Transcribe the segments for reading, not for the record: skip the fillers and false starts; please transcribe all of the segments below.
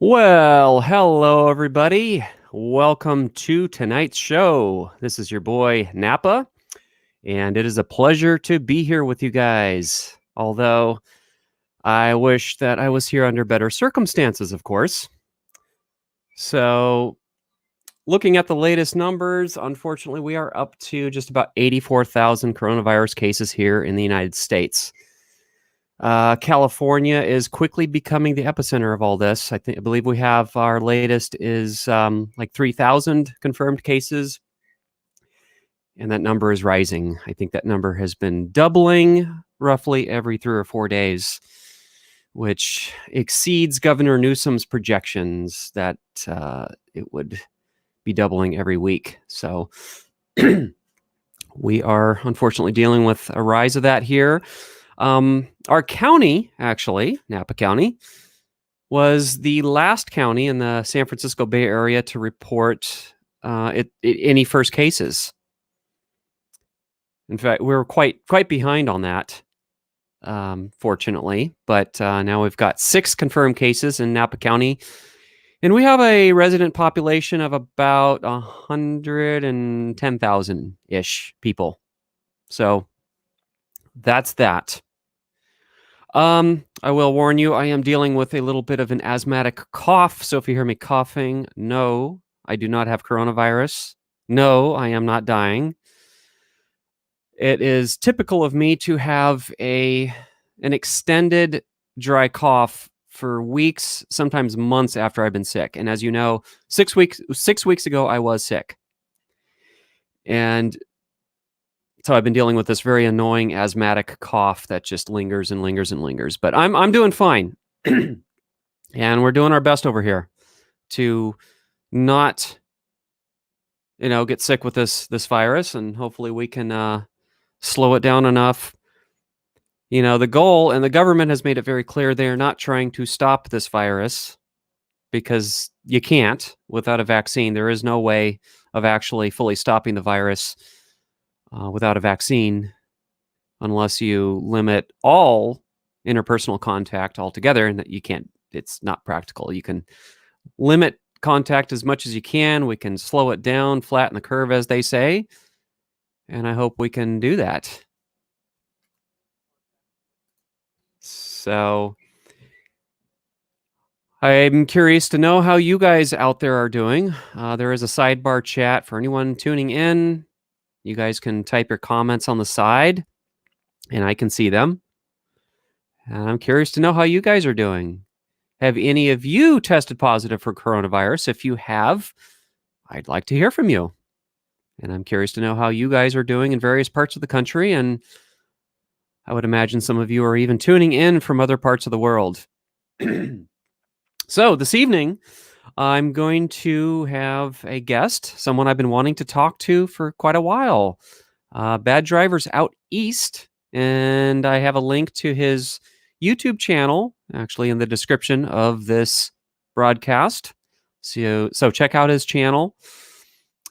Well, hello everybody. Welcome to tonight's show. This is your boy Napa, and it is a pleasure to be here with you guys. Although I wish that I was here under better circumstances, of course. So, looking at the latest numbers, unfortunately, we are up to just about 84,000 coronavirus cases here in the United States. California is quickly becoming the epicenter of all this. I believe we have our latest is like 3,000 confirmed cases, and that number is rising. I think that number has been doubling roughly every 3 or 4 days, which exceeds Governor Newsom's projections that it would be doubling every week. So we are unfortunately dealing with a rise of that here. Our county, actually, Napa County, was the last county in the San Francisco Bay Area to report any first cases. In fact, we were quite behind on that, fortunately. But now we've got 6 confirmed cases in Napa County, and we have a resident population of about 110,000-ish people. So that's that. I will warn you, I am dealing with a little bit of an asthmatic cough. So if you hear me coughing, no, I do not have coronavirus. No, I am not dying. It is typical of me to have an extended dry cough for weeks, sometimes months after I've been sick. And as you know, 6 weeks ago, I was sick. And so I've been dealing with this very annoying asthmatic cough that just lingers and lingers and lingers. But I'm doing fine. And we're doing our best over here to not, get sick with this virus, and hopefully we can slow it down enough. The goal, and the government has made it very clear, they are not trying to stop this virus, because you can't without a vaccine. There is no way of actually fully stopping the virus without a vaccine, unless you limit all interpersonal contact altogether, and that you can't. It's not practical. You can limit contact as much as you can. We can slow it down, flatten the curve, as they say, and I hope we can do that. So I'm curious to know how you guys out there are doing. There is a sidebar chat for anyone tuning in. You guys can type your comments on the side, and I can see them. And I'm curious to know how you guys are doing. Have any of you tested positive for coronavirus? If you have, I'd like to hear from you. And I'm curious to know how you guys are doing in various parts of the country. And I would imagine some of you are even tuning in from other parts of the world. So this evening, I'm going to have a guest, someone I've been wanting to talk to for quite a while. Bad Drivers Out East. And I have a link to his YouTube channel, actually, in the description of this broadcast. So check out his channel.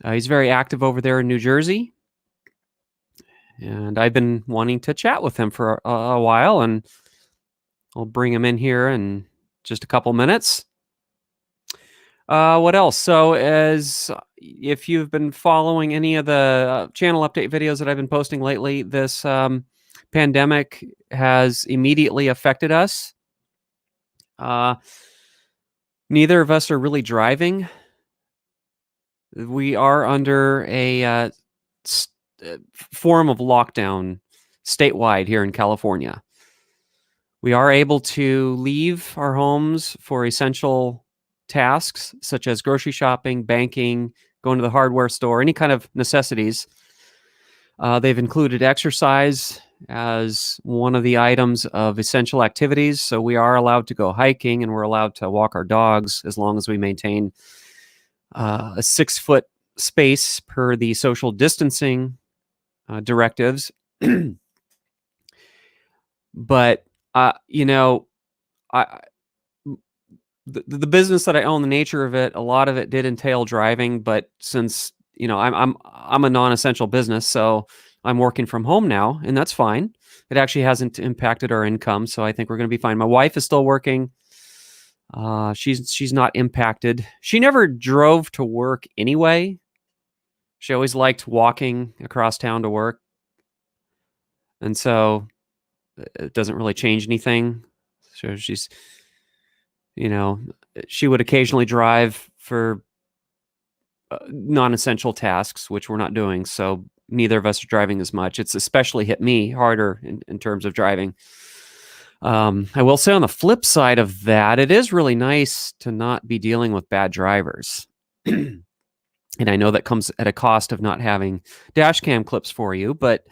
He's very active over there in New Jersey. And I've been wanting to chat with him for a while, and I'll bring him in here in just a couple minutes. What else? So if you've been following any of the channel update videos that I've been posting lately, this pandemic has immediately affected us. Neither of us are really driving. We are under a form of lockdown statewide here in California. We are able to leave our homes for essential tasks such as grocery shopping, banking, going to the hardware store, any kind of necessities. They've included exercise as one of the items of essential activities. So we are allowed to go hiking, and we're allowed to walk our dogs as long as we maintain a 6-foot space per the social distancing directives. But, the business that I own, the nature of it, a lot of it did entail driving. But since, I'm a non-essential business, so I'm working from home now, and that's fine. It actually hasn't impacted our income, so I think we're going to be fine. My wife is still working. She's not impacted. She never drove to work anyway. She always liked walking across town to work, and so it doesn't really change anything. So she's, you know, she would occasionally drive for non-essential tasks, which we're not doing. So neither of us are driving as much. It's especially hit me harder in terms of driving. I will say on the flip side of that, it is really nice to not be dealing with bad drivers. And I know that comes at a cost of not having dash cam clips for you, but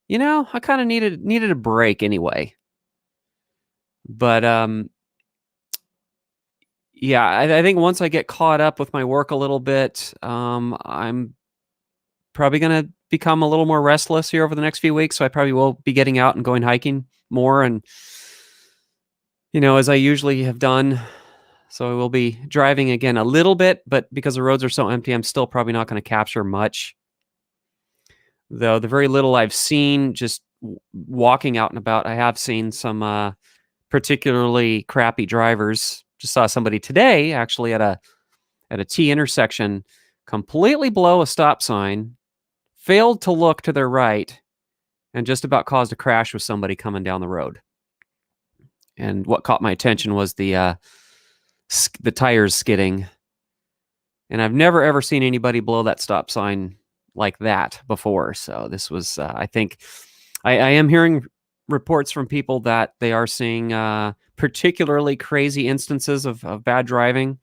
I kind of needed a break anyway. But yeah, I think once I get caught up with my work a little bit, I'm probably going to become a little more restless here over the next few weeks. So I probably will be getting out and going hiking more, and as I usually have done. So I will be driving again a little bit, but because the roads are so empty, I'm still probably not going to capture much. Though the very little I've seen just walking out and about, I have seen some particularly crappy drivers. Just saw somebody today actually at a T intersection completely blow a stop sign, failed to look to their right, and just about caused a crash with somebody coming down the road. And what caught my attention was the tires skidding. And I've never, ever seen anybody blow that stop sign like that before. So this was, I think, I am hearing reports from people that they are seeing particularly crazy instances of bad driving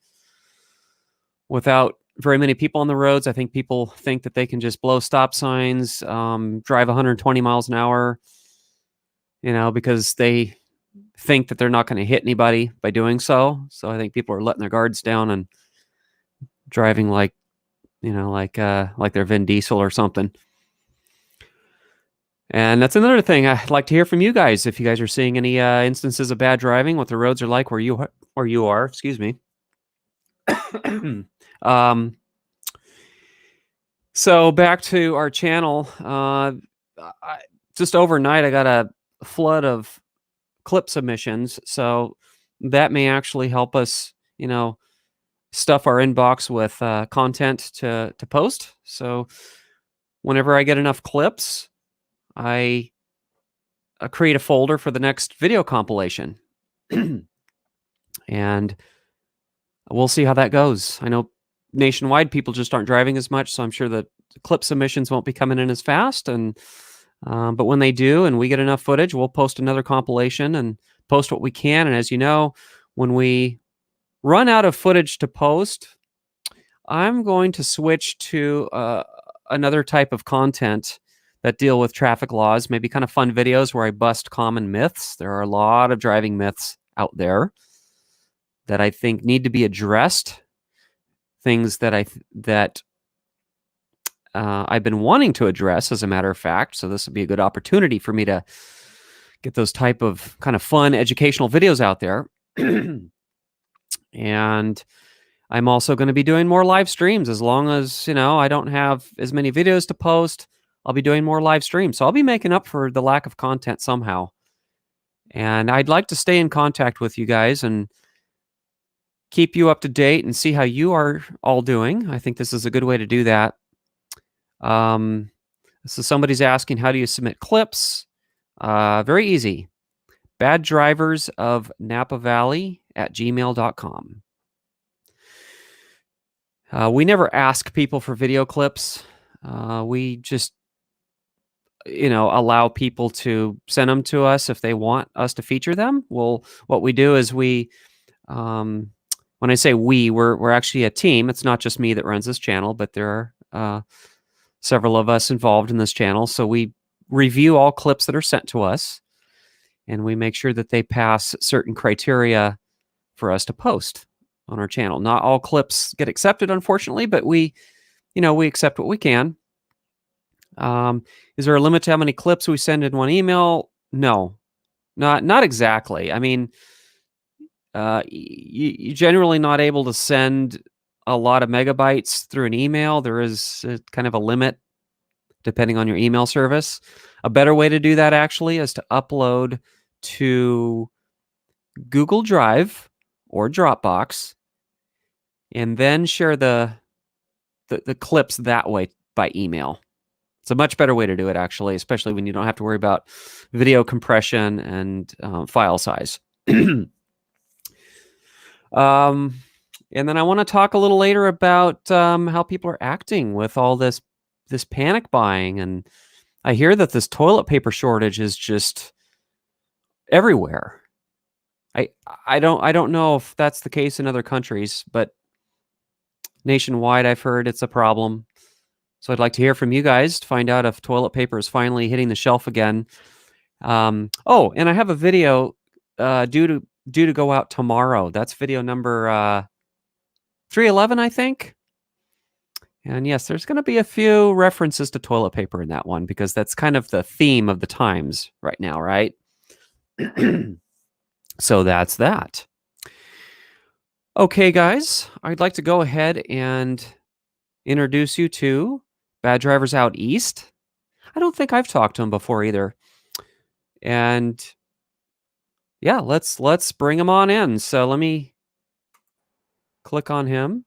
without very many people on the roads. I think people think that they can just blow stop signs, drive 120 miles an hour, because they think that they're not going to hit anybody by doing so. So I think people are letting their guards down and driving like they're Vin Diesel or something. And that's another thing I'd like to hear from you guys. If you guys are seeing any instances of bad driving, what the roads are like where you are. Excuse me. So back to our channel. Just overnight, I got a flood of clip submissions. So that may actually help us, stuff our inbox with content to post. So whenever I get enough clips, I create a folder for the next video compilation. And we'll see how that goes. I know nationwide people just aren't driving as much, so I'm sure that clip submissions won't be coming in as fast. And but when they do, and we get enough footage, we'll post another compilation and post what we can. And as you know, when we run out of footage to post, I'm going to switch to another type of content that deal with traffic laws, maybe kind of fun videos where I bust common myths. There are a lot of driving myths out there that I think need to be addressed. Things that I've been wanting to address, as a matter of fact. So this would be a good opportunity for me to get those type of kind of fun educational videos out there. And I'm also going to be doing more live streams. As long as, I don't have as many videos to post, I'll be doing more live streams. So I'll be making up for the lack of content somehow. And I'd like to stay in contact with you guys and keep you up to date and see how you are all doing. I think this is a good way to do that. So somebody's asking, how do you submit clips? Very easy. Bad drivers of Napa Valley at gmail.com. We never ask people for video clips. We just, allow people to send them to us if they want us to feature them. Well, what we do is we, when I say we're actually a team. It's not just me that runs this channel, but there are several of us involved in this channel. So we review all clips that are sent to us, and we make sure that they pass certain criteria for us to post on our channel. Not all clips get accepted, unfortunately, but we accept what we can. Is there a limit to how many clips we send in one email? No, not exactly. I mean, you're generally not able to send a lot of megabytes through an email. There is kind of a limit depending on your email service. A better way to do that actually is to upload to Google Drive or Dropbox, and then share the clips that way by email. It's a much better way to do it, actually, especially when you don't have to worry about video compression and file size. And then I want to talk a little later about how people are acting with all this panic buying, and I hear that this toilet paper shortage is just everywhere. I don't know if that's the case in other countries, but nationwide, I've heard it's a problem. So I'd like to hear from you guys to find out if toilet paper is finally hitting the shelf again. Oh, and I have a video due to go out tomorrow. That's video number 311, I think. And yes, there's going to be a few references to toilet paper in that one because that's kind of the theme of the times right now, right? So that's that. Okay, guys, I'd like to go ahead and introduce you to Bad Drivers Out East. I don't think I've talked to him before either. And yeah, let's bring him on in. So let me click on him,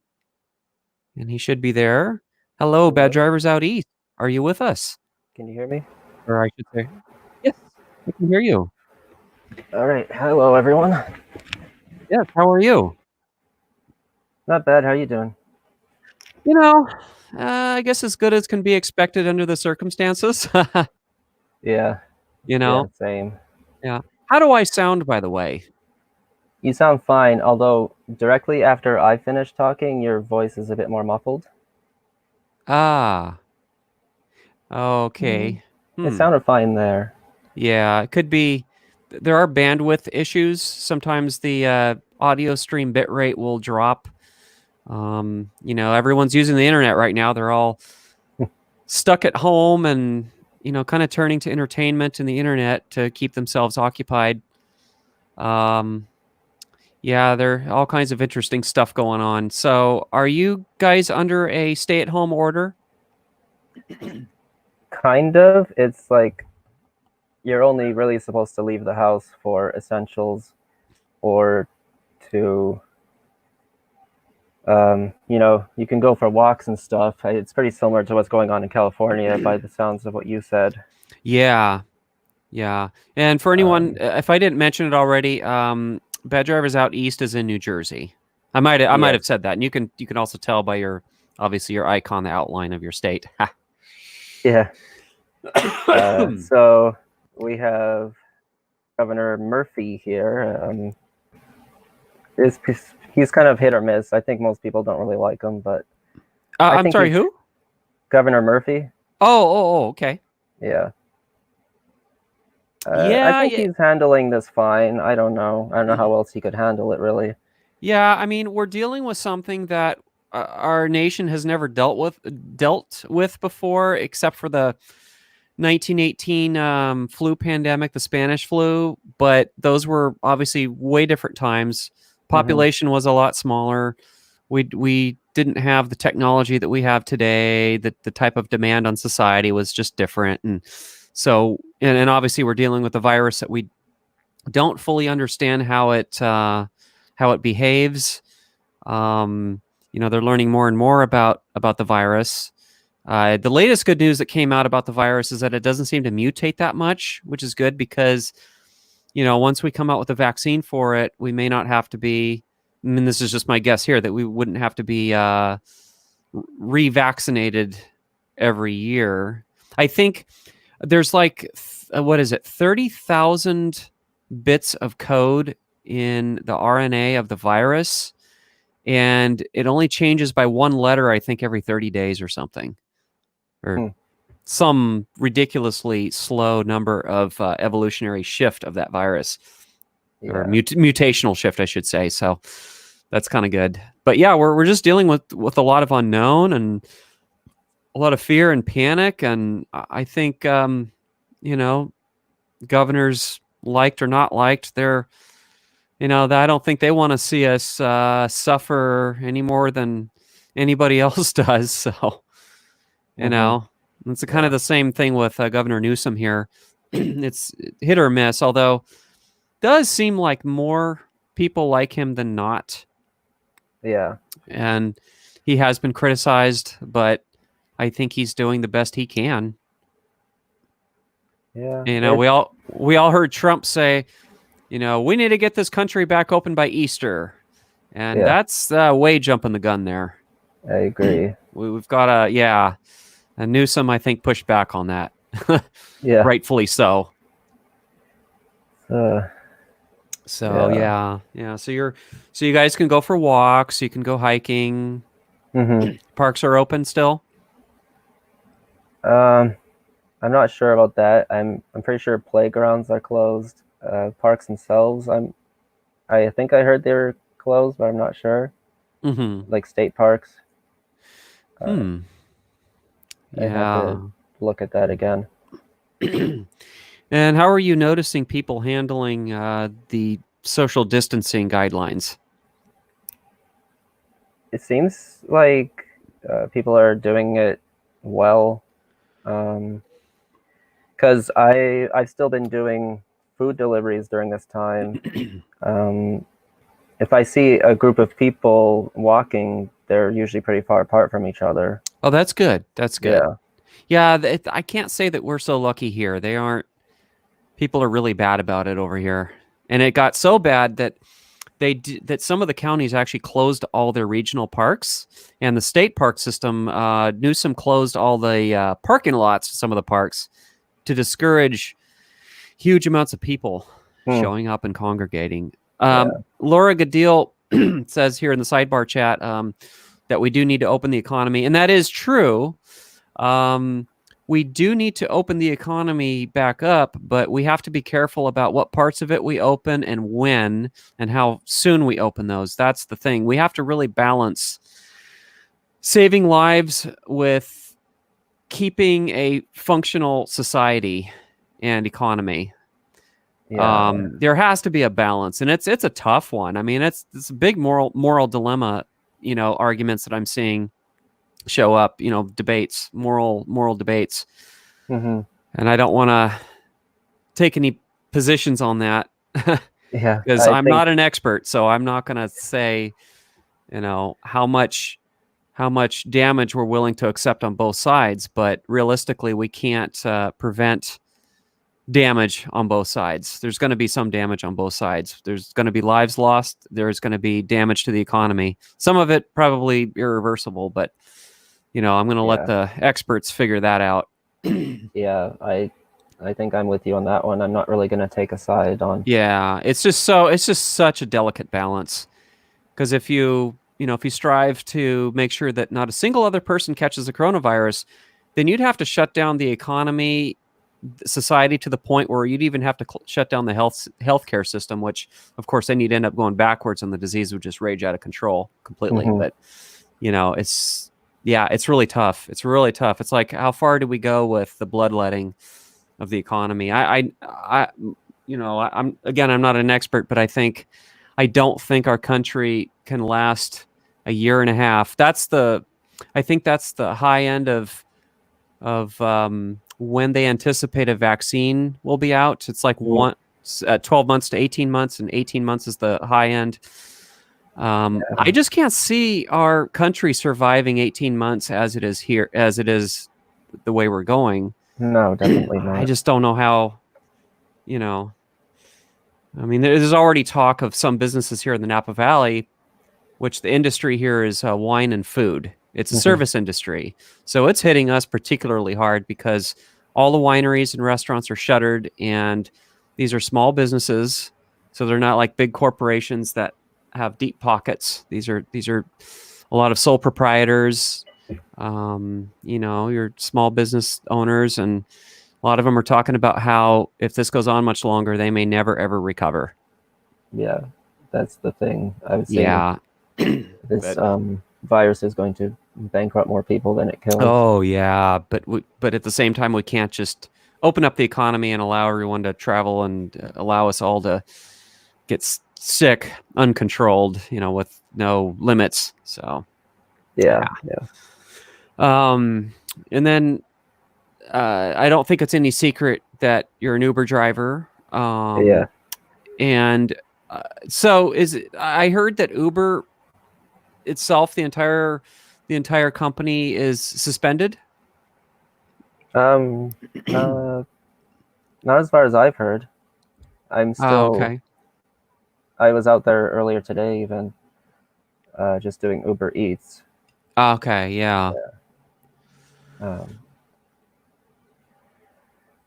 and he should be there. Hello, Bad Drivers Out East. Are you with us? Can you hear me? Or I should say, yes, I can hear you. All right. Hello, everyone. Yes, how are you? Not bad. How are you doing? You know, I guess as good as can be expected under the circumstances. Yeah. You know? Yeah, same. Yeah. How do I sound, by the way? You sound fine, although directly after I finish talking, your voice is a bit more muffled. Ah. Okay. It sounded fine there. Yeah, it could be. There are bandwidth issues. Sometimes the audio stream bitrate will drop. Everyone's using the internet right now. They're all stuck at home and, kind of turning to entertainment and the internet to keep themselves occupied. Yeah, there are all kinds of interesting stuff going on. So, are you guys under a stay-at-home order? Kind of. It's like you're only really supposed to leave the house for essentials or to, you can go for walks and stuff. It's pretty similar to what's going on in California by the sounds of what you said. Yeah. Yeah. And for anyone, if I didn't mention it already, Bad Drivers Out East is in New Jersey. I might have said that. And you can also tell by your icon, the outline of your state. Yeah. So we have Governor Murphy here. He's kind of hit or miss. I think most people don't really like him, but I'm sorry, who? Governor Murphy. Oh, okay. Yeah. I think he's handling this fine. I don't know how else he could handle it, really. Yeah, I mean, we're dealing with something that our nation has never dealt with before, except for the 1918 flu pandemic, the Spanish flu. But those were obviously way different times. Population was a lot smaller. We didn't have the technology that we have today. The type of demand on society was just different, and so and obviously we're dealing with a virus that we don't fully understand how it behaves. They're learning more and more about the virus. The latest good news that came out about the virus is that it doesn't seem to mutate that much, which is good because, once we come out with a vaccine for it, we may not have to be, I mean, this is just my guess here, that we wouldn't have to be revaccinated every year. I think there's like, 30,000 bits of code in the RNA of the virus, and it only changes by one letter, I think, every 30 days or something, or some ridiculously slow number of evolutionary shift of that virus, or mutational shift, I should say. So that's kind of good. But yeah, we're just dealing with a lot of unknown and a lot of fear and panic. And I think, governors, liked or not liked, they're, I don't think they want to see us suffer any more than anybody else does. So, it's kind of the same thing with Governor Newsom here. It's hit or miss, although it does seem like more people like him than not. Yeah. And he has been criticized, but I think he's doing the best he can. Yeah. You know, we all heard Trump say, you know, we need to get this country back open by Easter. And Yeah. that's way jumping the gun there. I agree. We've got and Newsom, I think, pushed back on that. Yeah. Rightfully so. Uh, So yeah. yeah. So you guys can go for walks. You can go hiking. hmm Parks are open still. Um, I'm not sure about that. I'm pretty sure playgrounds are closed. Parks themselves, I think I heard they were closed, but I'm not sure. Mm-hmm. Like state parks. Uh, Hmm. I'd have to Yeah. look at that again. And how are you noticing people handling the social distancing guidelines? It seems like people are doing it well. Because I've still been doing food deliveries during this time. Um, if I see a group of people walking, they're usually pretty far apart from each other. Oh, that's good. That's good. Yeah. Yeah, I can't say that we're so lucky here. They aren't. People are really bad about it over here, and it got so bad that that some of the counties actually closed all their regional parks, and the state park system. Newsom closed all the parking lots of some of the parks to discourage huge amounts of people Hmm. showing up and congregating. Yeah. Laura Gadil says here in the sidebar chat that we do need to open the economy, and that is true. Um, we do need to open the economy back up, but we have to be careful about what parts of it we open and when and how soon we open those. That's the thing. We have to really balance saving lives with keeping a functional society and economy. Yeah. There has to be a balance, and it's a tough one. I mean, it's a big moral dilemma, you know, arguments that I'm seeing show up, you know, debates, moral debates. hmm And I don't want to take any positions on that Yeah. because I I'm think not an expert, so I'm not going to say, you know, how much damage we're willing to accept on both sides, but realistically we can't prevent damage on both sides. There's going to be some damage on both sides. There's going to be lives lost, there's going to be damage to the economy. Some of it probably irreversible, but you know, I'm going to let yeah. the experts figure that out. Yeah. I think I'm with you on that one. I'm not really gonna take a side on. Yeah, it's just such a delicate balance because if you strive to make sure that not a single other person catches the coronavirus, then you'd have to shut down the economy, society to the point where you'd even have to shut down the healthcare system, which of course then you'd end up going backwards and the disease would just rage out of control completely. hmm But you know, it's really tough. It's really tough. It's like how far do we go with the bloodletting of the economy? I'm not an expert, but I don't think our country can last a year and a half. I think that's the high end of when they anticipate a vaccine will be out. It's like 12 months to 18 months, and 18 months is the high end. I just can't see our country surviving 18 months as it is here, as it is the way we're going. No, definitely I not. just don't know how, you know, I mean, there's already talk of some businesses here in the Napa Valley, which the industry here is wine and food. It's a hmm service industry. So it's hitting us particularly hard because all the wineries and restaurants are shuttered, and these are small businesses. So they're not like big corporations that have deep pockets. These are a lot of sole proprietors, you know, your small business owners, and a lot of them are talking about how if this goes on much longer, they may never ever recover. Yeah, that's the thing. I would say Yeah. this But virus is going to bankrupt more people than it kills. oh yeah, but at the same time we can't just open up the economy and allow everyone to travel and allow us all to get sick uncontrolled, you know, with no limits. So, Yeah, yeah. yeah, Um and then I don't think it's any secret that you're an Uber driver. yeah. And So is it, I heard that Uber itself, the entire company is suspended. Um, uh, Not as far as I've heard. I'm Oh, still. okay. I was out there earlier today, even just doing Uber Eats. Okay, yeah. Um,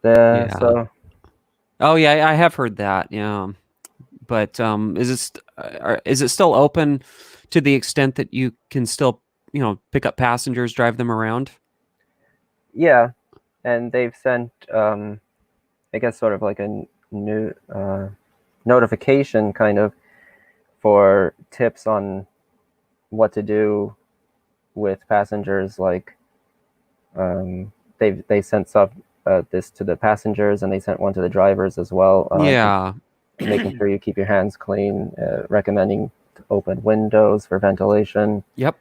the Yeah. so Oh, yeah, I have heard that. Yeah. But is it still open to the extent that you can still, pick up passengers, drive them around? yeah, and they've sent I guess sort of like a new notification kind of for tips on what to do with passengers. Like they sent some this to the passengers, and they sent one to the drivers as well. Just Yeah. making sure you keep your hands clean, recommending to open windows for ventilation, Yep.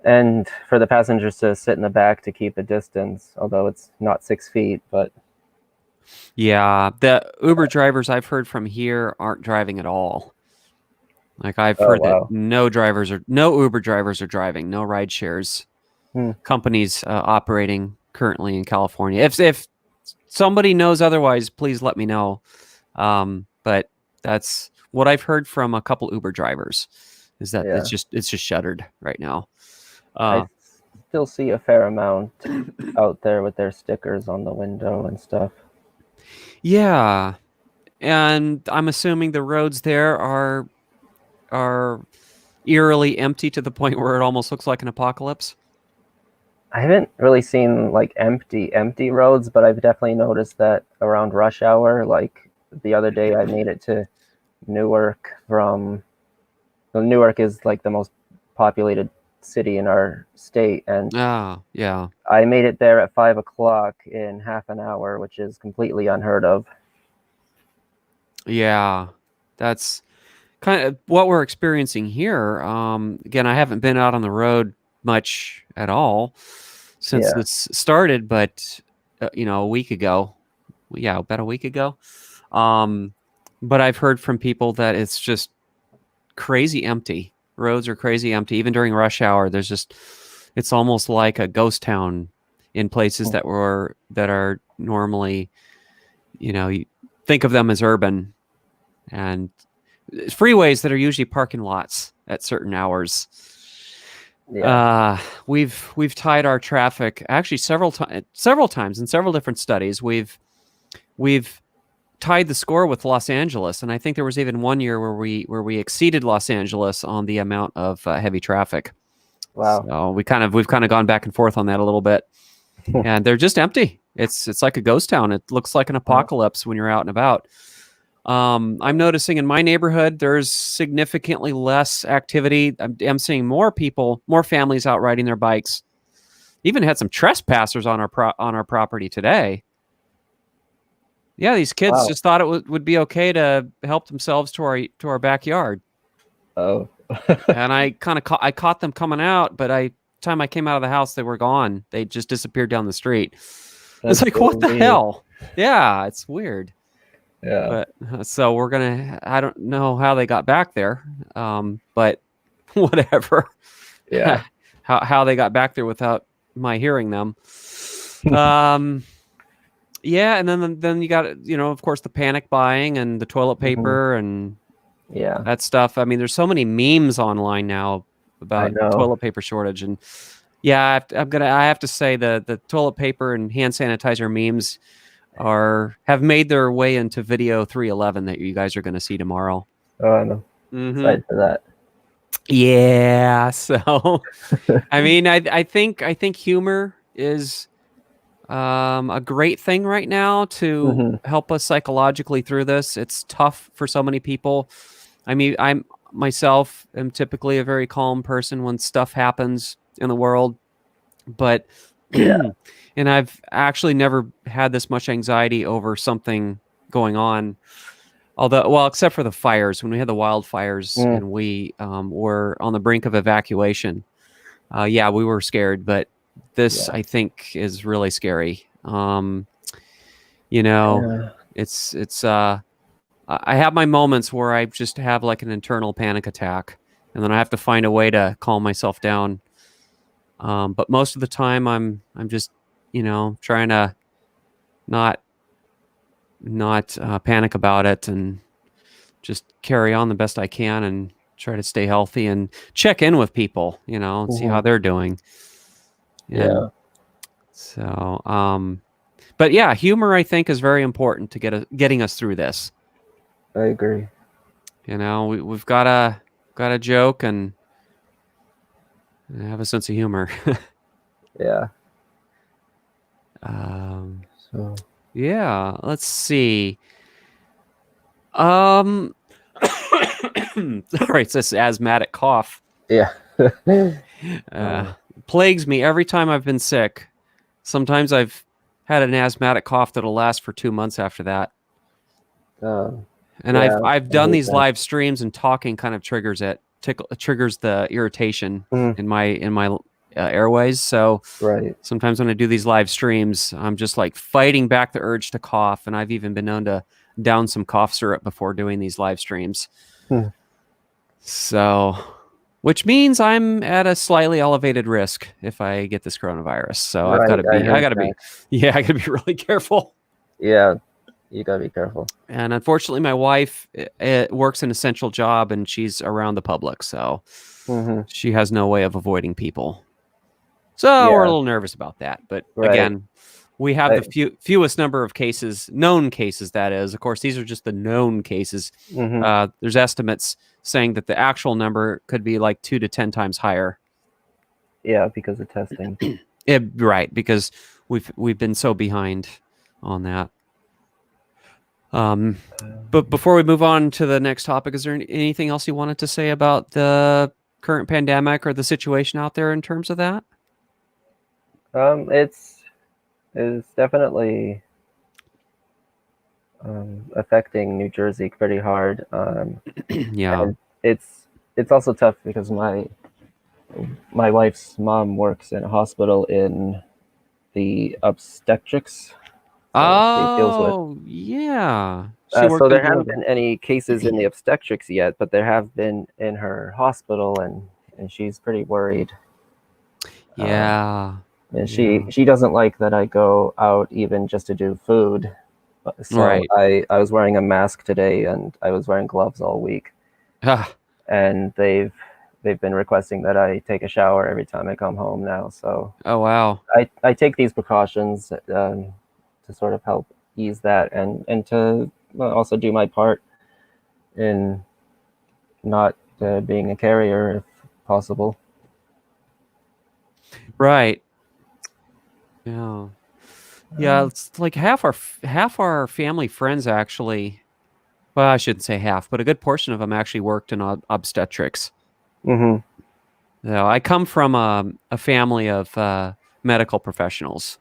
and for the passengers to sit in the back to keep a distance, although it's not 6 feet. But Yeah. The Uber drivers I've heard from here aren't driving at all. Like I've oh heard that wow. no Uber drivers are driving, no ride shares Hmm. companies operating currently in California. If somebody knows otherwise, please let me know. But that's what I've heard from a couple Uber drivers is that Yeah, it's just shuttered right now. I Uh, still see a fair amount out there with their stickers on the window and stuff. yeah, and I'm assuming the roads there are eerily empty to the point where it almost looks like an apocalypse. I haven't really seen like empty roads, but I've definitely noticed that around rush hour. Like the other day, I made it to Newark from. Well, Newark is like the most populated city in our state, and Ah, yeah. I made it there at 5 o'clock in half an hour, which is completely unheard of. Yeah, that's kind of what we're experiencing here. Again, I haven't been out on the road much at all since Yeah. this started, but a week ago, yeah, about a week ago. Um, but I've heard from people that it's just crazy empty. Roads are crazy empty, even during rush hour. It's almost like a ghost town in places that are normally, you think of them as urban and freeways that are usually parking lots at certain hours. Yeah. Uh, we've tied our traffic actually several times in several different studies. We've tied the score with Los Angeles, and I think there was even one year where we exceeded Los Angeles on the amount of heavy traffic. Wow. So we've kind of gone back and forth on that a little bit, and they're just empty. It's like a ghost town. It looks like an apocalypse when you're out and about. I'm noticing in my neighborhood there's significantly less activity. I'm seeing more people, more families out riding their bikes. Even had some trespassers on our property today. Yeah, these kids Wow. just thought it would be okay to help themselves to our backyard, Oh. and I caught them coming out, but time I came out of the house, they were gone. They just disappeared down the street. It's That's like, what so the weird. hell? Yeah, it's weird. Yeah. But so I don't know how they got back there, but whatever. Yeah. How they got back there without my hearing them. Um, yeah, and then you got of course the panic buying and the toilet Hmm. paper and Yeah. that stuff. I mean, there's so many memes online now I about know. toilet paper shortage, and yeah, I have to say the toilet paper and hand sanitizer memes have made their way into video 311 that you guys are going to see tomorrow. Oh, I'm Mm-hmm. excited for that. Yeah. So, I mean, I think humor is a great thing right now to Hmm. help us psychologically through this. It's tough for so many people. I mean, I'm myself am typically a very calm person when stuff happens in the world, but Yeah. and I've actually never had this much anxiety over something going on. Although, well, except for the fires, when we had the wildfires Mm, and we were on the brink of evacuation, yeah, we were scared. But this, yeah. I think, is really scary. You know, Yeah. it's I have my moments where I just have like an internal panic attack, and then I have to find a way to calm myself down. But most of the time, I'm just trying to not panic about it and just carry on the best I can and try to stay healthy and check in with people, and see how Hmm. they're doing. And Yeah, so, but yeah, humor I think is very important to getting us through this. I agree. We've got to joke and have a sense of humor. Yeah. um, So yeah, let's see. Um, sorry, it's this asthmatic cough. yeah. Uh, plagues me every time I've been sick. Sometimes I've had an asthmatic cough that'll last for 2 months after that. Um, And I've yeah, I've I done hate these that. live streams, and talking kind of triggers the irritation Mm, in my airways. So right. sometimes when I do these live streams, I'm just like fighting back the urge to cough, and I've even been known to down some cough syrup before doing these live streams. Mm, So, which means I'm at a slightly elevated risk if I get this coronavirus. So right. I I heard gotta that. be, yeah, I gotta be really careful. Yeah, you gotta be careful. And unfortunately, my wife works an essential job and she's around the public, so Hmm. she has no way of avoiding people. So we're a Yeah, little nervous about that. But right. again, we have I, the fewest number of cases, known cases, that is. Of course, these are just the known cases. hmm. There's estimates saying that the actual number could be like 2 to 10 times higher. Yeah, because of testing. Right, because we've been so behind on that. Um, but before we move on to the next topic, is there anything else you wanted to say about the current pandemic or the situation out there in terms of that? It's definitely affecting New Jersey pretty hard. Yeah. And it's also tough because my wife's mom works in a hospital in the obstetrics, so she deals with. Oh, yeah. She So worked in there haven't delivery. been any cases in the obstetrics yet, but there have been in her hospital, and she's pretty worried. Uh, Yeah. and Yeah. she doesn't like that I go out even just to do food. So Right. I was wearing a mask today, and I was wearing gloves all week, Ah, and they've been requesting that I take a shower every time I come home now. So oh, wow. I take these precautions to sort of help ease that, and to also do my part in not being a carrier if possible. Right. Yeah. Yeah. It's like half our family friends actually. Well, I shouldn't say half, but a good portion of them actually worked in obstetrics. Mm-hmm. No, I come from a family of medical professionals,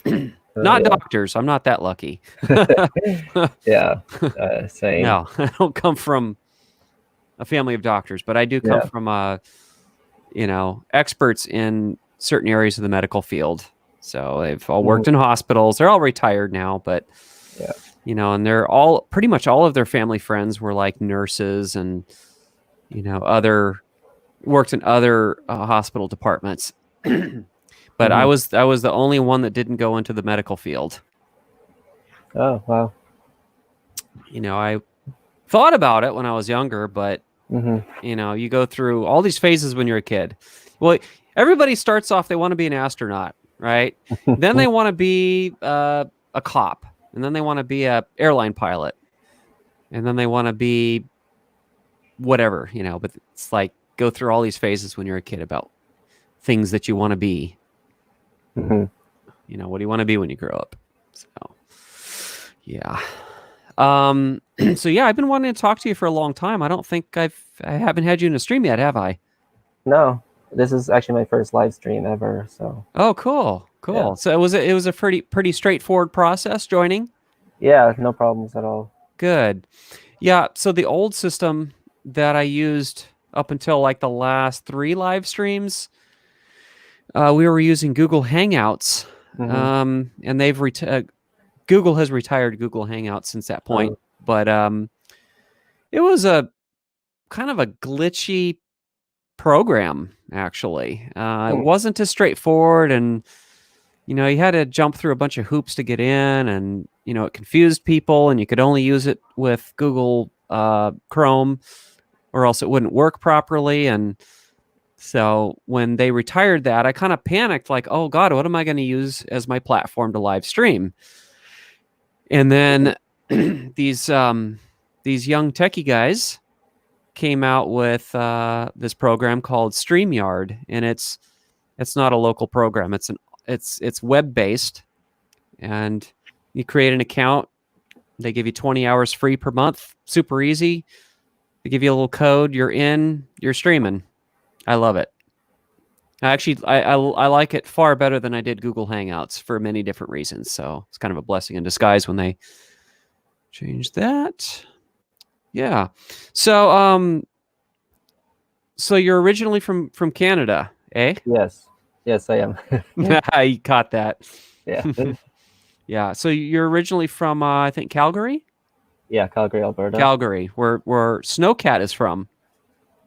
not Yeah. doctors. I'm not that lucky. Yeah. Same. No, I don't come from a family of doctors, but I do come Yeah. from experts in certain areas of the medical field. So they've all Mhm. worked in hospitals. They're all retired now, but Yeah. and they're all pretty much all of their family friends were like nurses and other worked in other hospital departments. But I Hmm. was I was the only one that didn't go into the medical field. Oh wow. I thought about it when I was younger, but Hmm. you go through all these phases when you're a kid. Well, everybody starts off they want to be an astronaut, right? Then they want to be a cop, and then they want to be a airline pilot, and then they want to be whatever, but it's like go through all these phases when you're a kid about things that you want to be. Hmm. What do you want to be when you grow up? So, yeah. So yeah, I've been wanting to talk to you for a long time. I don't think I haven't had you in a stream yet, have I? No, this is actually my first live stream ever. So Oh, cool. yeah, Cool. So it was a pretty straightforward process joining. yeah, no problems at all. Good. Yeah, so the old system that I used up until like the last 3 live streams, we were using Google Hangouts. Hmm. And Google has retired Google Hangouts since that point. But it was a kind of a glitchy program, actually. It Hmm. wasn't as straightforward, and you had to jump through a bunch of hoops to get in, and it confused people, and you could only use it with Google Chrome, or else it wouldn't work properly. And so when they retired that, I kind of panicked, like, oh God, what am I going to use as my platform to live stream? And then these young techie guys came out with this program called StreamYard, and it's not a local program. It's web based, and you create an account. They give you 20 hours free per month. Super easy. They give you a little code. You're in. You're streaming. I love it. I like it far better than I did Google Hangouts for many different reasons. So it's kind of a blessing in disguise when they changed that. Yeah. So so you're originally from Canada, eh? Yes, yes, I am. You caught that. Yeah, Yeah. So you're originally from I think Calgary? yeah, Calgary, Alberta. Calgary, where Snowcat is from.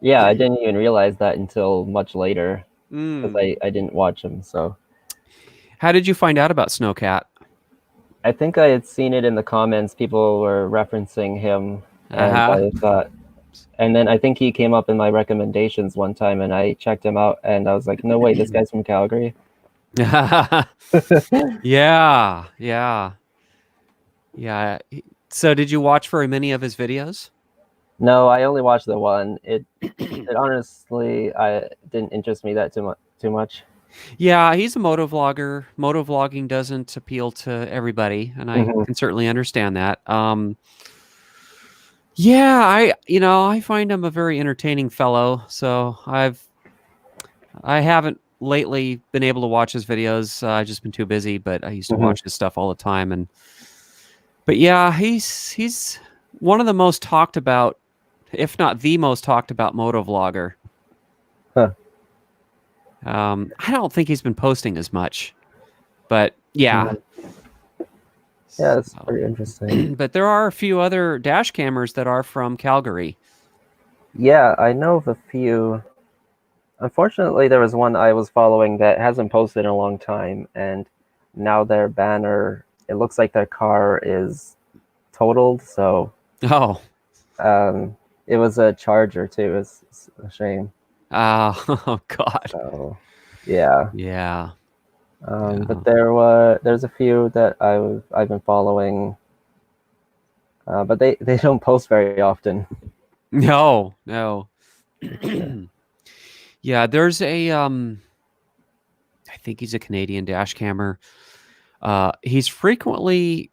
Yeah, I didn't even realize that until much later because Mm. I didn't watch him. So How did you find out about Snowcat? I think I had seen it in the comments. People were referencing him, and Uh-huh. I thought, and then I think he came up in my recommendations one time, and I checked him out, and I was like, no way, this guy's from Calgary. Yeah, yeah. Yeah. So did you watch very many of his videos? No, I only watched the one. It honestly, I didn't interest me that too much. Yeah, he's a motovlogger. Motovlogging doesn't appeal to everybody, and I Hmm. can certainly understand that. Yeah, I find him a very entertaining fellow. So I haven't lately been able to watch his videos. I've just been too busy, but I used to Hmm. watch his stuff all the time. And but yeah, he's one of the most talked about, if not the most talked about motovlogger. Huh. I don't think he's been posting as much, but yeah. Mhm. Yeah, that's So, pretty interesting. but there are a few other dash cammers that are from Calgary. Yeah, I know of a few. Unfortunately, there was one I was following that hasn't posted in a long time, and now their banner, it looks like their car is totaled. So Oh, um, it was a Charger too. It's a shame. oh God. So yeah, Yeah, but yeah. there's a few that I've been following, but they don't post very often. No, no. Yeah. Yeah, there's I think he's a Canadian dash cammer. He frequently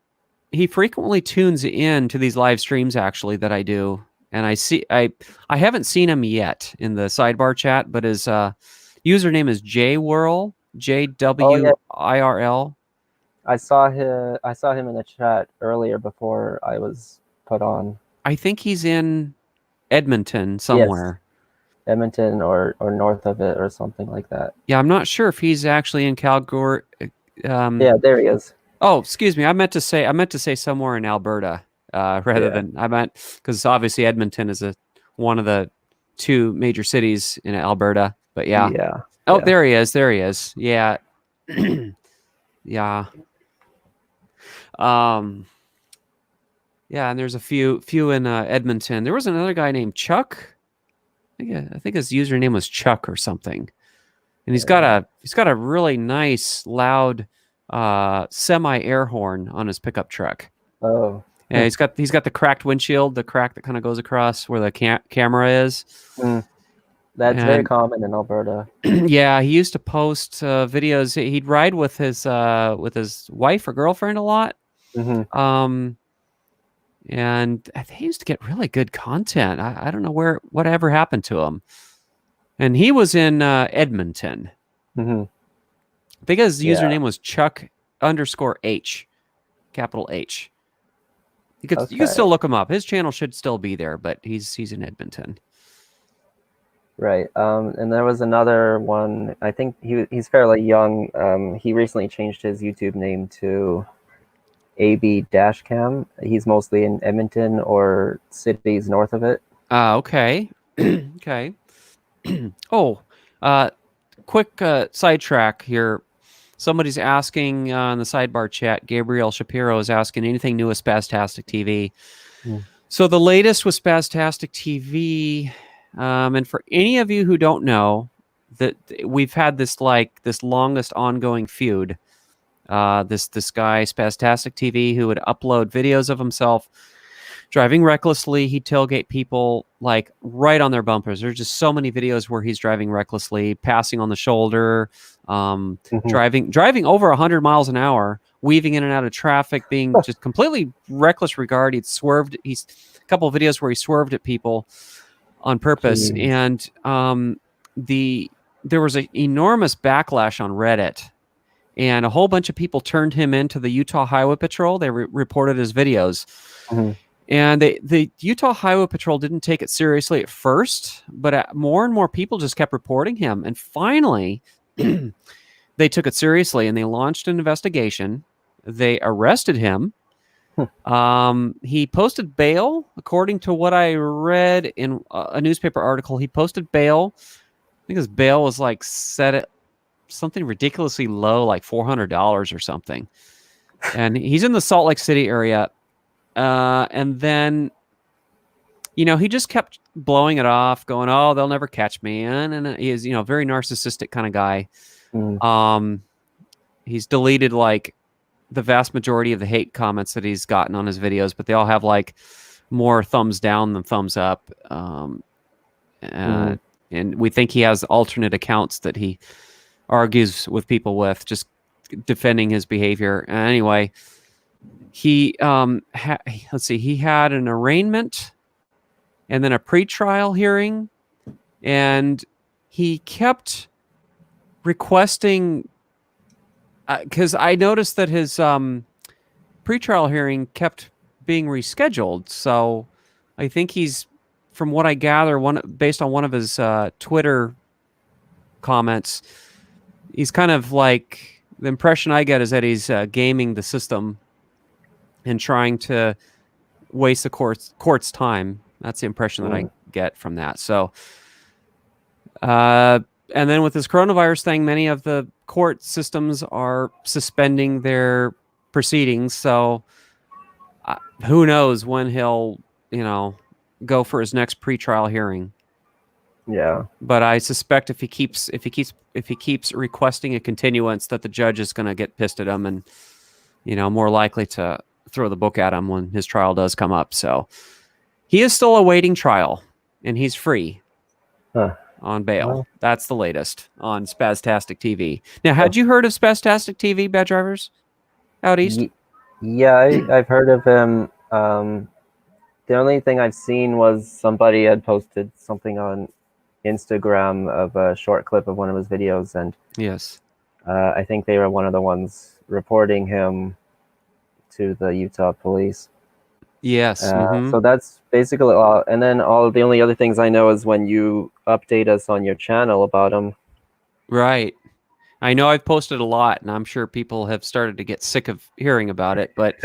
tunes in to these live streams actually that I do. And I haven't seen him yet in the sidebar chat, but his username is JWirl, Oh yeah, JWIRL. I saw him in the chat earlier before I was put on. I think he's in Edmonton Yes, somewhere. Edmonton or north of it or something like that. Yeah, I'm not sure if he's actually in Calgary. Um, Yeah, there he is. oh, excuse me. I meant to say somewhere in Alberta, rather Yeah, than I meant because obviously Edmonton is one of the two major cities in Alberta. But yeah. yeah, Oh, yeah. there he is. There he is. Yeah. Yeah. Um, yeah, and there's a few in Edmonton. There was another guy named Chuck. I think his username was Chuck or something. And Yeah. he's got a really nice loud semi air horn on his pickup truck. Oh, Yeah, he's got the cracked windshield, the crack that kind of goes across where the camera is. mm, that's very And common in Alberta. yeah, he used to post videos. He'd ride with his wife or girlfriend a lot. Hmm. Um, and he used to get really good content. I don't know whatever happened to him. And he was in Edmonton. Hmm. I think his Yeah. username was Chuck underscore H, capital H. You could Okay. still look him up. His channel should still be there, but he's in Edmonton. Right. And there was another one. I think he's fairly young. He recently changed his YouTube name to AB dash cam. He's mostly in Edmonton or cities north of it. Okay. Okay. Oh, quick sidetrack here. Somebody's asking on the sidebar chat. Gabriel Shapiro is asking anything new with Spastastic TV. Mm. So the latest with Spastastic TV, and for any of you who don't know, that we've had this longest ongoing feud. This guy Spastastic TV who would upload videos of himself driving recklessly. He'd tailgate people like right on their bumpers. There's just so many videos where he's driving recklessly, passing on the shoulder, Mm-hmm. driving over 100 miles an hour, weaving in and out of traffic, being just completely reckless regard. He's swerved. He's a couple of videos where he swerved at people on purpose, Jeez. and there was an enormous backlash on Reddit. And a whole bunch of people turned him into the Utah Highway Patrol. They reported his videos. Mm-hmm. And the Utah Highway Patrol didn't take it seriously at first, but more and more people just kept reporting him. And finally, they took it seriously and they launched an investigation. They arrested him. He posted bail, according to what I read in a newspaper article. He posted bail. I think his bail was like set at something ridiculously low, like $400 or something. And he's in the Salt Lake City area. And then, he just kept blowing it off, going, "Oh, they'll never catch me." And he is, very narcissistic kind of guy. Mm. He's deleted like the vast majority of the hate comments that he's gotten on his videos, but they all have like more thumbs down than thumbs up. And we think he has alternate accounts that he argues with people with, just defending his behavior. Anyway, he let's see, he had an arraignment and then a pretrial hearing, and he kept requesting, because I noticed that his pretrial hearing kept being rescheduled. So I think he's, from what I gather, based on one of his Twitter comments, he's kind of like, the impression I get is that he's gaming the system and trying to waste the court's time. That's the impression that I get from that. So, and then with this coronavirus thing, many of the court systems are suspending their proceedings. So, who knows when he'll, go for his next pretrial hearing. Yeah. But I suspect if he keeps requesting a continuance, that the judge is going to get pissed at him and, more likely to throw the book at him when his trial does come up. So he is still awaiting trial, and he's free on bail. Well, that's the latest on Spastastic TV. Now, had you heard of Spastastic TV, Bad Drivers, out east? Yeah, I've heard of him. The only thing I've seen was somebody had posted something on Instagram of a short clip of one of his videos, and yes, I think they were one of the ones reporting him to the Utah police. Yes. So that's basically all. And then the only other things I know is when you update us on your channel about him. Right. I know I've posted a lot, and I'm sure people have started to get sick of hearing about it, but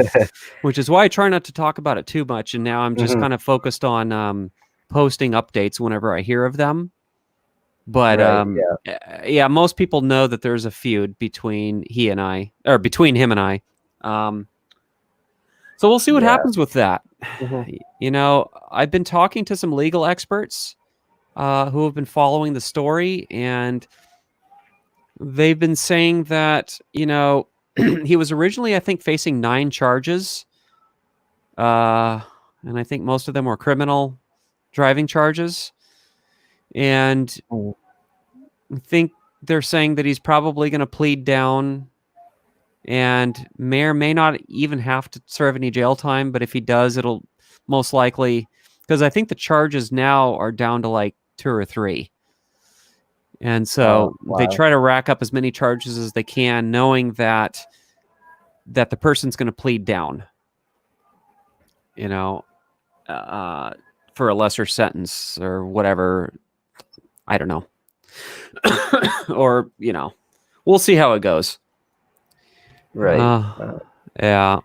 which is why I try not to talk about it too much. And now I'm just kind of focused on posting updates whenever I hear of them. But yeah, most people know that there's a feud between him and I. So we'll see what happens with that. I've been talking to some legal experts who have been following the story, and they've been saying that, he was originally, I think, facing 9 charges. And I think most of them were criminal driving charges. And I think they're saying that he's probably going to plead down and may or may not even have to serve any jail time. But if he does, it'll most likely, because I think the charges now are down to like 2 or 3. And so they try to rack up as many charges as they can, knowing that the person's going to plead down, for a lesser sentence or whatever. I don't know. Or, we'll see how it goes. Right. Yeah.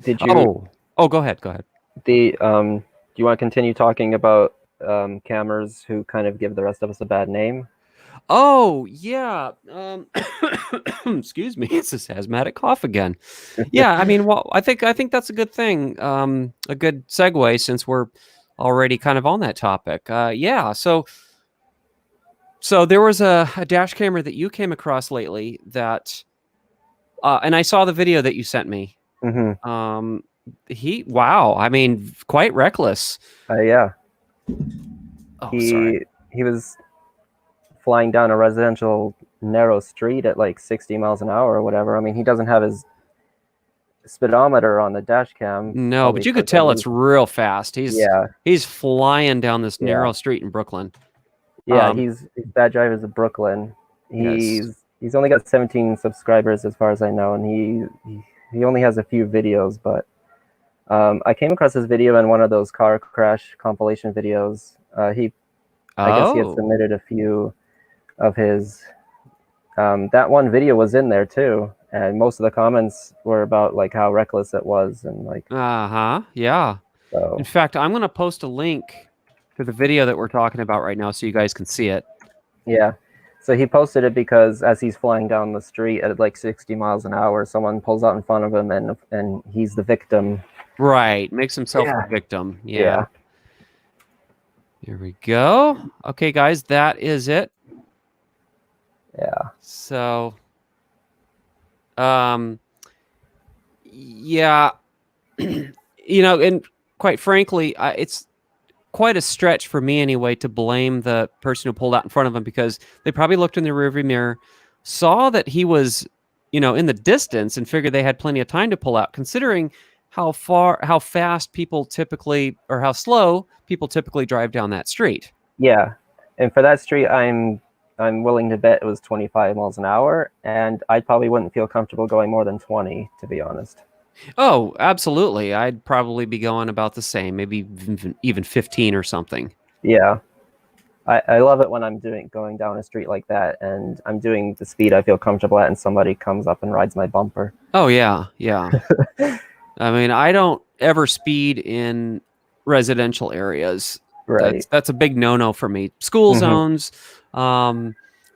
Did you Go ahead. Go ahead. do you want to continue talking about cammers who kind of give the rest of us a bad name? Oh, yeah. Excuse me. It's this asthmatic cough again. Yeah, I mean, well, I think that's a good thing. A good segue since we're already kind of on that topic. Yeah. So there was a dash camera that you came across lately that, and I saw the video that you sent me. Mm-hmm. Wow. I mean, quite reckless. Yeah. Oh, sorry. He was flying down a residential narrow street at like 60 miles an hour or whatever. I mean, he doesn't have his speedometer on the dash cam. No, Probably but you could because of tell it's real fast. yeah, He's flying down this yeah, narrow street in Brooklyn. yeah. He's bad drivers of Brooklyn. Yes. He's only got 17 subscribers as far as I know, and he only has a few videos. But I came across his video in one of those car crash compilation videos. I guess he had Oh. submitted a few of his. That one video was in there too, and most of the comments were about like how reckless it was, and like Uh-huh. Yeah. In so. fact, I'm going to post a link to the video that we're talking about right now so you guys can see it. Yeah. So he posted it because as he's flying down the street at like 60 miles an hour, someone pulls out in front of him and he's the victim. Right. Makes himself Yeah. the victim. Yeah. Yeah. Here we go. Okay, guys, that is it. Yeah. So, yeah, and quite frankly, it's quite a stretch for me anyway to blame the person who pulled out in front of him because they probably looked in the rearview mirror, saw that he was, in the distance and figured they had plenty of time to pull out, considering how fast people typically, or how slow people typically drive down that street. Yeah. And for that street, I'm willing to bet it was 25 miles an hour, and I probably wouldn't feel comfortable going more than 20, to be honest. Oh, absolutely. I'd probably be going about the same, maybe even 15 or something. Yeah. I love it when I'm going down a street like that and I'm doing the speed I feel comfortable at and somebody comes up and rides my bumper. Oh, yeah, yeah. I mean, I don't ever speed in residential areas. Right. That's a big no-no for me. School zones,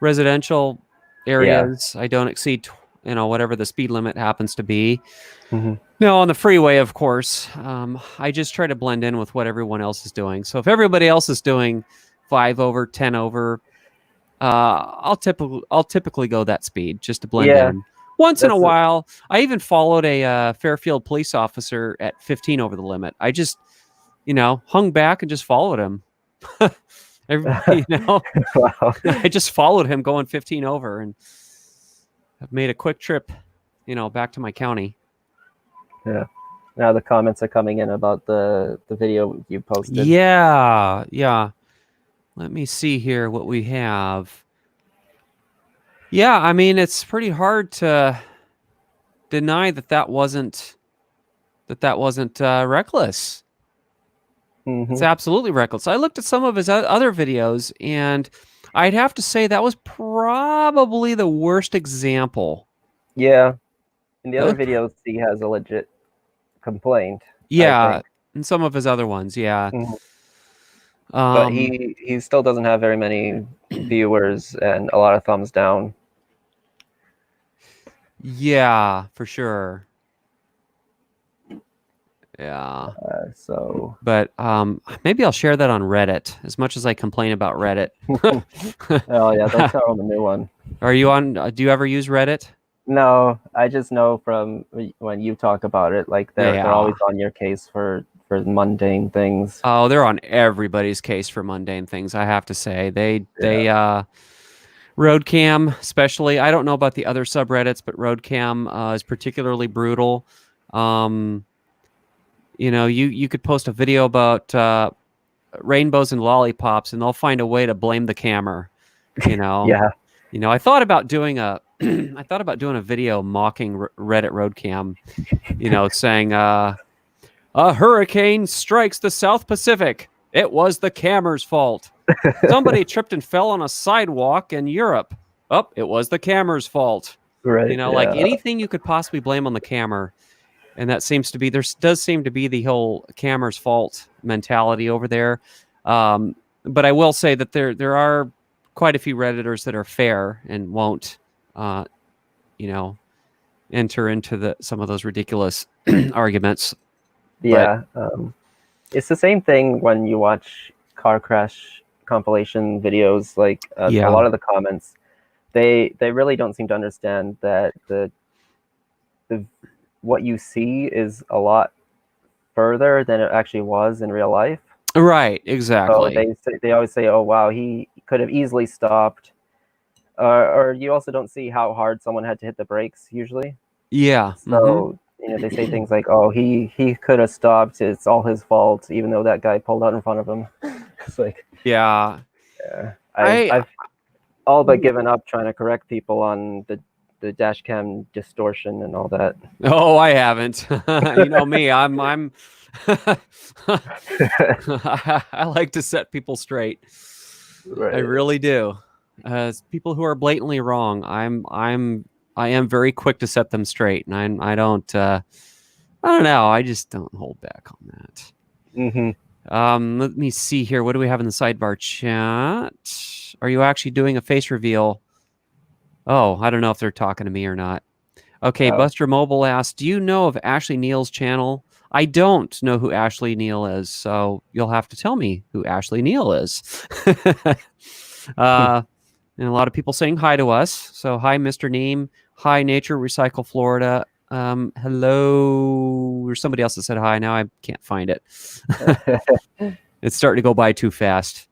residential areas, I don't exceed, whatever the speed limit happens to be. No, on the freeway, of course. I just try to blend in with what everyone else is doing. So if everybody else is doing 5 over, 10 over, I'll typically go that speed just to blend in. Once in a while, I even followed a Fairfield police officer at 15 over the limit. I just, hung back and just followed him. Everybody, Wow. I just followed him going 15 over, and I've made a quick trip, back to my county. Yeah. Now the comments are coming in about the video you posted. Yeah, yeah. Let me see here what we have. Yeah, I mean, it's pretty hard to deny that wasn't reckless. It's absolutely reckless. I looked at some of his other videos, and I'd have to say that was probably the worst example. Yeah. In the other videos, he has a legit complaint. Yeah, in some of his other ones, yeah. But he still doesn't have very many viewers and a lot of thumbs down. Yeah, for sure. Yeah. But maybe I'll share that on Reddit. As much as I complain about Reddit. Oh yeah, that's on the new one. Are you on? Do you ever use Reddit? No, I just know from when you talk about it, like they're always on your case for mundane things. Oh, they're on everybody's case for mundane things. I have to say, they Roadcam, especially. I don't know about the other subreddits, but Roadcam is particularly brutal. You could post a video about rainbows and lollipops, and they'll find a way to blame the camera. Yeah. I thought about doing a video mocking Reddit Roadcam. Saying a hurricane strikes the South Pacific. It was the camera's fault. Somebody tripped and fell on a sidewalk in Europe. Oh, it was the camera's fault. Right. Like anything you could possibly blame on the camera. and that seems to be does seem to be the whole camera's fault mentality over there. But I will say that there are quite a few Redditors that are fair and won't, enter into some of those ridiculous arguments. Yeah, it's the same thing when you watch car crash compilation videos. Like a lot of the comments, they really don't seem to understand that the what you see is a lot further than it actually was in real life. Right, So exactly. they always say, "Oh wow, he could have easily stopped," or you also don't see how hard someone had to hit the brakes usually. Yeah. So they say things like, "Oh, he could have stopped. It's all his fault," even though that guy pulled out in front of him. It's like, Yeah. yeah, I I've all but given up trying to correct people on the dash cam distortion and all that. Oh, I haven't. You know me. I'm I like to set people straight. Right. I really do. People who are blatantly wrong, I am very quick to set them straight, and I don't know. I just don't hold back on that. Let me see here. What do we have in the sidebar chat? Are you actually doing a face reveal? Oh, I don't know if they're talking to me or not. Okay, Buster Mobile asked, do you know of Ashley Neal's channel? I don't know who Ashley Neal is, so you'll have to tell me who Ashley Neal is. And a lot of people saying hi to us. So hi, Mr. Neem. Hi, Nature Recycle Florida. Hello. There's somebody else that said hi. Now I can't find it. It's starting to go by too fast.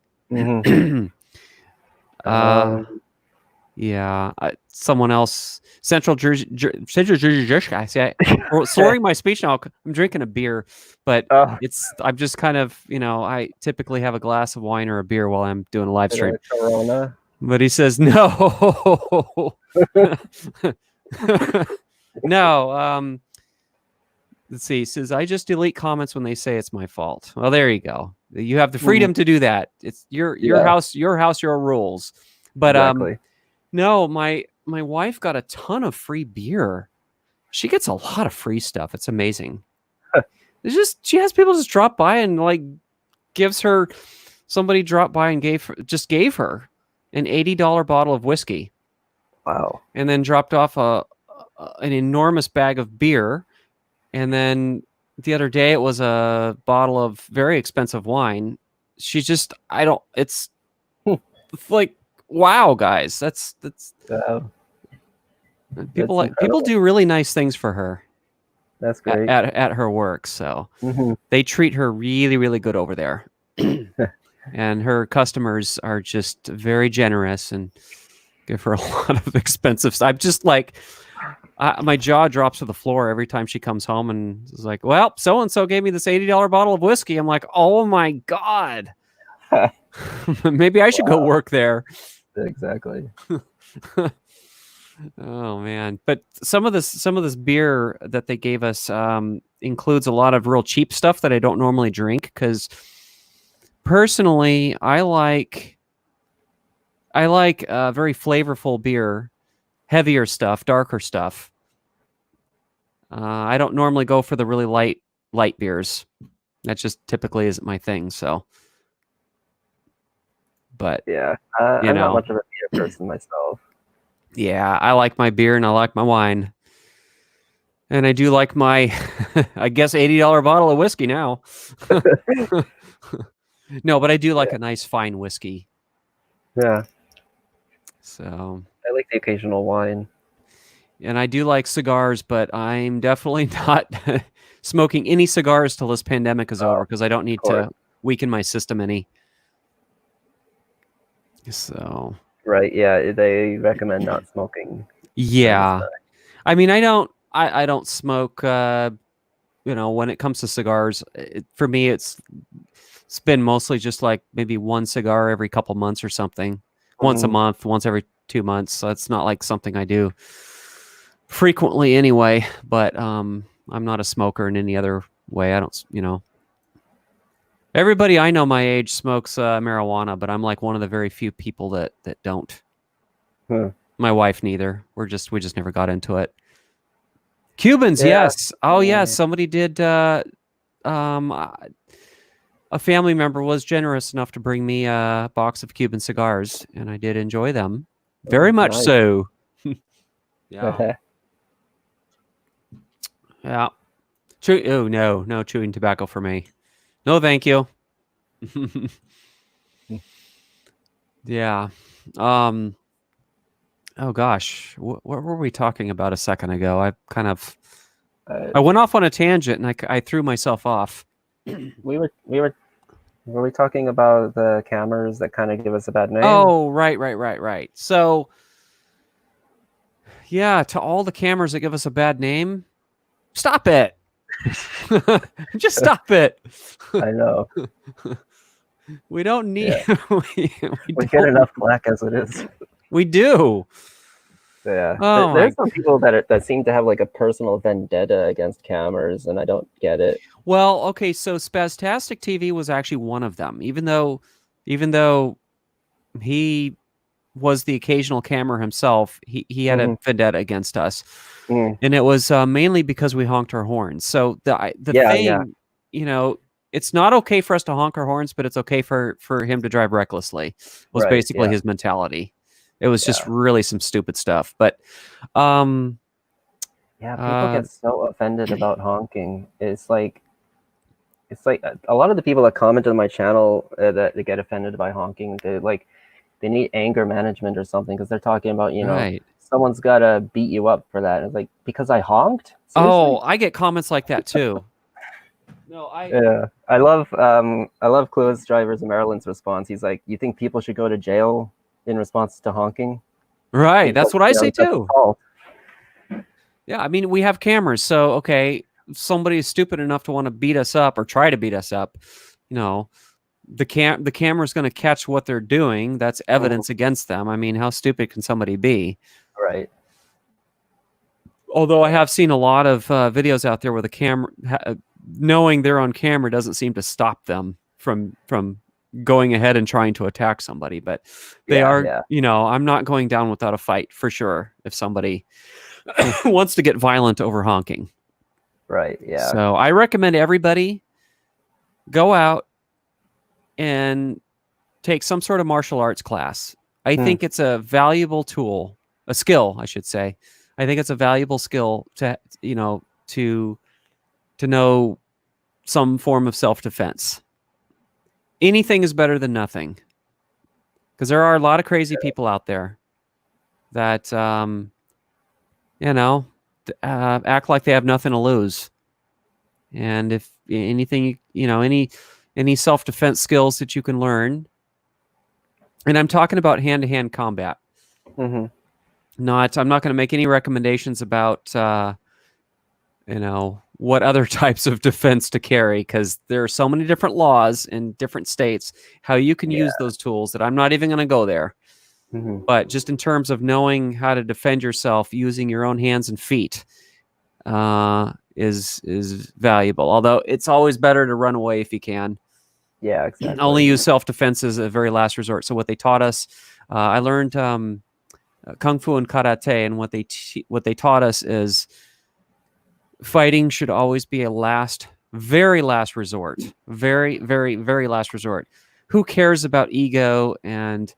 Yeah, someone else. Central Jersey. Slurring my speech now. I'm drinking a beer, but I'm just kind of, I typically have a glass of wine or a beer while I'm doing a live stream. Corona. But he says no. No. Let's see. He says, I just delete comments when they say it's my fault. Well, there you go. You have the freedom to do that. It's your house, your rules. But exactly. No, my wife got a ton of free beer. She gets a lot of free stuff. It's amazing. She has people just drop by and somebody dropped by and gave her an $80 bottle of whiskey. Wow. And then dropped off an enormous bag of beer. And then the other day it was a bottle of very expensive wine. It's like, wow, guys, that's people do really nice things for her. That's great. At her work, so they treat her really, really good over there. And her customers are just very generous and give her a lot of expensive stuff. I'm just like, my jaw drops to the floor every time she comes home and is like, well, so-and-so gave me this $80 bottle of whiskey. I'm like, oh my God. Maybe I should go work there. Exactly. Oh man. But some of this beer that they gave us includes a lot of real cheap stuff that I don't normally drink, because personally I like very flavorful beer, heavier stuff, darker stuff. I don't normally go for the really light beers. That just typically isn't my thing. So, but yeah, I'm not much of a beer person myself. Yeah, I like my beer and I like my wine, and I do like my, I guess, $80 bottle of whiskey now. No, but I do like a nice fine whiskey. Yeah. So I like the occasional wine. And I do like cigars, but I'm definitely not smoking any cigars till this pandemic is over, because I don't need to weaken my system any. So. Right. Yeah. They recommend not smoking. Yeah. I mean, I don't smoke, when it comes to cigars. For me, it's been mostly just like maybe one cigar every couple months or something. Once a month, once every 2 months. So it's not like something I do frequently anyway, but I'm not a smoker in any other way. I don't, everybody I know my age smokes marijuana, but I'm like one of the very few people that don't. My wife neither. We just never got into it. Cubans, Yeah. yes. Oh, yes. Somebody did. Um, uh, a family member was generous enough to bring me a box of Cuban cigars, and I did enjoy them very Oh, much. nice. So, yeah, yeah. Oh no, no chewing tobacco for me. No, thank you. Yeah. Um. Oh gosh, what were we talking about a second ago? Uh, I went off on a tangent and I threw myself off. were we talking about the cameras that kind of give us a bad name? Oh, right. So, yeah, to all the cameras that give us a bad name, stop it. Just stop it. I know. We don't need. Yeah. We We get don't. enough flack as it is. We do. Yeah. Oh There's my. some people that seem to have like a personal vendetta against cameras, and I don't get it. Well, okay. So Spastastic TV was actually one of them. Even though he was the occasional camera himself, he had a Hmm. vendetta against us, Mm. and it was mainly because we honked our horns. So the Yeah. thing, it's not okay for us to honk our horns, but it's okay for him to drive recklessly. Was Right. basically Yeah. his mentality. It was just Yeah. really some stupid stuff. But um, Yeah. People uh, get so offended about honking. It's like a lot of the people that comment on my channel that they get offended by honking, they need anger management or something because they're talking about right. someone's got to beat you up for that. It's like, because I honked? Oh, Seriously? I get comments like that too. No, Yeah. I love Clueless Drivers in Maryland's response. He's like, you think people should go to jail in response to honking? right. Because That's what I say that's too. assault. Yeah, I mean, we have cameras, so okay, if somebody is stupid enough to want to beat us up or try to beat us up, you know, the camera's going to catch what they're doing. That's Mhm. evidence against them. I mean, how stupid can somebody be? Right. Although I Yeah. have seen a lot of videos out there where the camera, knowing they're on camera, doesn't seem to stop them from going ahead and trying to attack somebody. But they Yeah. are, Yeah. I'm not going down without a fight for sure if somebody wants to get violent over honking. Right. Yeah. So I recommend everybody go out and take some sort of martial arts class. I Hmm. think it's a valuable tool, a skill, I should say. I think it's a valuable skill to know some form of self-defense. Anything is better than nothing, because there are a lot of crazy people out there that you know act like they have nothing to lose. And if anything, any self-defense skills that you can learn, and I'm talking about hand-to-hand combat. Hmm. I'm not going to make any recommendations about what other types of defense to carry, because there are so many different laws in different states how you can Yeah. use those tools that I'm not even going to go there. Hmm. But just in terms of knowing how to defend yourself using your own hands and feet, is valuable. Although it's always better to run away if you can. Yeah. Only Exactly. use self-defense as a very last resort. So what they taught us, I learned kung fu and karate, and what they taught us is fighting should always be a very last resort, very, very, very last resort. Who cares about ego and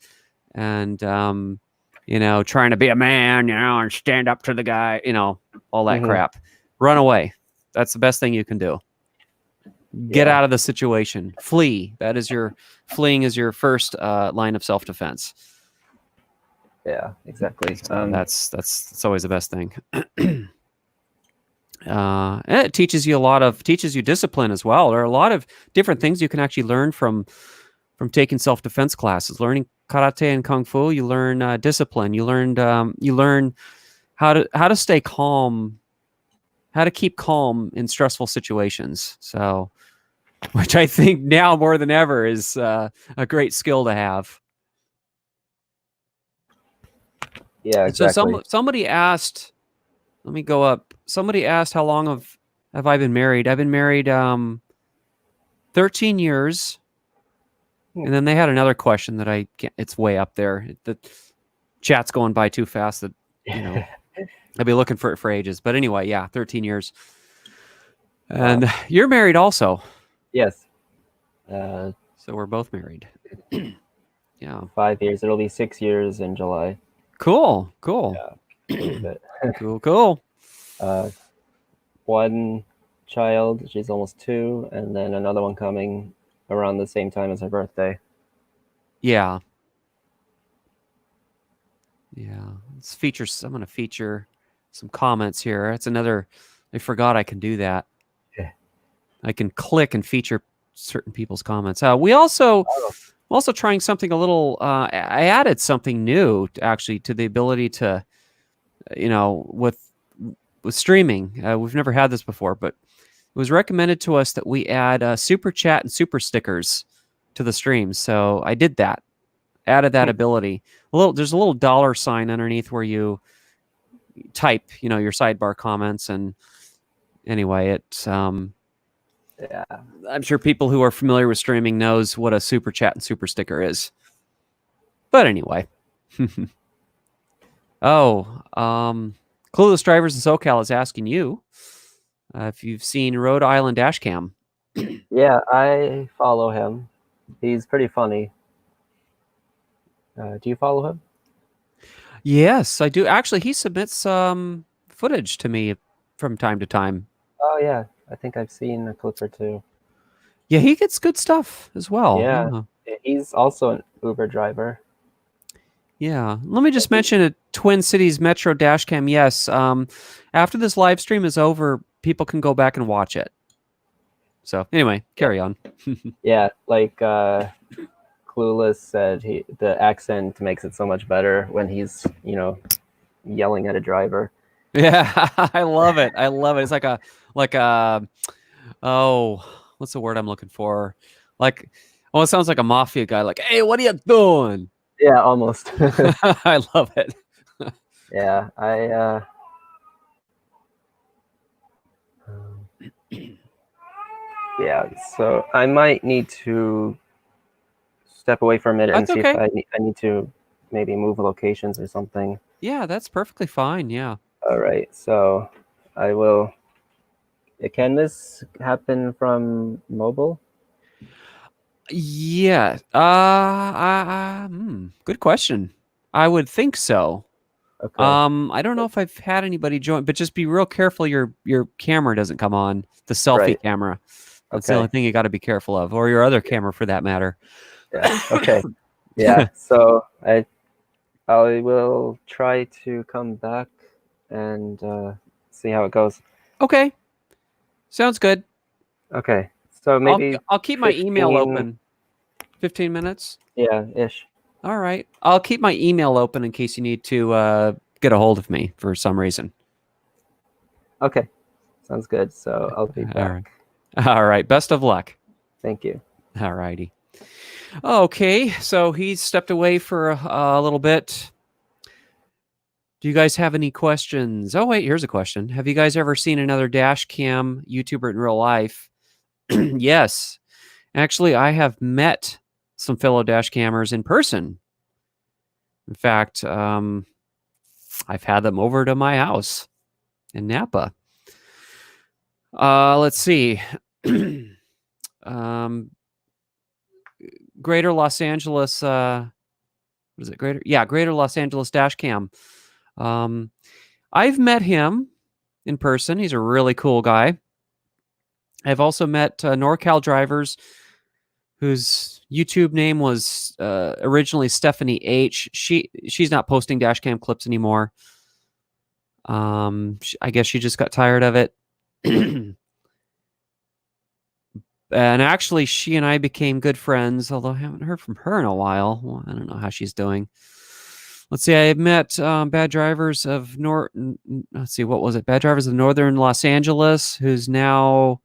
trying to be a man, and stand up to the guy, all that Hmm. crap. Run away. That's the best thing you can do. Get Yeah. out of the situation. Flee. Fleeing is your first line of self-defense. Yeah. Exactly. So that's always the best thing. And it teaches you discipline as well. There are a lot of different things you can actually learn from taking self-defense classes. Learning karate and kung fu, you learn discipline. You learn how to stay calm, how to keep calm in stressful situations. So, which I think now more than ever is a great skill to have. Yeah. So Exactly. somebody asked, let me go up. Somebody asked how long have I been married? I've been married 13 years. And then they had another question that I can't, it's way up there. The chat's going by too fast that, I've been looking for it for ages. But anyway, yeah, 13 years. Wow. And you're married also. Yes. So we're both married. Yeah. 5 years. It'll be 6 years in July. Cool. Cool. Yeah. Believe it. Cool. Cool. One child, she's almost 2, and then another one coming around the same time as her birthday. Yeah. Yeah. Let's feature. I'm going to feature some comments here. That's another. I forgot I can do that. Yeah. I can click and feature certain people's comments. We also Oh. also trying something a little. I added something new actually to the ability to, with streaming. We've never had this before, but it was recommended to us that we add super chat and super stickers to the streams. So I did that. Added that ability. There's a little dollar sign underneath where you type, your sidebar comments. And anyway, Yeah. I'm sure people who are familiar with streaming knows what a super chat and super sticker is. But anyway. Clueless Drivers in SoCal is asking you if you've seen Rhode Island Dashcam. Yeah, I follow him. He's pretty funny. Do you follow him? Yes, I do. Actually, he submits some footage to me from time to time. Oh yeah, I think I've seen a clip or two. Yeah, he gets good stuff as well. Yeah, he's also an Uber driver. Yeah. Let me just mention a Twin Cities Metro Dashcam. Yes. After this live stream is over, people can go back and watch it. So anyway, carry on. Yeah, like Clueless said, the accent makes it so much better when he's yelling at a driver. Yeah, I love it. I love it. It's like a what's the word I'm looking for? It sounds like a mafia guy. Like, hey, what are you doing? Yeah, almost. I love it. Yeah, yeah. So I might need to step away for a minute and see if I need to maybe move locations or something. Yeah, that's perfectly fine. Yeah. All right. So I will. Can this happen from mobile? Yeah. Good question. I would think so. Okay. I don't know if I've had anybody join, but just be real careful your camera doesn't come on, the selfie camera. That's the only thing you got to be careful of, or your other camera for that matter. Yeah. Okay. Yeah. So I will try to come back and see how it goes. Okay. Sounds good. Okay. So maybe I'll keep my email open. 15 minutes? Yeah, ish. All right. I'll keep my email open in case you need to get a hold of me for some reason. Okay. Sounds good. So I'll be back. All right. Best of luck. Thank you. All righty. Okay. So he's stepped away for a little bit. Do you guys have any questions? Oh, wait. Here's a question. Have you guys ever seen another dash cam YouTuber in real life? Yes. Actually, I have met some fellow dash cammers in person. In fact, I've had them over to my house in Napa. Let's see. Greater Los Angeles. Was it Greater? Yeah, Greater Los Angeles Dash Cam. I've met him in person. He's a really cool guy. I've also met NorCal Drivers, whose YouTube name was originally Stephanie H. She's not posting dash cam clips anymore. I guess she just got tired of it. And actually, she and I became good friends, although I haven't heard from her in a while. Well, I don't know how she's doing. Let's see. I met Bad Drivers of Let's see. What was it? Bad Drivers of Northern Los Angeles, who's now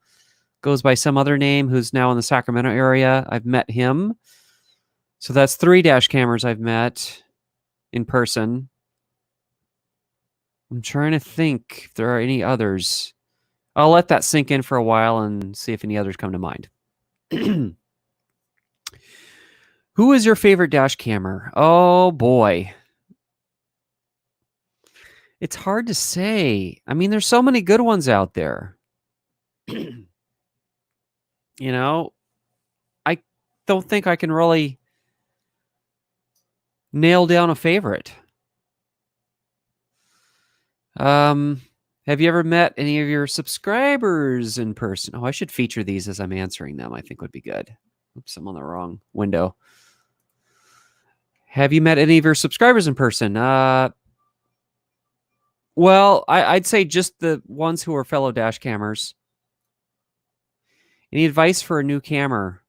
goes by some other name, who's now in the Sacramento area. I've met him. So that's 3 dash cammers I've met in person. I'm trying to think if there are any others. I'll let that sink in for a while and see if any others come to mind. Who is your favorite dash cammer? Oh boy. It's hard to say. I mean, there's so many good ones out there. You know, I don't think I can really nail down a favorite. Have you ever met any of your subscribers in person? Oh, I should feature these as I'm answering them. I think would be good. Oops, I'm on the wrong window. Have you met any of your subscribers in person? Well, I'd say just the ones who are fellow dash cammers. Any advice for a new cammer?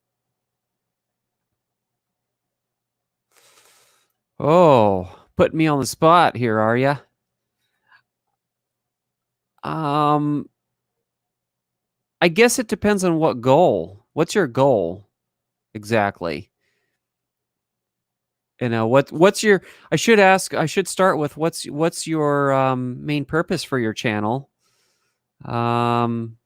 Oh, putting me on the spot here, are you? I guess it depends on what goal. What's your goal exactly? What's your I should start with what's your main purpose for your channel? Um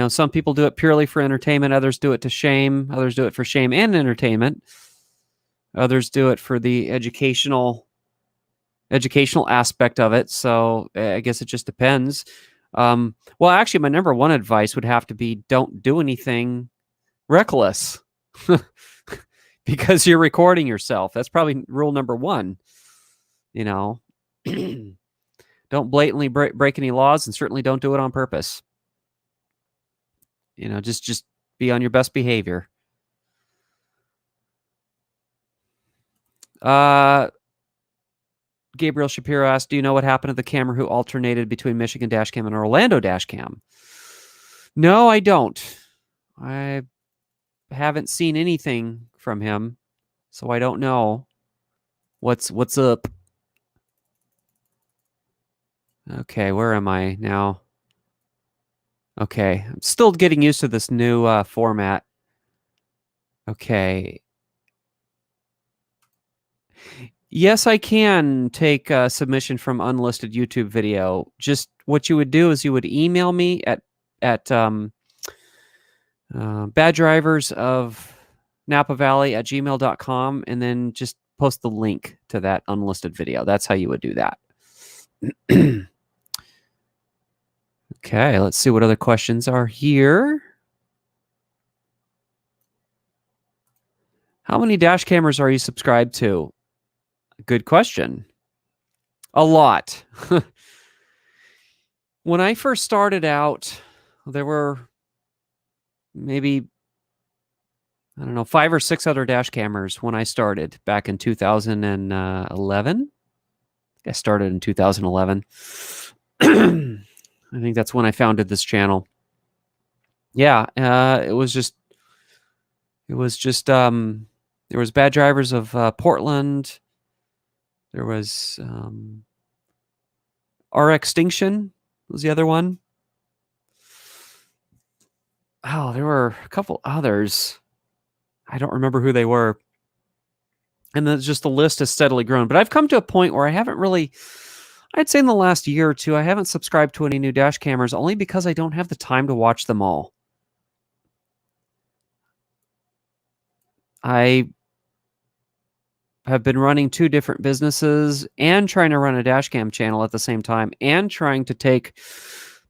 some people do it purely for entertainment, others do it to shame, others do it for shame and entertainment. Others do it for the educational aspect of it. So I guess it just depends. Well, actually, my number one advice would have to be don't do anything reckless because you're recording yourself. That's probably rule number one. Don't blatantly break any laws, and certainly don't do it on purpose. Just be on your best behavior. Gabriel Shapiro asked, do you know what happened to the camera who alternated between Michigan Dashcam and Orlando Dashcam? No, I don't. I haven't seen anything from him, so I don't know what's up. Okay, where am I now? Okay, I'm still getting used to this new format. Okay. Yes, I can take a submission from unlisted YouTube video. Just what you would do is you would email me at baddriversofnapavalley@gmail.com and then just post the link to that unlisted video. That's how you would do that. Okay, let's see what other questions are here. How many dash cameras are you subscribed to? Good question. A lot. When I first started out, there were maybe, I don't know, 5 or 6 other dash cameras when I started back in 2011. I started in 2011. I think that's when I founded this channel. Yeah, it was just there was Bad Drivers of Portland. There was Our Extinction was the other one. Oh, there were a couple others. I don't remember who they were. And then just the list has steadily grown. But I've come to a point where I haven't really, I'd say in the last year or two, I haven't subscribed to any new dash cameras only because I don't have the time to watch them all. I have been running 2 different businesses and trying to run a dash cam channel at the same time and trying to take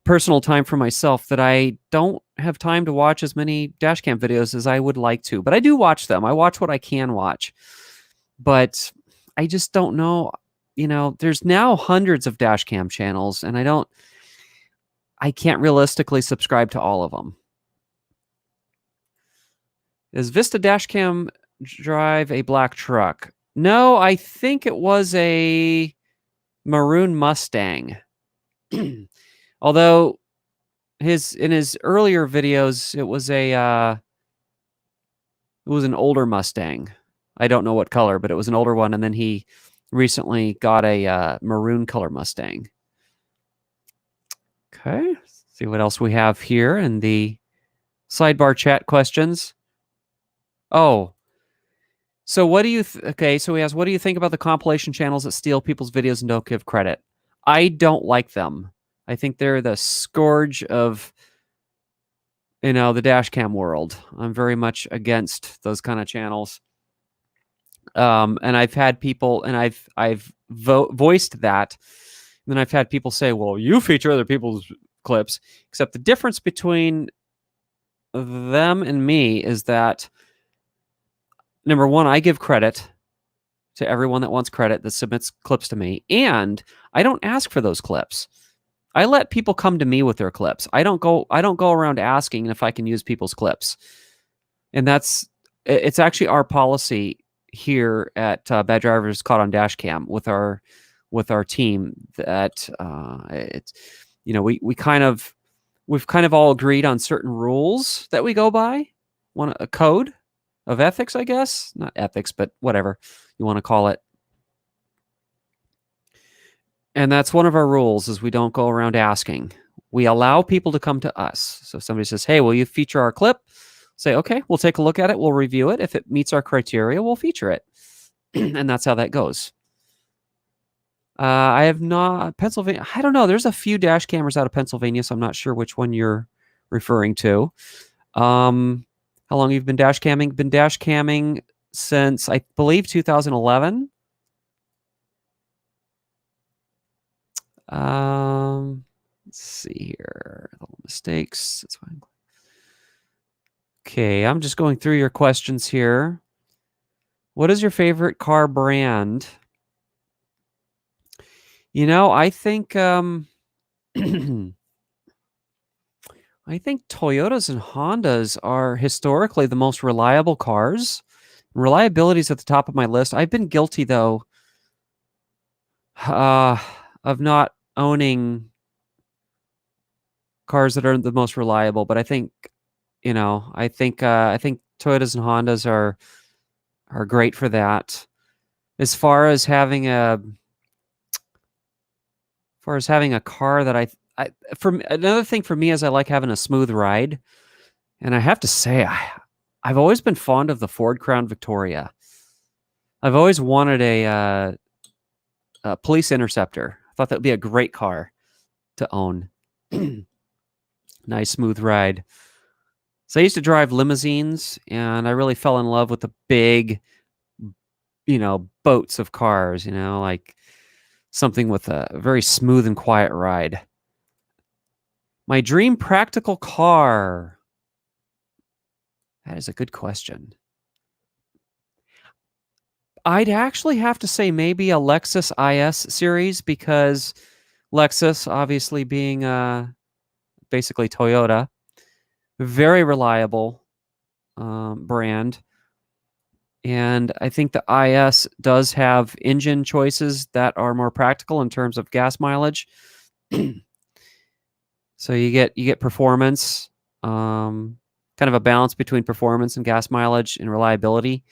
personal time for myself that I don't have time to watch as many dash cam videos as I would like to. But I do watch them. I watch what I can watch. But I just don't know. There's now hundreds of dash cam channels, and I can't realistically subscribe to all of them. Is Vista Dashcam Drive a black truck? No, I think it was a maroon Mustang. Although in his earlier videos, it was an older Mustang. I don't know what color, but it was an older one, and then he recently got a maroon color Mustang. Okay, let's see what else we have here in the sidebar chat questions. Oh, so what do you okay, so he asks, what do you think about the compilation channels that steal people's videos and don't give credit? I don't like them. I think they're the scourge of the dash cam world. I'm very much against those kind of channels. And I've had people, and I've voiced that then I've had people say, well, you feature other people's clips, except the difference between them and me is that, number one, I give credit to everyone that wants credit, that submits clips to me, and I don't ask for those clips. I let people come to me with their clips. I don't go around asking if I can use people's clips. And it's actually our policy here at Bad Drivers Caught on Dash Cam with our team that it's, we've kind of all agreed on certain rules that we go by, a code of ethics, I guess, not ethics, but whatever you want to call it. And that's one of our rules, is we don't go around asking. We allow people to come to us. So if somebody says, hey, will you feature our clip? Say, okay, we'll take a look at it. We'll review it. If it meets our criteria, we'll feature it. And that's how that goes. I have not, Pennsylvania, I don't know. There's a few dash cameras out of Pennsylvania, so I'm not sure which one you're referring to. How long have you been dash camming? Been dash camming since, I believe, 2011. Let's see here. Little mistakes. That's fine. Okay, I'm just going through your questions here. What is your favorite car brand? I think I think Toyotas and Hondas are historically the most reliable cars. Reliability is at the top of my list. I've been guilty, though, of not owning cars that are the most reliable. But I think, I think Toyotas and Hondas are great for that. As far as having a car that for another thing for me is I like having a smooth ride, and I have to say I've always been fond of the Ford Crown Victoria. I've always wanted a police interceptor. I thought that would be a great car to own. Nice smooth ride. So I used to drive limousines, and I really fell in love with the big, boats of cars. Like something with a very smooth and quiet ride. My dream practical car. That is a good question. I'd actually have to say maybe a Lexus IS series, because Lexus, obviously being basically Toyota, very reliable brand. And I think the IS does have engine choices that are more practical in terms of gas mileage. So you get performance, kind of a balance between performance and gas mileage and reliability.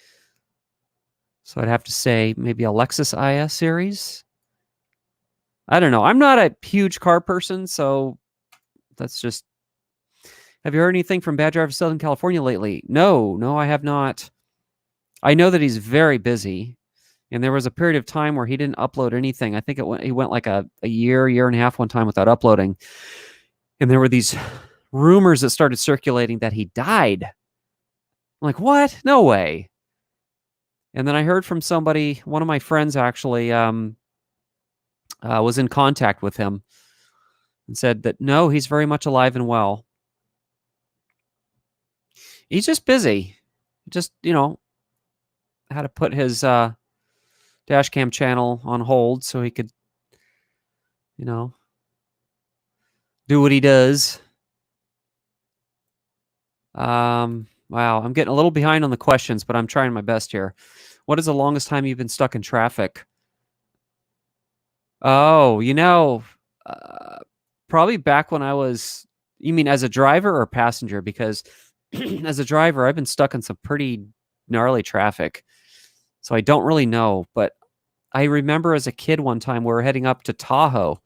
So I'd have to say maybe a Lexus IS series. I don't know. I'm not a huge car person, so that's just... Have you heard anything from Bad Driver Southern California lately? No, I have not. I know that he's very busy, and there was a period of time where he didn't upload anything. I think he went like a year and a half one time without uploading. And there were these rumors that started circulating that he died. I'm like, what? No way. And then I heard from somebody, one of my friends actually, was in contact with him and said that no, he's very much alive and well. He's just busy. Just, had to put his dash cam channel on hold so he could, do what he does. Wow, I'm getting a little behind on the questions, but I'm trying my best here. What is the longest time you've been stuck in traffic? Oh, probably back when I was... You mean as a driver or passenger? Because as a driver, I've been stuck in some pretty gnarly traffic. So I don't really know, but I remember as a kid one time we were heading up to Tahoe,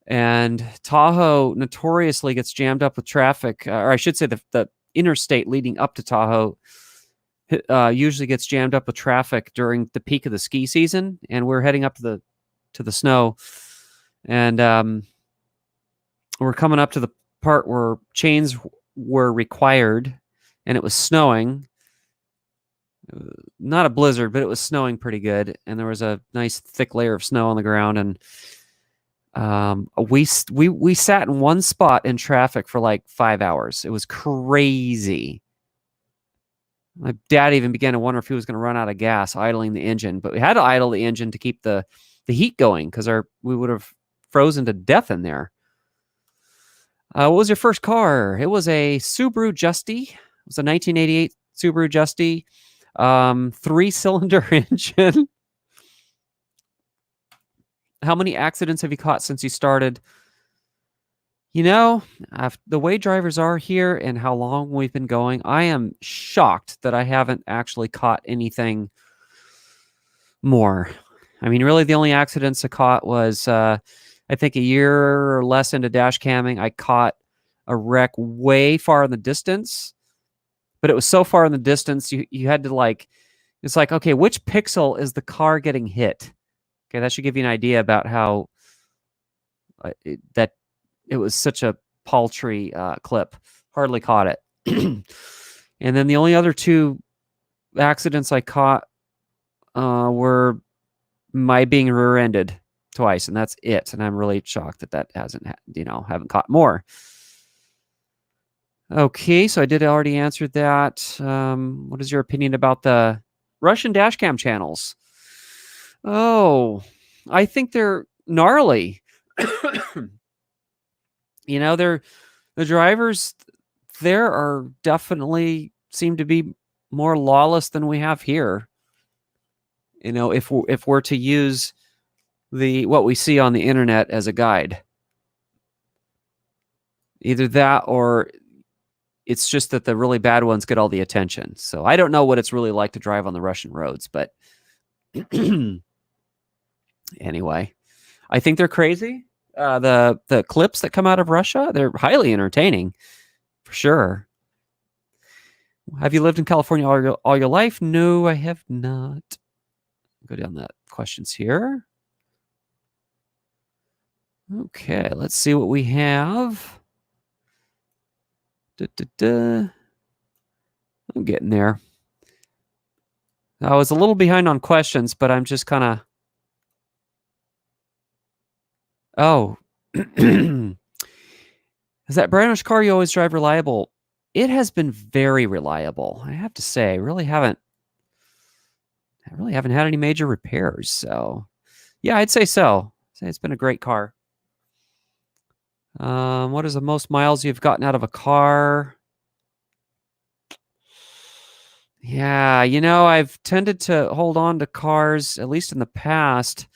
and Tahoe notoriously gets jammed up with traffic, or I should say the interstate leading up to Tahoe usually gets jammed up with traffic during the peak of the ski season, and we're heading up to the snow, and we're coming up to the part where chains were required, and it was snowing. Not a blizzard, but it was snowing pretty good, and there was a nice thick layer of snow on the ground, and We sat in one spot in traffic for like 5 hours. It was crazy. My dad even began to wonder if he was going to run out of gas idling the engine, but we had to idle the engine to keep the heat going because we would have frozen to death in there. What was your first car? It was a Subaru Justy. It was a 1988 Subaru Justy, 3-cylinder engine. How many accidents have you caught since you started? You know, the way drivers are here and how long we've been going, I am shocked that I haven't actually caught anything more. I mean, really, the only accidents I caught was, I think, a year or less into dash camming. I caught a wreck way far in the distance, but it was so far in the distance, you had to like, it's like, okay, which pixel is the car getting hit? Okay, that should give you an idea about how that it was such a paltry clip. Hardly caught it. And then the only other 2 accidents I caught were my being rear-ended twice, and that's it. And I'm really shocked that hasn't, haven't caught more. Okay, so I did already answer that. What is your opinion about the Russian dashcam channels? Oh, I think they're gnarly. They're the drivers there are definitely seem to be more lawless than we have here. If we're to use what we see on the internet as a guide. Either that or it's just that the really bad ones get all the attention. So I don't know what it's really like to drive on the Russian roads, but anyway, I think they're crazy. The clips that come out of Russia, they're highly entertaining, for sure. Have you lived in California all your life? No, I have not. Go down the questions here. Okay, let's see what we have. I'm getting there. I was a little behind on questions, but I'm just kind of... Oh. Is that brownish car you always drive reliable? It has been very reliable. I have to say, I really haven't had any major repairs. So, yeah, I'd say so. I'd say it's been a great car. What is the most miles you've gotten out of a car? Yeah, I've tended to hold on to cars, at least in the past.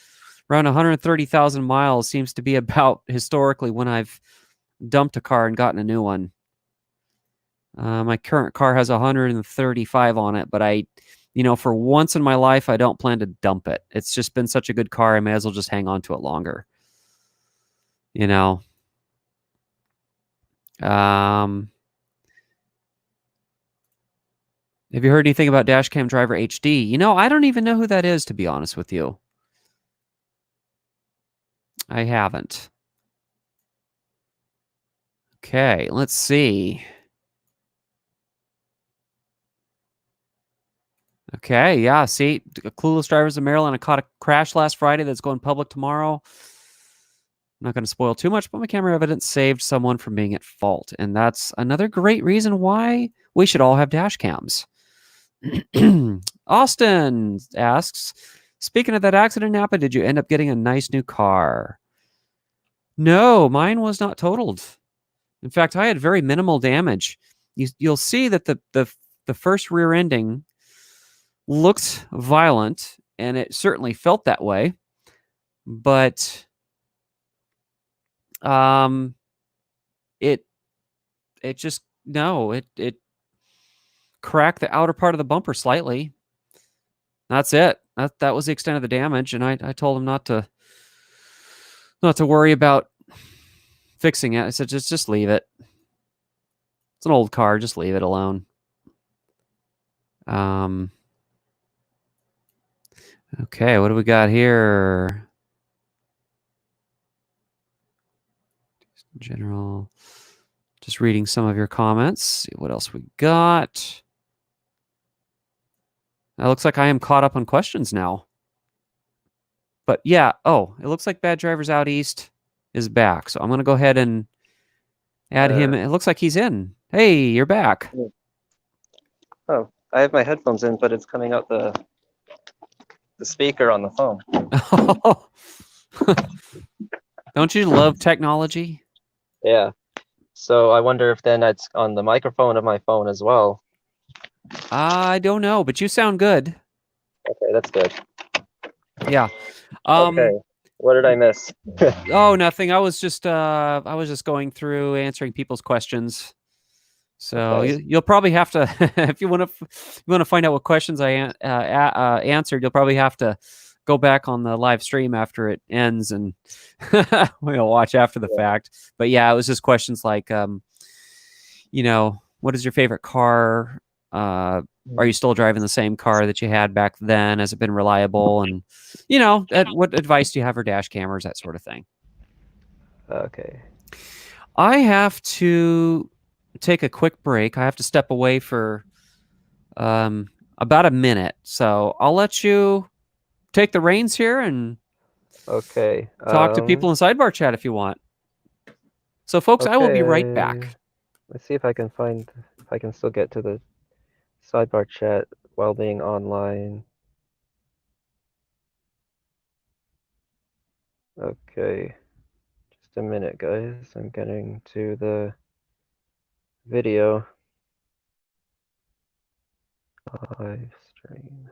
Around 130,000 miles seems to be about historically when I've dumped a car and gotten a new one. My current car has 135 on it, but for once in my life, I don't plan to dump it. It's just been such a good car, I may as well just hang on to it longer. Have you heard anything about Dashcam Driver HD? I don't even know who that is, to be honest with you. I haven't. Okay, let's see. Okay, yeah, see, clueless drivers in Maryland. I caught a crash last Friday that's going public tomorrow. I'm not going to spoil too much, but my camera evidence saved someone from being at fault. And that's another great reason why we should all have dash cams. Austin asks, speaking of that accident, Napa, did you end up getting a nice new car? No, mine was not totaled. In fact, I had very minimal damage. You'll see that the first rear ending looked violent, and it certainly felt that way. But it just it cracked the outer part of the bumper slightly. That's it. That was the extent of the damage, and I told him not to worry about fixing it. I said just leave it. It's an old car, just leave it alone. Okay, what do we got here? General, just reading some of your comments. See what else we got. It looks like I am caught up on questions now. But yeah, it looks like bad drivers out east. is back. So I'm going to go ahead and add him. Uh, It looks like he's in. Hey, you're back. yeah. Oh, I have my headphones in, but it's coming out the speaker on the phone. Don't you love technology? Yeah. So I wonder if then it's on the microphone of my phone as well. I don't know, but you sound good. Okay, that's good. Yeah. Okay. Um What did I miss? oh, nothing. I was just going through answering people's questions. So Okay. you'll probably have to if you want to find out what questions answered, you'll probably have to go back on the live stream after it ends and we'll watch after the Yeah. fact. But yeah, it was just questions like what is your favorite car? Are you still driving the same car that you had back then? Has it been reliable? And what advice do you have for dash cameras, that sort of thing? Okay. I have to take a quick break. I have to step away for about a minute. So I'll let you take the reins here and Okay. talk to people in sidebar chat if you want. So, folks, I will be right Okay. back. Let's see if I can still get to the sidebar chat while being online. Okay. Just a minute, guys. I'm getting to the video live stream.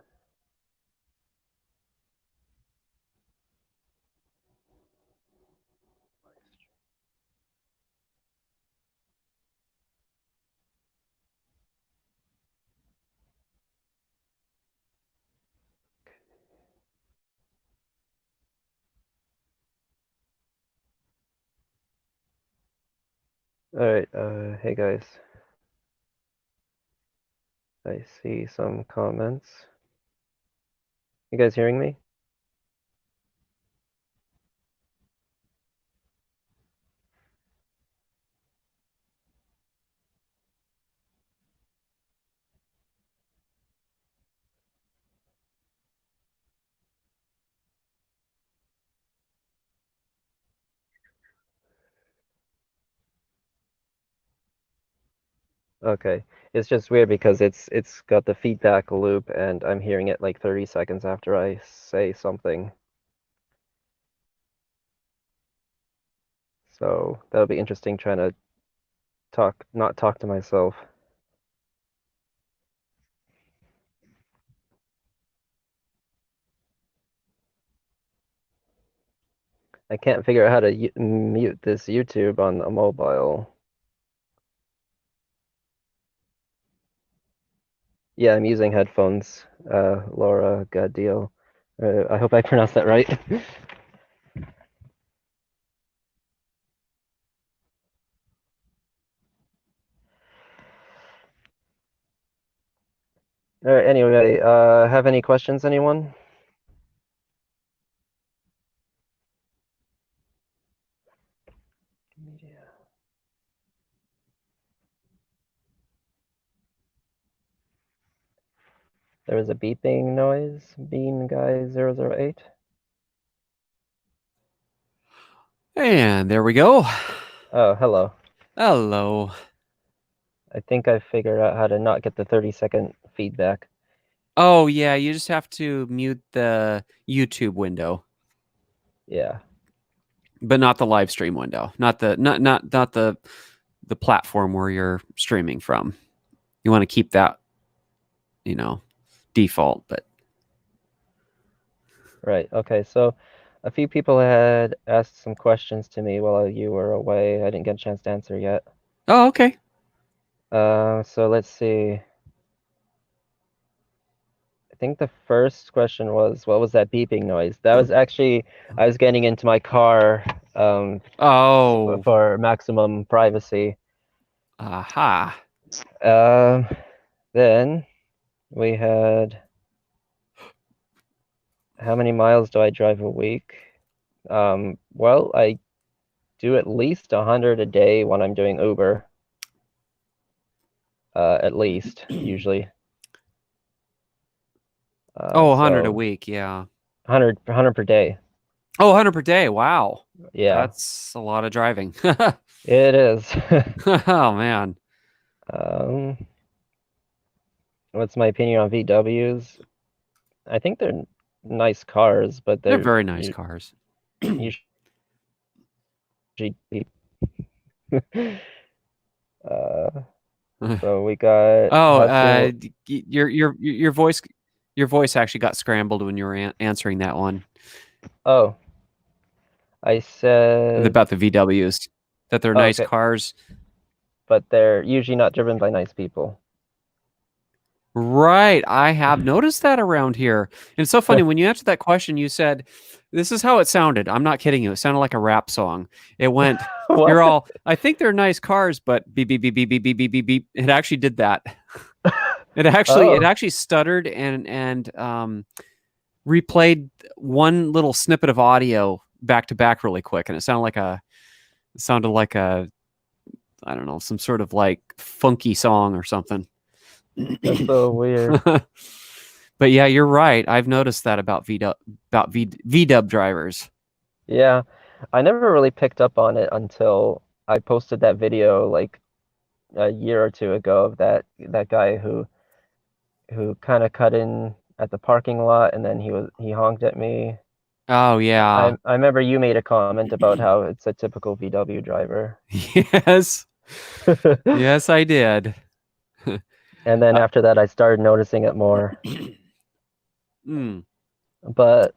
All right. Hey guys. I see some comments. You guys hearing me? Okay. It's just weird because it's got the feedback loop and I'm hearing it like 30 seconds after I say something. So that'll be interesting trying to not talk to myself. I can't figure out how to mute this YouTube on a mobile. Yeah, I'm using headphones. Laura Gadil. I hope I pronounced that right. All right, anyway, have any questions, anyone? Media. There was a beeping noise. Bean guy 008. And there we go. Oh, hello. Hello. I think I figured out how to not get the 30-second feedback. Oh, yeah, you just have to mute the YouTube window, Yeah. but not the live stream window. Not the platform where you're streaming from. You want to keep that, default, but Right. Okay. So a few people had asked some questions to me while you were away. I didn't get a chance to answer yet. oh, okay. So let's see. I think the first question was, what was that beeping noise? That was actually, I was getting into my car Oh, for maximum privacy. aha. Um, then we had, how many miles do I drive a week? Well, I do at least 100 a day when I'm doing Uber. At least, usually. Oh, 100 a So week, yeah. 100 per day. Oh, 100 per day. Wow. Yeah, That's a lot of driving. it is. Oh man, Um, what's my opinion on VWs? I think they're nice cars, but they're they're very nice cars. usually uh, so we got Oh, how soon? your voice actually got scrambled when you were answering that one Oh, I said about the VWs, that they're nice okay, cars. but they're usually not driven by nice people. Right, I have noticed that around here. And it's so funny when you answered that question, you said, "This is how it sounded." I'm not kidding you. It sounded like a rap song. It went, What? "You're all, I think they're nice cars, but beep beep beep beep beep beep beep beep beep." It actually did that. It Oh, actually stuttered and replayed one little snippet of audio back to back really quick, and it sounded like a I don't know, some sort of like funky song or something. that's so weird. But yeah, you're right. I've noticed that about VW drivers. Yeah, I never really picked up on it until I posted that video like a year or two ago of that guy who kind of cut in at the parking lot and then he honked at me. Oh yeah. I remember you made a comment about how it's a typical VW driver. Yes. Yes, I did. And then Uh, after that I started noticing it more. mm, But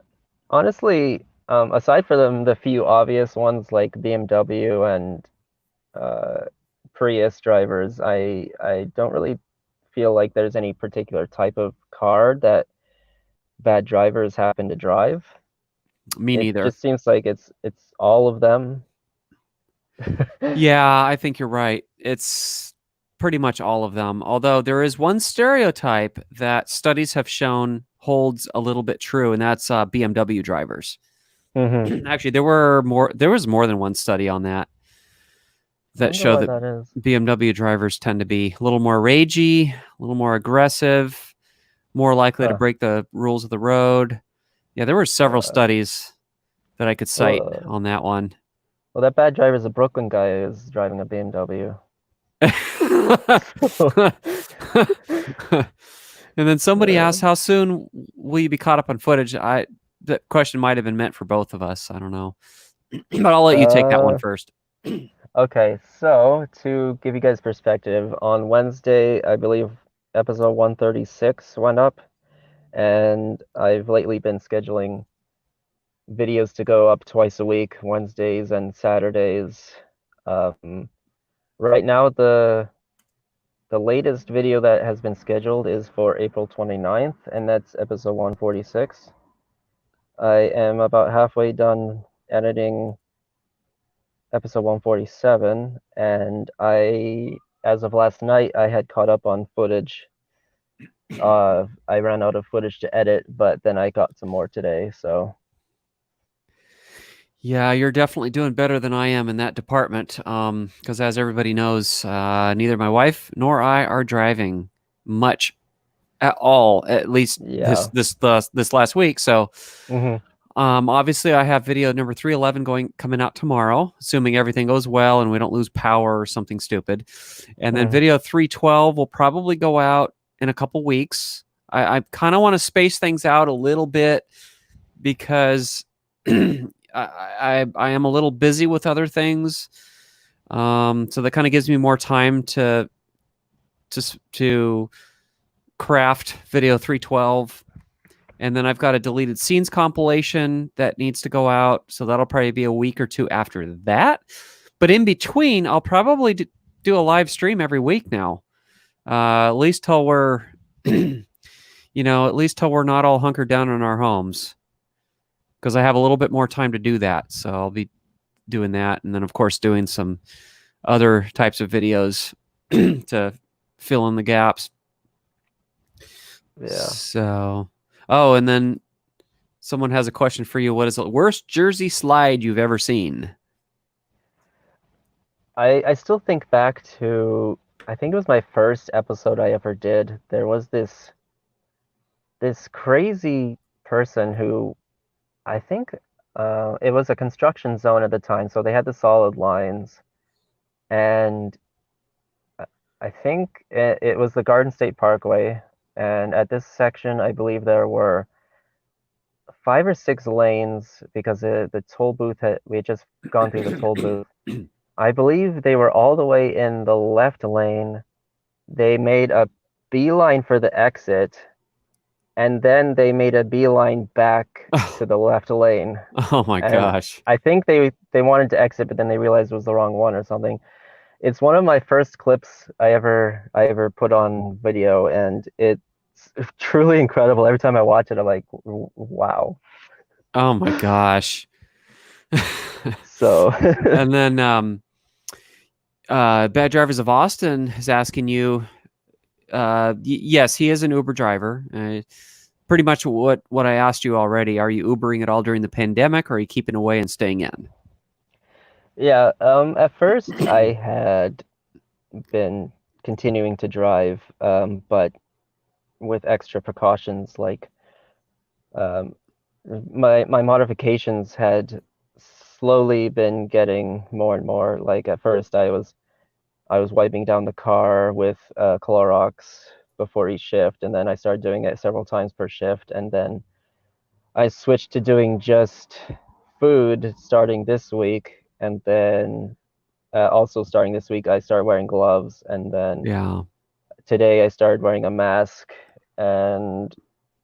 honestly, aside from the few obvious ones like BMW and uh, Prius drivers, I don't really feel like there's any particular type of car that bad drivers happen to drive. me It neither. just seems like it's all of them. Yeah, I think you're right. It's pretty much all of them. Although there is one stereotype that studies have shown holds a little bit true, and that's BMW drivers. Hmm. Actually, there was more than one study on that I that wonder show why that that is. BMW drivers tend to be a little more ragey, a little more aggressive, more likely to Huh. break the rules of the road. Yeah, there were several Uh, studies that I could cite well, on that one. well, that bad driver is a Brooklyn guy who's driving a BMW. And then somebody Uh, asked, "How soon will you be caught up on footage?" I That question might have been meant for both of us. I don't know, but I'll let you take that one uh, first. okay, so to give you guys perspective, on Wednesday, I believe episode 136 went up, and I've lately been scheduling videos to go up twice a week, Wednesdays and Saturdays. Um, right now, the latest video that has been scheduled is for April 29th, and that's episode 146. I am about halfway done editing episode 147, and as of last night, I had caught up on footage. I ran out of footage to edit, but then I got some more today, so Yeah, you're definitely doing better than I am in that department. Because as everybody knows, neither my wife nor I are driving much at all. At least yeah. this last week. So, Hmm. obviously, I have video number 311 coming out tomorrow, assuming everything goes well and we don't lose power or something stupid. And then Hmm. video 312 will probably go out in a couple weeks. I kind of want to space things out a little bit because I am a little busy with other things. So that kind of gives me more time to craft video 312. And then I've got a deleted scenes compilation that needs to go out. So that'll probably be a week or two after that. But in between, I'll probably do a live stream every week now. At least till we're, at least till we're not all hunkered down in our homes. Because I have a little bit more time to do that. So I'll be doing that. And then, of course, doing some other types of videos to fill in the gaps. Yeah. So, oh, and then someone has a question for you. What is the worst Jersey slide you've ever seen? I still think back to, I think it was my first episode I ever did. There was this crazy person who I think It was a construction zone at the time, so they had the solid lines, and I think it was the Garden State Parkway. And at this section, I believe there were 5 or 6 lanes because the toll booth we had just gone through the toll booth. I believe they were all the way in the left lane. They made a beeline for the exit, and then they made a beeline back Oh, to the left lane. oh my And gosh. I think they wanted to exit, but then they realized it was the wrong one or something. It's one of my first clips I ever put on video, and it's truly incredible. Every time I watch it, I'm like, wow. Oh my gosh. So And then Bad Drivers of Austin is asking you, yes, he is an Uber driver. Pretty much what I asked you already. Are you Ubering at all during the pandemic, or are you keeping away and staying in? yeah, at first I had been continuing to drive, but with extra precautions, like um, my modifications had slowly been getting more and more. Like at first, I was wiping down the car with Clorox before each shift, and then I started doing it several times per shift, and then I switched to doing just food starting this week, and then also starting this week, I started wearing gloves, and then Yeah. today I started wearing a mask, and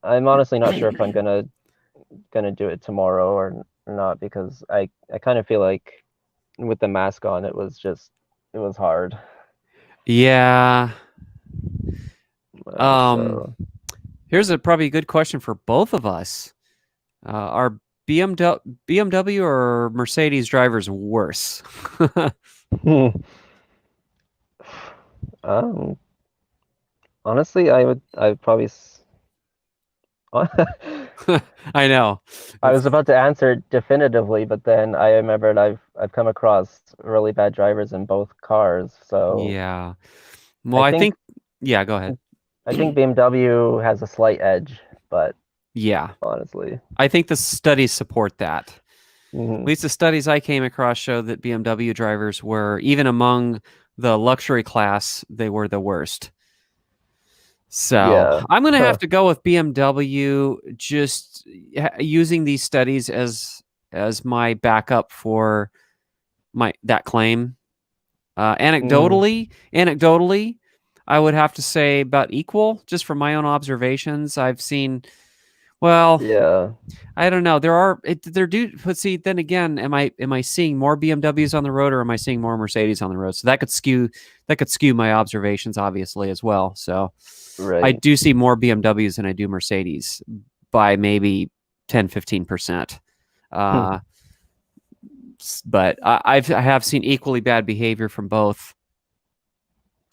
I'm honestly not sure if I'm gonna do it tomorrow or not because I kind of feel like with the mask on, it was hard. Yeah. Um, So Here's a probably a good question for both of us. Are BMW or Mercedes drivers worse? um, honestly, I would probably. I know. I It's was about to answer definitively, but then I remembered I've come across really bad drivers in both cars. So yeah. Well, I I think think yeah, go ahead. I think BMW has a slight edge, but Yeah. honestly, I think the studies support that. At mhm. least the studies I came across show that BMW drivers were, even among the luxury class, they were the worst. So Yeah, I'm going to have to go with BMW, just using these studies as my backup for my that claim. mm, Anecdotally, I would have to say about equal, just from my own observations. I've seen, well, yeah, I don't know. There do, but see, then again, am I seeing more BMWs on the road, or am I seeing more Mercedes on the road? So that could skew my observations, obviously, as well. So I right. do see more BMWs than I do Mercedes by maybe 10-15%. Uh, but I have seen equally bad behavior from both,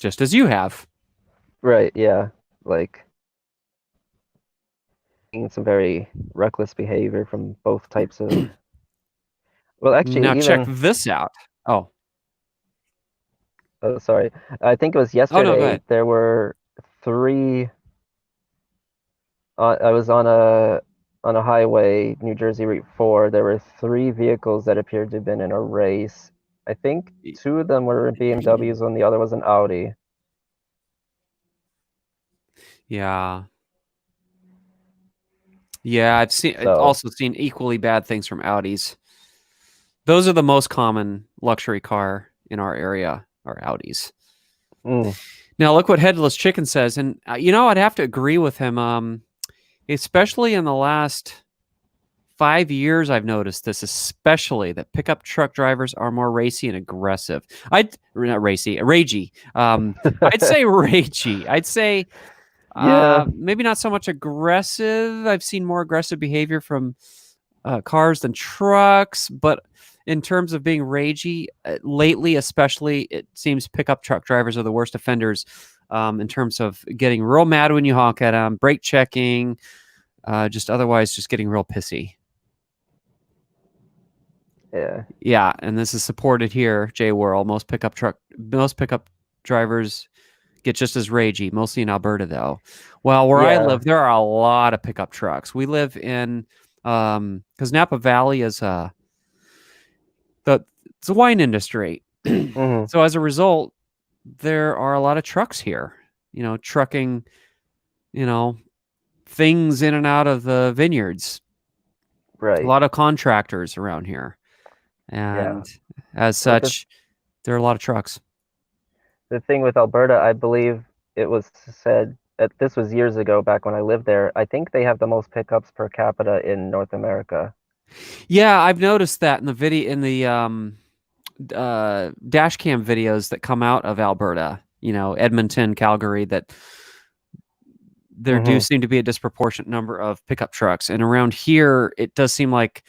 just as you have. Right, yeah. Like some very reckless behavior from both types of. Well, Now actually, check even this out. Oh, oh, sorry. I think it was oh no, go yesterday. ahead. There were three. I was on a highway, New Jersey Route 4. There were three vehicles that appeared to have been in a race. I think two of them were BMWs, and the other was an Audi. Yeah, yeah. I've So, also seen equally bad things from Audis. Those are the most common luxury car in our area, are Audis. mm, Now look what Headless Chicken says, and I'd have to agree with him. Especially in the last 5 years, I've noticed this, especially that pickup truck drivers are more racy and aggressive. Not racy, ragey. I'd say ragey. I'd say yeah, maybe not so much aggressive. I've seen more aggressive behavior from cars than trucks, but in terms of being ragey, lately, especially, it seems pickup truck drivers are the worst offenders in terms of getting real mad when you honk at them, brake checking, just otherwise just getting real pissy. yeah, Yeah, and this is supported here, J World. Most pickup drivers get just as ragey, mostly in Alberta though. Well, where I yeah, live, there are a lot of pickup trucks. We live in Because Napa Valley is it's a wine industry. Hmm. So as a result, there are a lot of trucks here. Trucking. You know, things in and out of the vineyards. A Right. lot of contractors around here, Yeah. and as But such, there are a lot of trucks. the thing with Alberta, I believe it was said that this was years ago, back when I lived there. I think they have the most pickups per capita in North America. Yeah, I've noticed that in the video in the dash cam videos that come out of Alberta. Edmonton, Calgary. That there do Hmm. seem to be a disproportionate number of pickup trucks, and around here, it does seem like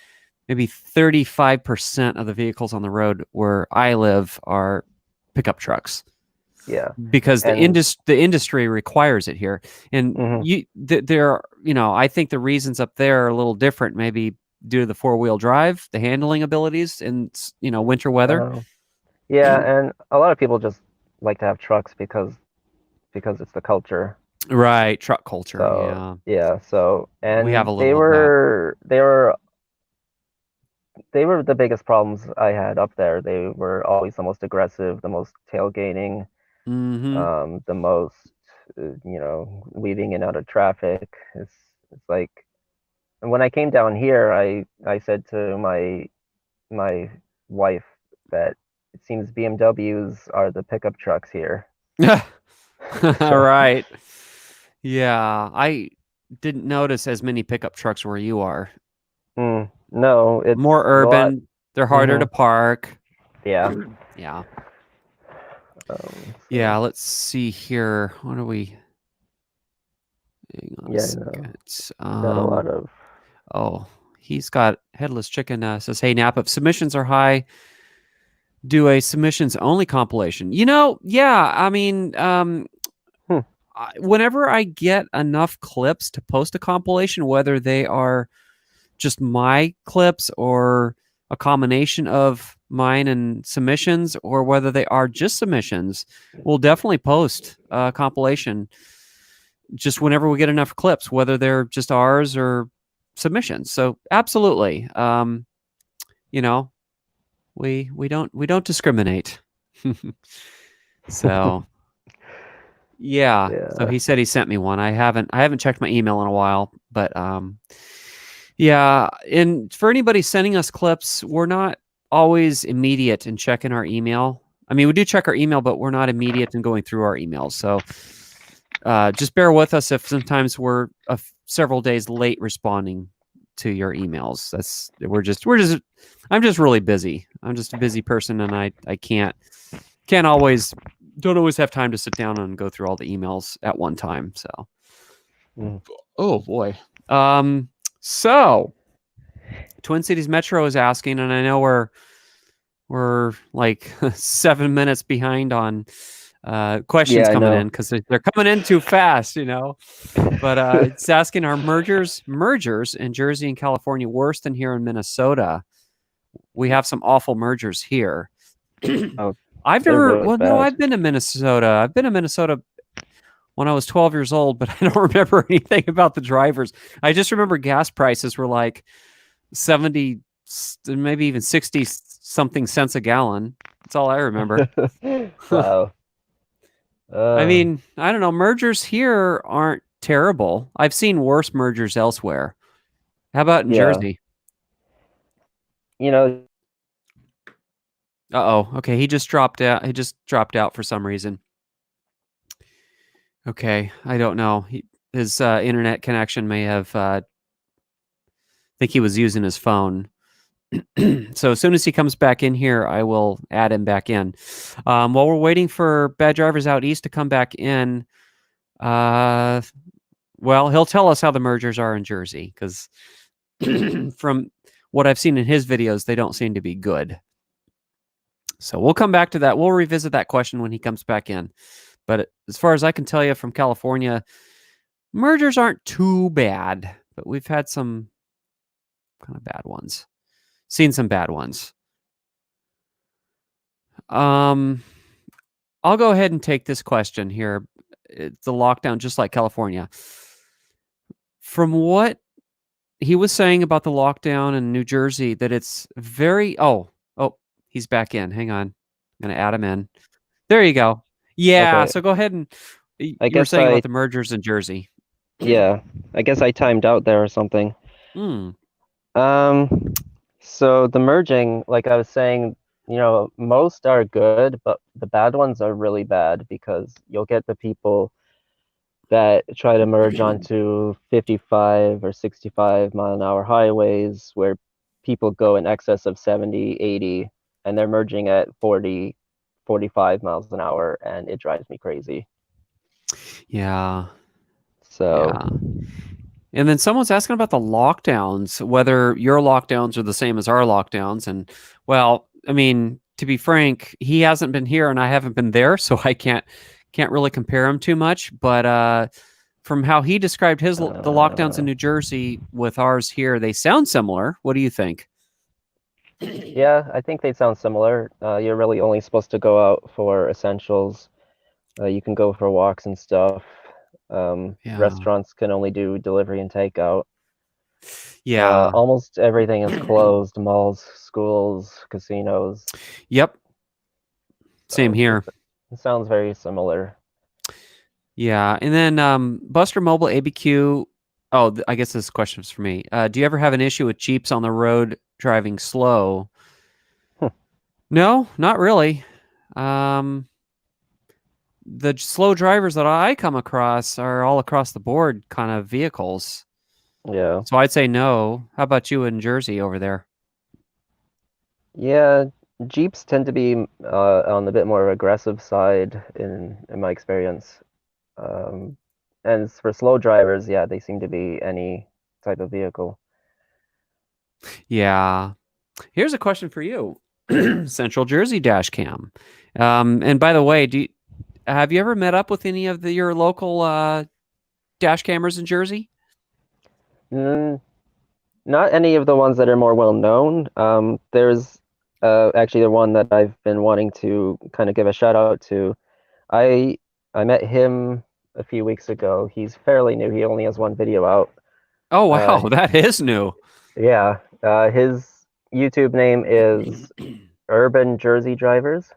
maybe 35% of the vehicles on the road where I live are pickup trucks. Yeah. Because And the industry requires it here, and hmm there, I think the reasons up there are a little different, maybe due to the four-wheel drive, the handling abilities, and winter weather. uh, yeah, and a lot of people just like to have trucks because it's the culture. Right, truck culture. So Yeah, yeah, so we have a and they little of that. were they were they were the biggest problems I had up there. They were always the most aggressive, the most tailgating, Mm-hmm. the most weaving in and out of traffic. It's like, and when I came down here, I said to my wife that it seems BMWs are the pickup trucks here. All So right. Yeah, I didn't notice as many pickup trucks where you are. no, it's More a lot. urban. They're harder Hmm. to park. Yeah. Yeah. So Yeah, let's see here. What are we? Hang on a yeah, I know. second. Got a lot of. Oh, he's got headless chicken. Says, "Hey Nap, if submissions are high, do a submissions only compilation." Yeah. I mean, Hmm. whenever I get enough clips to post a compilation, whether they are just my clips or a combination of mine and submissions, or whether they are just submissions, we'll definitely post a compilation just whenever we get enough clips, whether they're just ours or submissions. So absolutely, you know, we don't discriminate. So yeah. So Yeah. he said he sent me one. I haven't checked my email in a while, but yeah. And for anybody sending us clips, we're not always immediate in checking our email. I mean, we do check our email, but we're not immediate in going through our emails. So just bear with us if sometimes we're several days late responding to your emails. We're just I'm just really busy. I'm just a busy person, and I can't always don't always have time to sit down and go through all the emails at one time. So Mm. oh boy. So Twin Cities Metro is asking, and I know we're like 7 minutes behind on questions Yeah, I coming in know. because they're coming in too fast, But it's asking, are mergers in Jersey and California worse than here in Minnesota? We have some awful mergers here. Oh, I've they're never, really well, no, bad. I've been to Minnesota. I've been to Minnesota when I was 12 years old, but I don't remember anything about the drivers. I just remember gas prices were like 70, maybe even 60 something cents a gallon. That's all I remember. Wow. I Uh, mean, I don't know. Mergers here aren't terrible. I've seen worse mergers elsewhere. How about in yeah. Jersey? You know, Uh-oh. Okay, he just dropped out. He just dropped out for some reason. Okay, I don't know. His internet connection may have think he was using his phone. So as soon as he comes back in here, I will add him back in. While we're waiting for Bad Drivers Out East to come back in, uh, well, he'll tell us how the mergers are in Jersey because from what I've seen in his videos, they don't seem to be good. So we'll come back to that. We'll revisit that question when he comes back in. But as far as I can tell you from California, mergers aren't too bad, but we've had some kind of bad ones. Seen some bad ones. Um, I'll go ahead and take this question here. It's the lockdown, just like California. From what he was saying about the lockdown in New Jersey that it's very. Oh, he's back in. Hang on, I'm gonna add him in. There you go. Yeah. Okay, So go ahead and I you were guess saying about the mergers in Jersey. yeah, I guess I timed out there or something. Hmm. Um, so the merging, like I was saying, most are good, but the bad ones are really bad because you'll get the people that try to merge onto 55 or 65-mile-an-hour highways where people go in excess of 70, 80, and they're merging at 40, 45 miles an hour, and it drives me crazy. Yeah. So, Yeah. And then someone's asking about the lockdowns, whether your lockdowns are the same as our lockdowns. And well, I mean, to be frank, he hasn't been here and I haven't been there, so I can't really compare him too much. But from how he described the lockdowns in uh, New Jersey with ours here, they sound similar. What do you think? yeah, I think they sound similar. You're really only supposed to go out for essentials. You can go for walks and stuff. Yeah. Restaurants can only do delivery and takeout. Yeah. Almost everything is closed, malls, schools, casinos. Yep. Same So here. it sounds very similar. Yeah. And then Buster Mobile ABQ. Oh, I guess this question is for me. Do you ever have an issue with Jeeps on the road driving slow? No, not really. Um, the slow drivers that I come across are all across the board kind of vehicles. Yeah. So I'd say no. How about you in Jersey over there? Yeah, Jeeps tend to be on the bit more aggressive side in my experience. Um, and for slow drivers, yeah, they seem to be any type of vehicle. Yeah. Here's a question for you. Central Jersey dash cam. And by the way, have you ever met up with any of your local dash cameras in Jersey? Mm, Not any of the ones that are more well known. There's actually the one that I've been wanting to kind of give a shout out to. I I met him a few weeks ago. He's fairly new. He only has one video out. Oh Uh, wow, that is new. yeah, his YouTube name is Urban Jersey Drivers.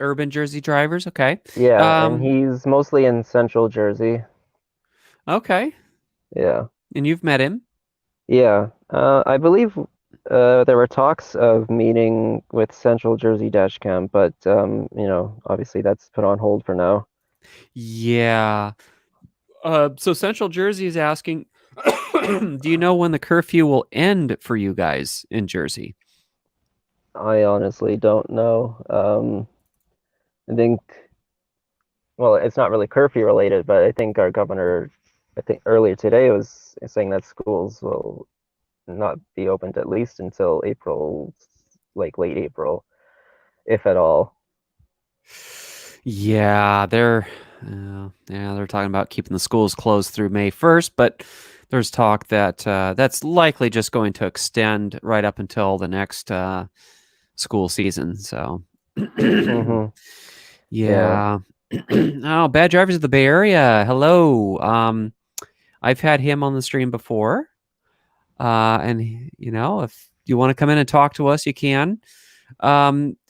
Urban Jersey drivers. Okay. Yeah, and Um, he's mostly in Central Jersey. okay. Yeah, And you've met him. yeah. I believe there were talks of meeting with Central Jersey Dashcam, but obviously that's put on hold for now. Yeah. So Central Jersey is asking, do you know when the curfew will end for you guys in Jersey? I honestly don't know. I think, well, it's not really curfew related, but I think our governor, I think earlier today was saying that schools will not be opened at least until April, like late April, if at all. Yeah, they're talking about keeping the schools closed through May 1st, but there's talk that that's likely just going to extend right up until the next school season. So, Hmm. Yeah. yeah. Oh, bad drivers of the Bay Area. Hello. I've had him on the stream before. And if you want to come in and talk to us, you can.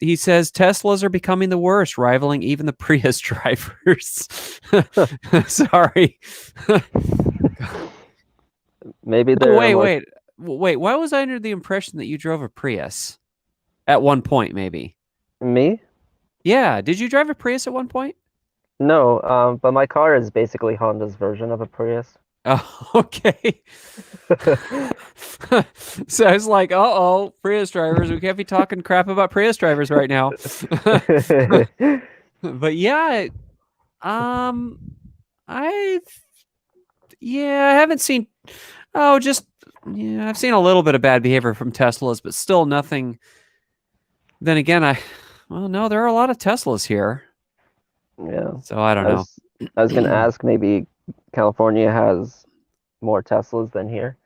He says Teslas are becoming the worst, rivaling even the Prius drivers. Sorry. Maybe Oh, they're wait, more wait, wait. Why was I under the impression that you drove a Prius at one point? Maybe. me. Yeah. Did you drive a Prius at one point? No, but my car is basically Honda's version of a Prius. Oh, okay. So I was like, "Uh-oh, Prius drivers. We can't be talking crap about Prius drivers right now." But yeah, um, I yeah, I haven't seen. Oh, just yeah, I've seen a little bit of bad behavior from Teslas, but still nothing. Then again, well, no, there are a lot of Teslas here, Yeah. so I don't I know. was I was gonna ask, maybe California has more Teslas than here,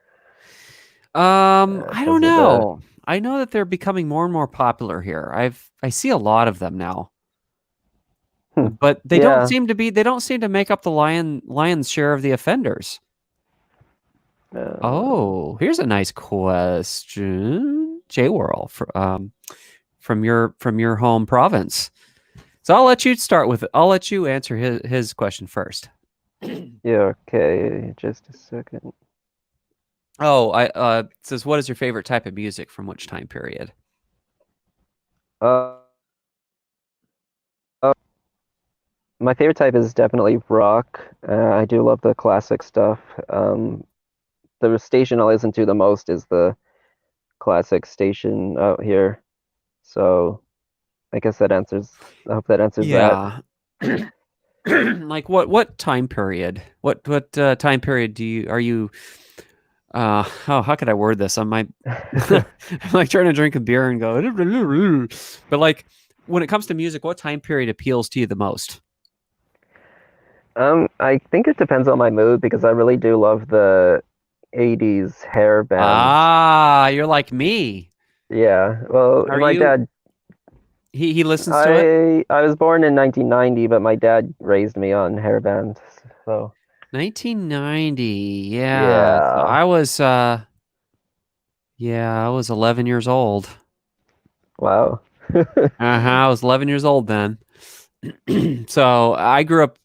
I don't because of the know. I know that they're becoming more and more popular here. I see a lot of them now, hmm. but Yeah, they don't seem to make up the lion's share of the offenders. Oh, here's a nice question, J Whirl, from your home province. So I'll let you start with it. I'll let you answer his question first. Yeah, okay, just a second. Oh, it says, what is your favorite type of music from which time period? Uh, uh, my favorite type is definitely rock. I do love the classic stuff. The station I listen to the most is the classic station out here. So I guess that answers, I hope that answers that. Yeah. Like what time period? What time period are you oh, how could I word this? I'm like trying to drink a beer and go but like when it comes to music, what time period appeals to you the most? I think it depends on my mood because I really do love the 80s hair bands. Ah, you're like me. Yeah. Well, Are my you dad, he listens to it? I was born in 1990, but my dad raised me on hair bands. So, 1990. Yeah. So yeah. I was 11 years old. Wow. Uh-huh, I was 11 years old then. So I grew up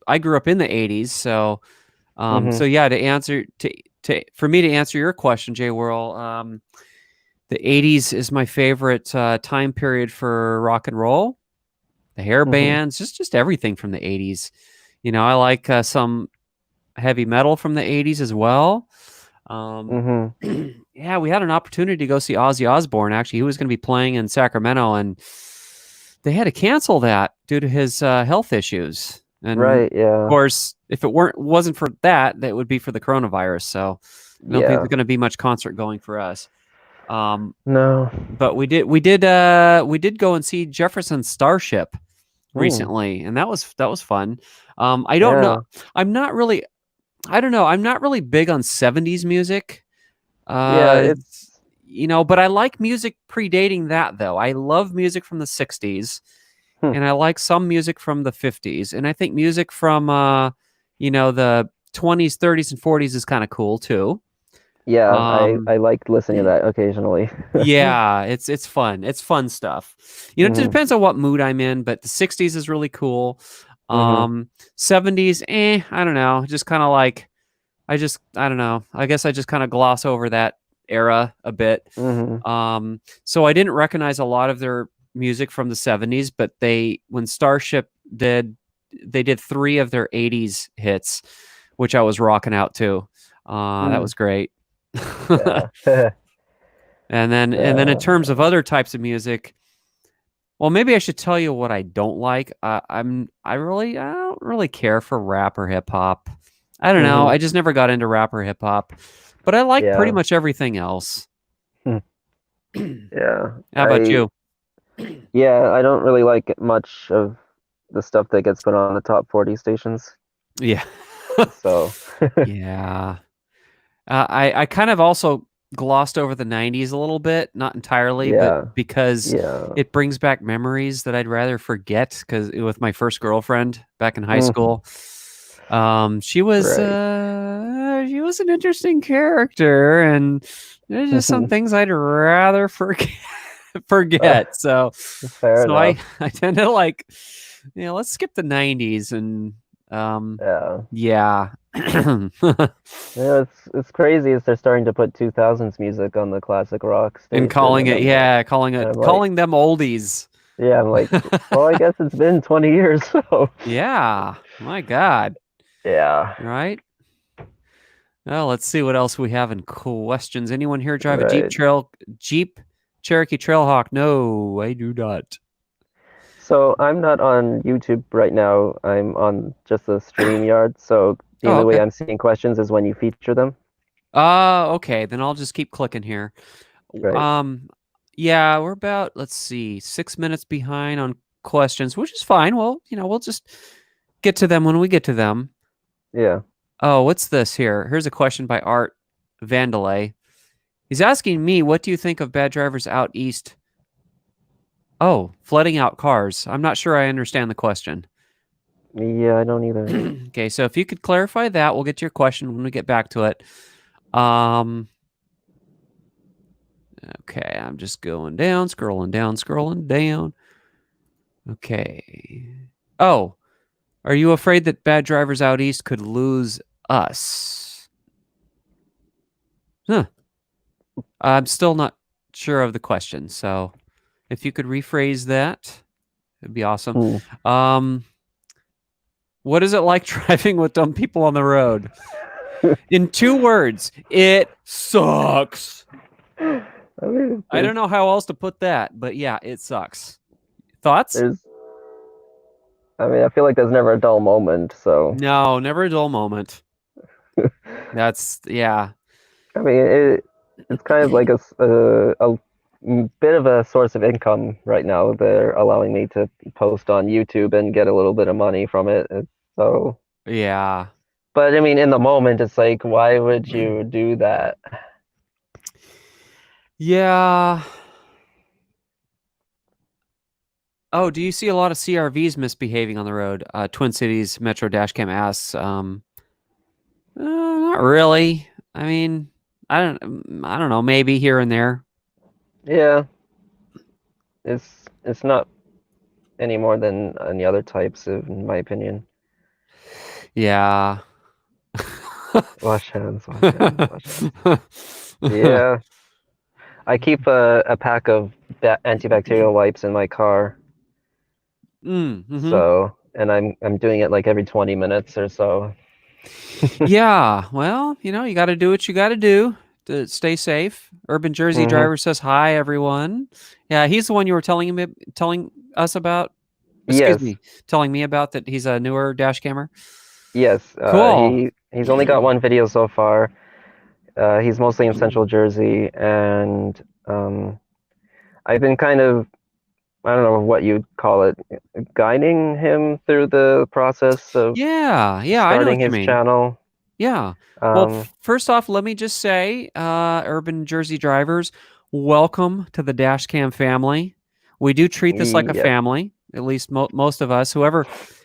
in the 80s, so Hmm. yeah, to for me to answer your question, Jay Whirl, the 80s is my favorite time period for rock and roll. The hair Hmm. bands, just everything from the 80s. You know, I like some heavy metal from the 80s as well. Um, Hmm. yeah, we had an opportunity to go see Ozzy Osbourne. Actually, he was going to be playing in Sacramento, and they had to cancel that due to his health issues. And Right, of yeah. course, if it wasn't for that, that would be for the coronavirus. So I don't think there's Yeah. going to be much concert going for us. Um, No. but we did go and see Jefferson Starship Hmm. recently, and that was fun. I don't know. Yeah. I'm not really. I don't know. I'm not really big on 70s music. Yeah, Uh, it's you know, but I like music predating that though. I love music from the 60s hmm. and I like some music from the 50s. And I think music from you know, the 20s, 30s and 40s is kind of cool too. Yeah, Um I like listening to that occasionally. yeah, it's fun. It's fun stuff. You know, it Hmm. depends on what mood I'm in, but the 60s is really cool. Hmm. 70s, I don't know. Just kind of like I don't know. I guess I just kind of gloss over that era a bit. Hmm. So I didn't recognize a lot of their music from the 70s, but when Starship they did 3 of their 80s hits, which I was rocking out to. That Mm. was great. Yeah. And then in terms of Uh, other types of music, well, maybe I should tell you what I don't like. I don't really care for rap or hip hop. I don't know. hmm. I just never got into rap or hip hop, but I like pretty Yeah. much everything else. Hmm. Yeah. How about you? Yeah, I don't really like much of the stuff that gets put on the top 40 stations. Yeah. So, Yeah. I kind of also glossed over the 90s a little bit, not entirely, but yeah. because Yeah. it brings back memories that I'd rather forget because with my first girlfriend back in high Hmm. school, Right. she was an interesting character and there's just some things I'd rather forget Uh, forget. So fair I enough. I tend to like, you know, let's skip the 90s and um Yeah. yeah. Yeah, it's crazy as they're starting to put 2000s music on the classic rock And station, and I'm like, calling them oldies. yeah, I'm like, well, I guess it's been 20 years, so Yeah, my God, yeah, right? Well, let's see what else we have in questions. Anyone here drive a right. Jeep Cherokee Trailhawk? No, I do not. So I'm not on YouTube right now. I'm on just the StreamYard. So the Oh, only way okay. I'm seeing questions is when you feature them. Okay. Then I'll just keep clicking here. Right. Um, yeah, we're about, let's see, 6 minutes behind on questions, which is fine. Well, you know, we'll just get to them when we get to them. Yeah. Oh, what's this here? Here's a question by Art Vandalay. He's asking me, what do you think of bad drivers out east? Oh, flooding out cars. I'm not sure I understand the question. Yeah, I don't either. Okay, so if you could clarify that, we'll get to your question when we get back to it. Um, okay, I'm just going down, scrolling down, scrolling down. Okay. Oh, are you afraid that bad drivers out east could lose us? Huh. I'm still not sure of the question, so if you could rephrase that, it'd be awesome. Hmm. Um, what is it like driving with dumb people on the road? In 2 words, it sucks. I mean, I don't know how else to put that, but yeah, it sucks. Thoughts? there's. I mean, I feel like there's never a dull moment. So, No, never a dull moment. That's yeah. I mean, it's kind of like a bit of a source of income right now. They're allowing me to post on YouTube and get a little bit of money from it. So, Yeah. but I mean, in the moment, it's like, why would you do that? Yeah. Oh, do you see a lot of CRVs misbehaving on the road? Twin Cities Metro Dashcam asks. Not really. I mean, I don't know. Maybe here and there. Yeah, it's not any more than any other types, in my opinion. Yeah. Wash hands, wash hands, wash hands. Yeah, I keep a pack of antibacterial wipes in my car. Mm-hmm. So, and I'm doing it like every 20 minutes or so. Yeah. Well, you got to do what you got to do to stay safe. Urban Jersey Hmm. driver says hi, everyone. Yeah, he's the one you were telling us about. Excuse Yes, me, telling me about that. He's a newer dash cammer. yes. Cool. He's only got one video so far. He's mostly in Central Jersey, and I've been kind of, I don't know what you'd call it, guiding him through the process of Yeah, yeah, I know starting what you his mean. channel. Yeah. Well, Um, first off, let me just say, Urban Jersey drivers, welcome to the Dashcam family. We do treat this like a yep, family, at least most of us.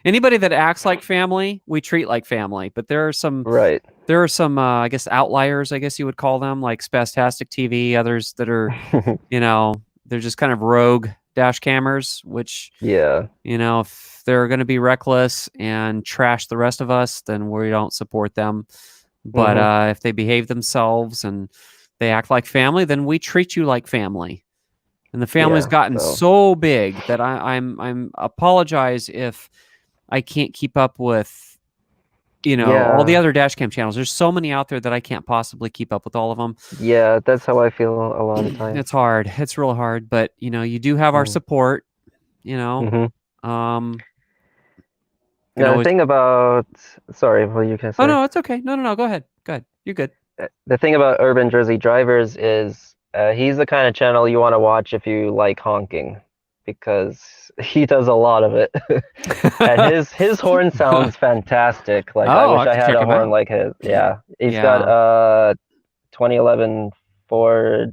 Anybody that acts like family, we treat like family. But right. there are some, I guess, outliers, I guess you would call them, like Spastastic TV, others that are, they're just kind of rogue dash cammers, which Yeah. if they're going to be reckless and trash the rest of us, then we don't support them. But Hmm. if they behave themselves and they act like family, then we treat you like family. And the family's Yeah. gotten So, so big that I'm apologize if I can't keep up with all the yeah. other dash cam channels. There's so many out there that I can't possibly keep up with all of them. Yeah, that's how I feel a lot of the time. It's hard. It's real hard. But you do have our support. You know, Mm-hmm. um, can Now, the always. thing about, sorry, what you can Oh say? no, it's okay. No, no, no. Go ahead. Go ahead. You're good. The thing about Urban Jersey Drivers is he's the kind of channel you want to watch if you like honking, because he does a lot of it. And his horn sounds fantastic. Like I Oh, I wish have I to had check a him horn out. like his. Yeah, he's got Yeah. 2011 Ford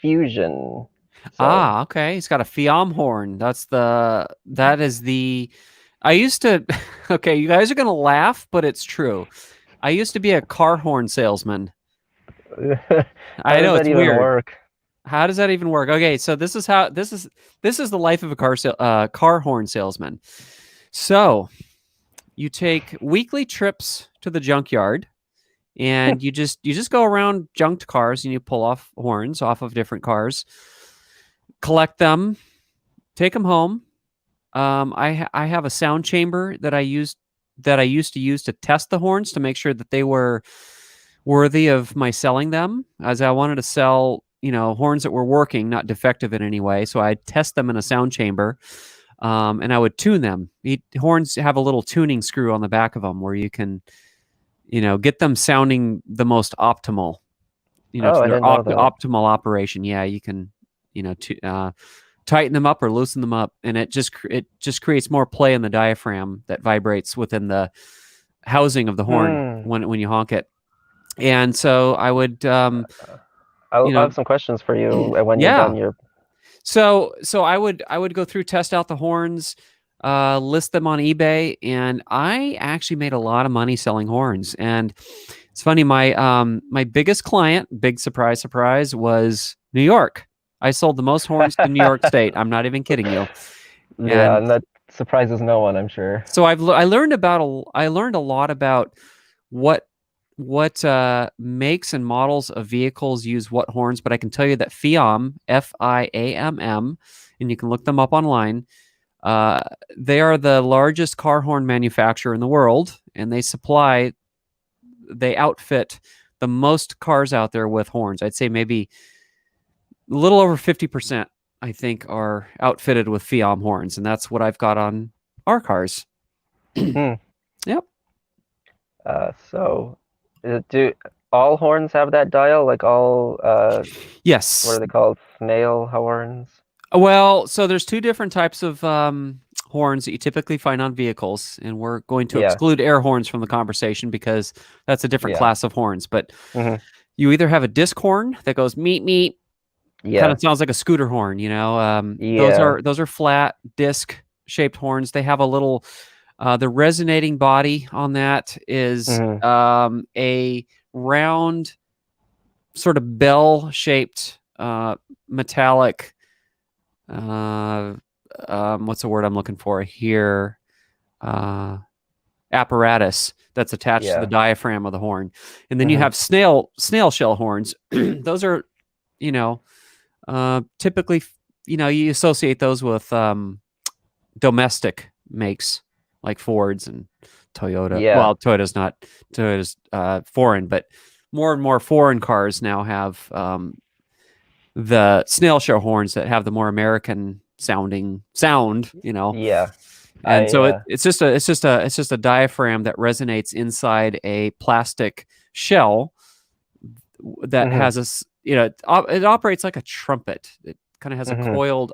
Fusion. So Okay. He's got a Fiam horn. That is the, I used to, okay, you guys are going to laugh, but it's true. I used to be a car horn salesman. how I does know that it's even weird. work? How does that even work? Okay. So this is the life of a car horn salesman. So you take weekly trips to the junkyard and you just go around junked cars and you pull off horns off of different cars, collect them, take them home. I have a sound chamber that I used to use to test the horns to make sure that they were worthy of my selling them, as I wanted to sell horns that were working, not defective in any way. So I'd test them in a sound chamber, and I would tune them. Horns have a little tuning screw on the back of them where you can get them sounding the most optimal, Oh, to I their didn't know that. optimal operation. Yeah, you can, tighten them up or loosen them up, and it just creates more play in the diaphragm that vibrates within the housing of the horn Hmm. when you honk it. And so I would, I'll have some questions for you when you're yeah. done your. So I would go through, test out the horns, list them on eBay, and I actually made a lot of money selling horns. And It's funny. My biggest client, big surprise, surprise, was New York. I sold the most horns to New York State. I'm not even kidding you. Yeah, And and that surprises no one, I'm sure. so I learned I learned a lot about what makes and models of vehicles use what horns. But I can tell you that Fiamm, Fiamm, and you can look them up online. Uh, they are the largest car horn manufacturer in the world, and they outfit the most cars out there with horns. I'd say maybe a little over 50%, I think, are outfitted with Fiamm horns, and that's what I've got on our cars. Hmm. Yep. So, do all horns have that dial? Like all, what Yes. are they called? Snail horns? Well, so there's two different types of horns that you typically find on vehicles, and we're going to Yeah, exclude air horns from the conversation because that's a different yeah. class of horns. But Hmm. you either have a disc horn that goes meet meet, kind Yeah, of sounds like a scooter horn, you know. yeah. Those are flat disc shaped horns. They have a little the resonating body on that is Hmm. a round, sort of bell shaped metallic. Uh, what's the word I'm looking for here? Uh, apparatus that's attached to the Yeah. diaphragm of the horn, and then you Hmm. have snail shell horns. Those are, you know, typically, you associate those with domestic makes like Fords and Toyota. Yeah. Well, Toyota's foreign, but more and more foreign cars now have the snail shell horns that have the more American sounding sound, Yeah. and I so it's just a diaphragm that resonates inside a plastic shell that hmm has it operates like a trumpet. It kind of has a hmm coiled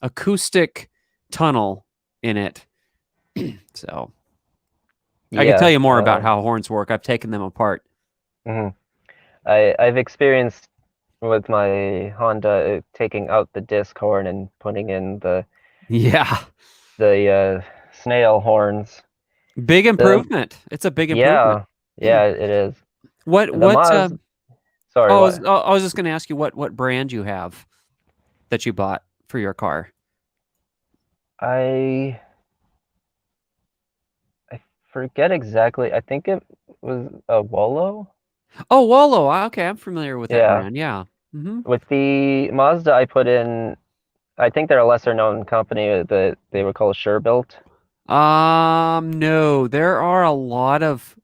acoustic tunnel in it. So I can tell Yeah. you more about how horns work. I've taken them apart. Mhm. I've experienced with my Honda taking out the disc horn and putting in Yeah. the snail horns. Big The improvement. It's a big improvement. Yeah, yeah, it is. What The what Sorry, what? I was just going to ask you what brand you have that you bought for your car. I I forget exactly. I think it was a Wolo. Oh, Wallow. Okay, I'm familiar with that Yeah. brand. Yeah. Hmm. With the Mazda, I put in. I think they're a lesser known company. That they were called Built. No, there are a lot of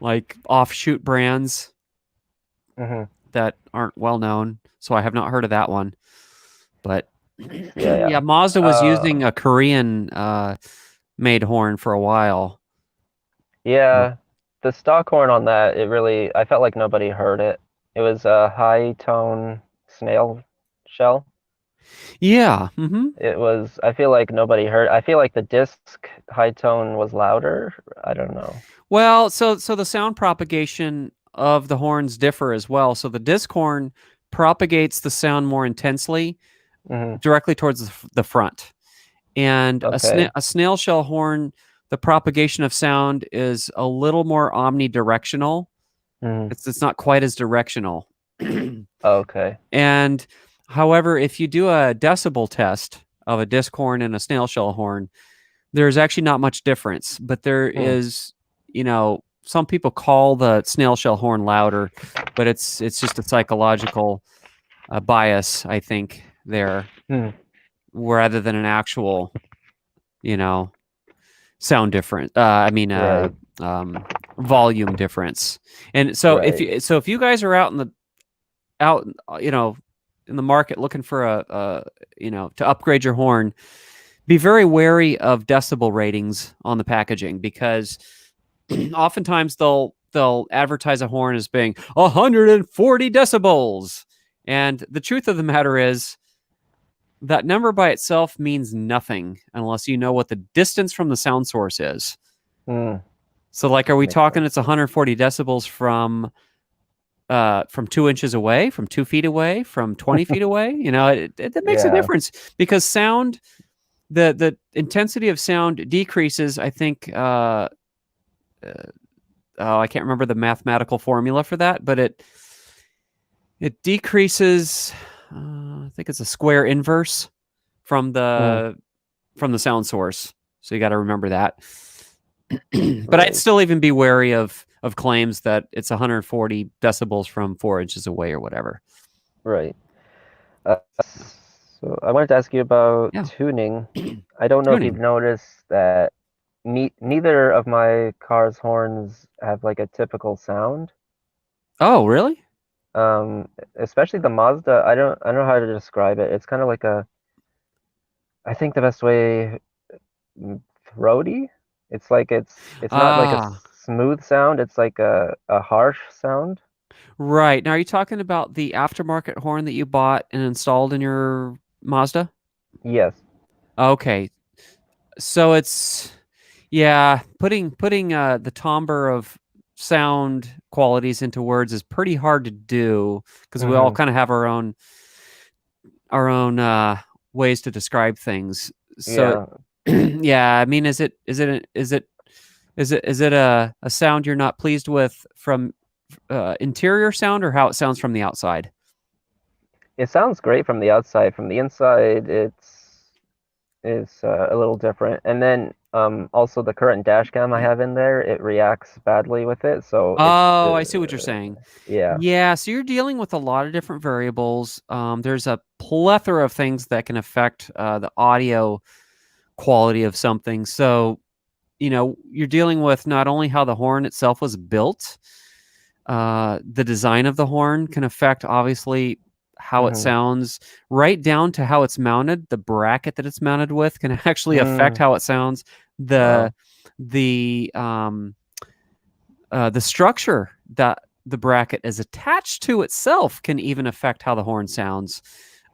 like offshoot brands Hmm. that aren't well known, so I have not heard of that one. But Yeah, yeah, yeah. Mazda was using Uh, a Korean made horn for a while. Yeah, the stock horn on that, I felt like nobody heard it. It was a high tone snail shell. Yeah. Hmm. I feel like nobody heard. I feel like the disc high tone was louder. I don't know. Well, so the sound propagation of the horns differ as well. So the disc horn propagates the sound more intensely Hmm. directly towards the front, and Okay. a snail shell horn, the propagation of sound is a little more omnidirectional. Hmm. It's not quite as directional. Okay. And however, if you do a decibel test of a disc horn and a snail shell horn, there's actually not much difference. But there Hmm. is, some people call the snail shell horn louder, but it's just a psychological bias, I think, there, Hmm. rather than an actual, you know, sound difference. I mean, Right. um, volume difference. And so Right. if you guys are out, in the market looking for to upgrade your horn, be very wary of decibel ratings on the packaging, because oftentimes they'll advertise a horn as being 140 decibels, and the truth of the matter is that number by itself means nothing unless you know what the distance from the sound source is. Hmm. So, like, are we Makes talking sense. it's 140 decibels from 2 inches away, from 2 feet away, from 20 feet away? It makes a Yeah. difference, because sound the intensity of sound decreases. I think. Oh, I can't remember the mathematical formula for that, but it decreases. I think it's a square inverse from Mm, the sound source. So you got to remember that. But I'd right, still even be wary of claims that it's 140 decibels from 4 inches away or whatever. right. So I wanted to ask you about Yeah, tuning. I don't know if you've tuning. noticed that neither of my car's horns have like a typical sound. Oh, really? Um, Especially the Mazda. I don't know how to describe it. It's kind of like a, I think the best way, throaty. It's like it's not like a Ah, smooth sound. It's like a harsh sound. right. Now, are you talking about the aftermarket horn that you bought and installed in your Mazda? Yes. Okay. So it's yeah, putting the timbre of sound qualities into words is pretty hard to do because we all Mm-hmm. kind of have our own ways to describe things. So Yeah. yeah, I mean, is it a sound you're not pleased with from interior sound or how it sounds from the outside? It sounds great from the outside. From the inside, it's a little different. And then also the current dash cam I have in there, it reacts badly with it. So it's Oh, I see what you're saying. yeah. Yeah, so you're dealing with a lot of different variables. There's a plethora of things that can affect the audio quality of something. So, you're dealing with not only how the horn itself was built, the design of the horn can affect obviously how it Mm-hmm. sounds, right down to how it's mounted. The bracket that it's mounted with can actually affect Mm. how it sounds. The Wow. the the structure that the bracket is attached to itself can even affect how the horn sounds,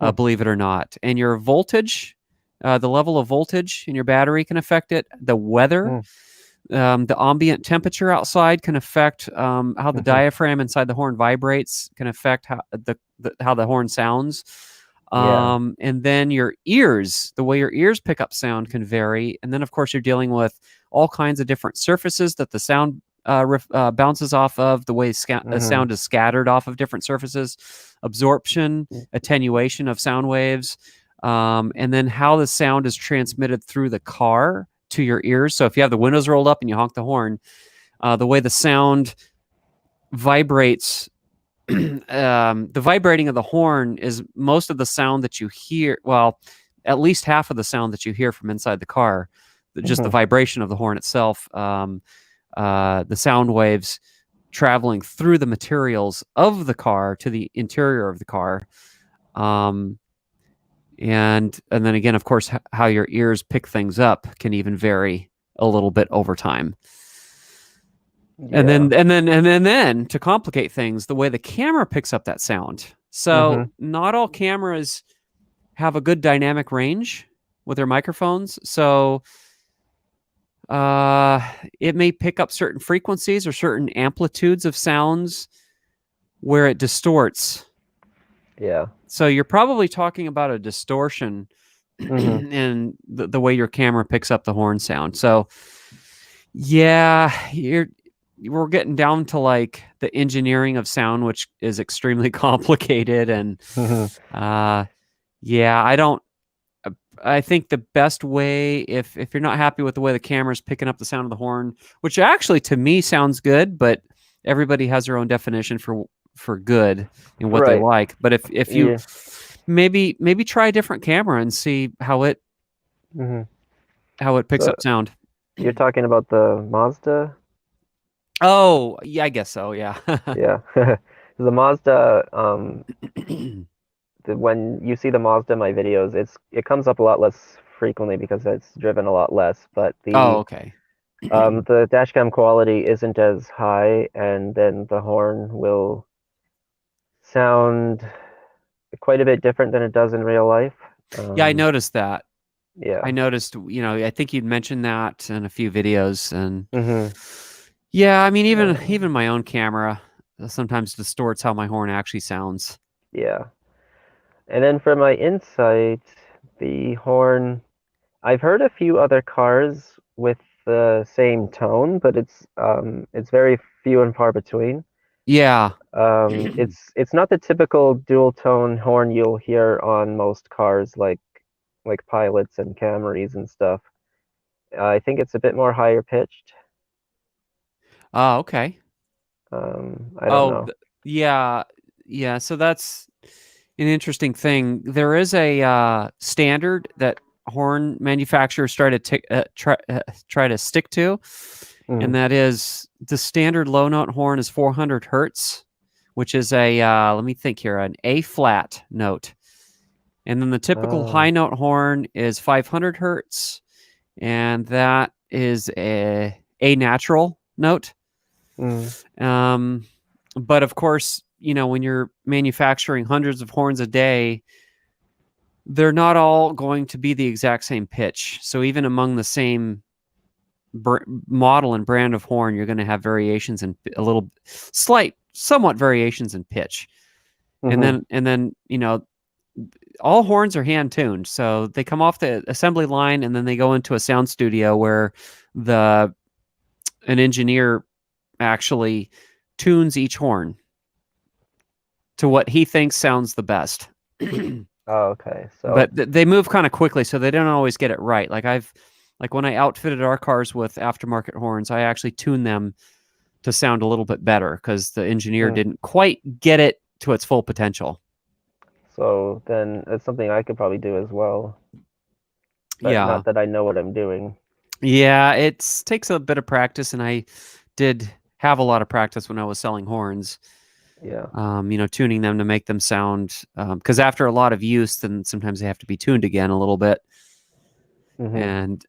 Hmm. believe it or not. And your voltage, the level of voltage in your battery can affect it. The weather, Hmm. the ambient temperature outside can affect how the Hmm. diaphragm inside the horn vibrates, can affect how the horn sounds. Yeah. And then your ears, the way your ears pick up sound can vary. And then, of course, you're dealing with all kinds of different surfaces that the sound bounces off of, the way Hmm. sound is scattered off of different surfaces, absorption, attenuation of sound waves, and then how the sound is transmitted through the car to your ears. So if you have the windows rolled up and you honk the horn, the way the sound vibrates, the vibrating of the horn is most of the sound that you hear. Well, at least half of the sound that you hear from inside the car, just the Hmm. vibration of the horn itself, the sound waves traveling through the materials of the car to the interior of the car. Um, and then again, of course, how your ears pick things up can even vary a little bit over time. And Yeah. then and then to complicate things, the way the camera picks up that sound. So Hmm. not all cameras have a good dynamic range with their microphones. So uh, it may pick up certain frequencies or certain amplitudes of sounds where it distorts. Yeah. So you're probably talking about a distortion Hmm. in the way your camera picks up the horn sound. So yeah, we're getting down to like the engineering of sound, which is extremely complicated. And Hmm. uh, yeah, I think the best way, if you're not happy with the way the camera's picking up the sound of the horn, which actually to me sounds good, but everybody has their own definition for good and what they Right. like. But if you Yeah. maybe try a different camera and see Hmm. how it picks So up sound. you're talking about the Mazda? Oh, yeah, I guess so. Yeah. Yeah. The Mazda, when you see the Mazda in my videos, it comes up a lot less frequently because it's driven a lot less, but Oh, okay. the dashcam quality isn't as high, and then the horn will sound quite a bit different than it does in real life. Yeah, I Um, noticed that. I yeah. noticed, I think you'd mentioned that in a few videos. And Hmm. yeah, I mean, even Um, my own camera sometimes distorts how my horn actually sounds. yeah. And then for my insight, the horn, I've heard a few other cars with the same tone, but it's very few and far between. Yeah. It's not the typical dual tone horn you'll hear on most cars like Pilots and Camrys and stuff. I think it's a bit more higher pitched. Oh, okay. I don't Oh, know. yeah. Yeah. So that's an interesting thing. There is a standard that horn manufacturers try to stick to, and Mm. that is the standard low note horn is 400 hertz, which is a let me think here, an A flat note, and then the typical high Oh. note horn is 500 hertz, and that is a natural note. Mm. Um, but of course, when you're manufacturing hundreds of horns a day, they're not all going to be the exact same pitch. So even among the same model and brand of horn, you're going to have variations in a little somewhat variations in pitch. And Hmm. then all horns are hand tuned, so they come off the assembly line and then they go into a sound studio where the an engineer actually tunes each horn to what he thinks sounds the best. Oh, okay. So, But they move kind of quickly, so they don't always get it right. Like when I outfitted our cars with aftermarket horns, I actually tuned them to sound a little bit better because the engineer mm. didn't quite get it to its full potential. So then it's something I could probably do as well, but Yeah, not that I know what I'm doing. yeah, it takes a bit of practice, and I did have a lot of practice when I was selling horns. Yeah. Tuning them to make them sound because after a lot of use, then sometimes they have to be tuned again a little bit. Hmm. And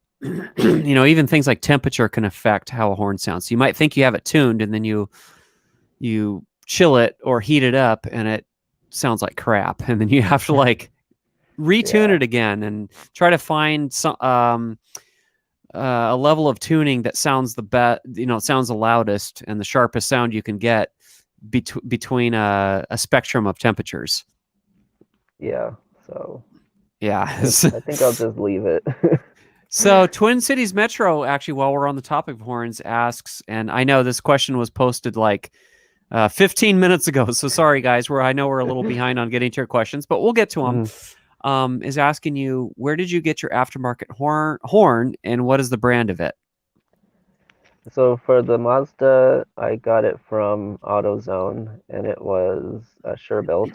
even things like temperature can affect how a horn sounds. So you might think you have it tuned, and then you chill it or heat it up, and it sounds like crap. And then you have to like retune Yeah. it again and try to find a level of tuning that sounds the best. Sounds the loudest and the sharpest sound you can get between a spectrum of temperatures. Yeah. So Yeah. I think I'll just leave it. So Twin Cities Metro, actually, while we're on the topic of horns, asks, and I know this question was posted like 15 minutes ago. So sorry, guys. I know we're a little behind on getting to your questions, but we'll get to them. Mhm. Is asking you, where did you get your aftermarket horn, and what is the brand of it? So for the Mazda, I got it from AutoZone, and it was Sure Built.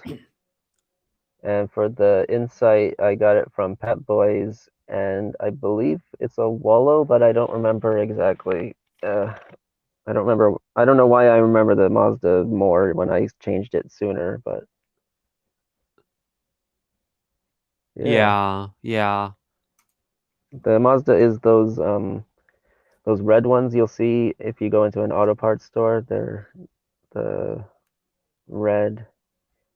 And for the Insight, I got it from Pep Boys, and I believe it's a Wallow, but I don't remember exactly. I don't remember. I don't know why I remember the Mazda more when I changed it sooner, but yeah, Yeah, yeah. the Mazda is those red ones you'll see if you go into an auto parts store. They're the red.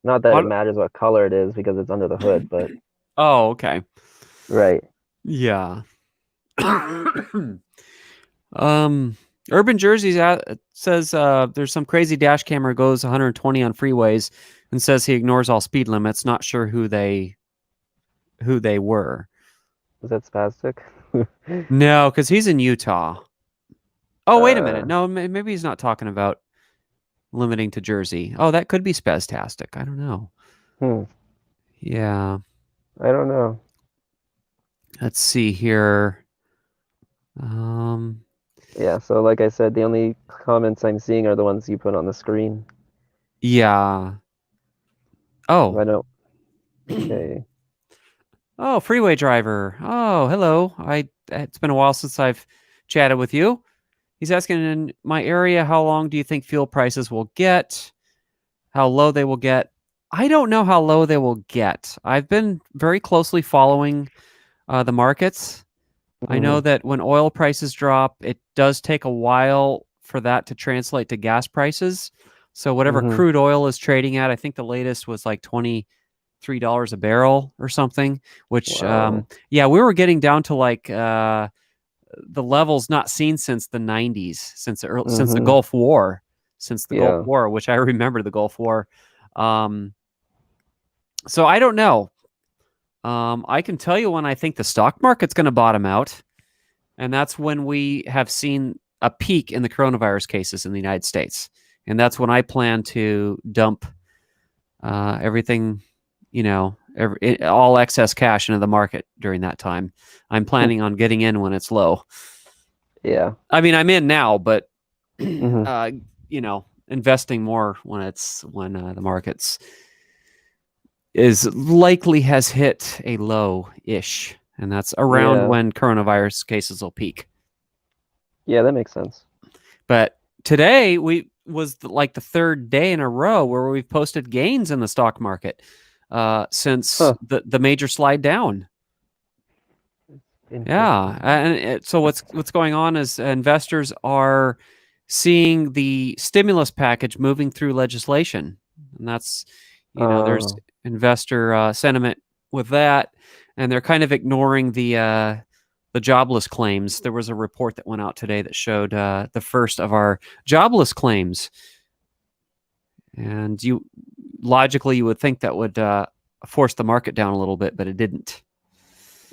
Not that it Auto- matters what color it is because it's under the hood, but oh, okay. right. Yeah. um, Urban Jersey says there's some crazy dash camera goes 120 on freeways and says he ignores all speed limits. Not sure who they were. Is that spastic? No, because he's in Utah. Oh, wait a minute. uh, No, maybe he's not talking about limiting to Jersey. Oh, that could be spastastic. I don't know. hmm, Yeah. I don't know. Let's see here. Um, Yeah, so like I said, the only comments I'm seeing are the ones you put on the screen. yeah. I Oh. don't. Okay. Oh, freeway driver. Oh, hello. It's been a while since I've chatted with you. He's asking, in my area, how long do you think fuel prices will get? How low they will get? I don't know how low they will get. I've been very closely following the markets. I know Hmm. that when oil prices drop, it does take a while for that to translate to gas prices. So whatever Hmm. crude oil is trading at, I think the latest was like $23 a barrel or something. Which, Wow. yeah, we were getting down to like the levels not seen since the '90s, since the Hmm. Gulf War, Yeah. which I remember the Gulf War. Um, so I don't know. I can tell you when I think the stock market's going to bottom out, and that's when we have seen a peak in the coronavirus cases in the United States, and that's when I plan to dump everything, all excess cash into the market during that time. I'm planning on getting in when it's low. Yeah. I mean, I'm in now, but Hmm. investing more when the markets is likely has hit a low ish, and that's around Yeah. when coronavirus cases will peak. Yeah, that makes sense. But today we was like the third day in a row where we've posted gains in the stock market since Huh. the major slide down. Yeah, Interesting. so what's going on is investors are seeing the stimulus package moving through legislation, and that's there's Oh. investor sentiment with that, and they're kind of ignoring the jobless claims. There was a report that went out today that showed the first of our jobless claims, and you would think that would force the market down a little bit, but it didn't.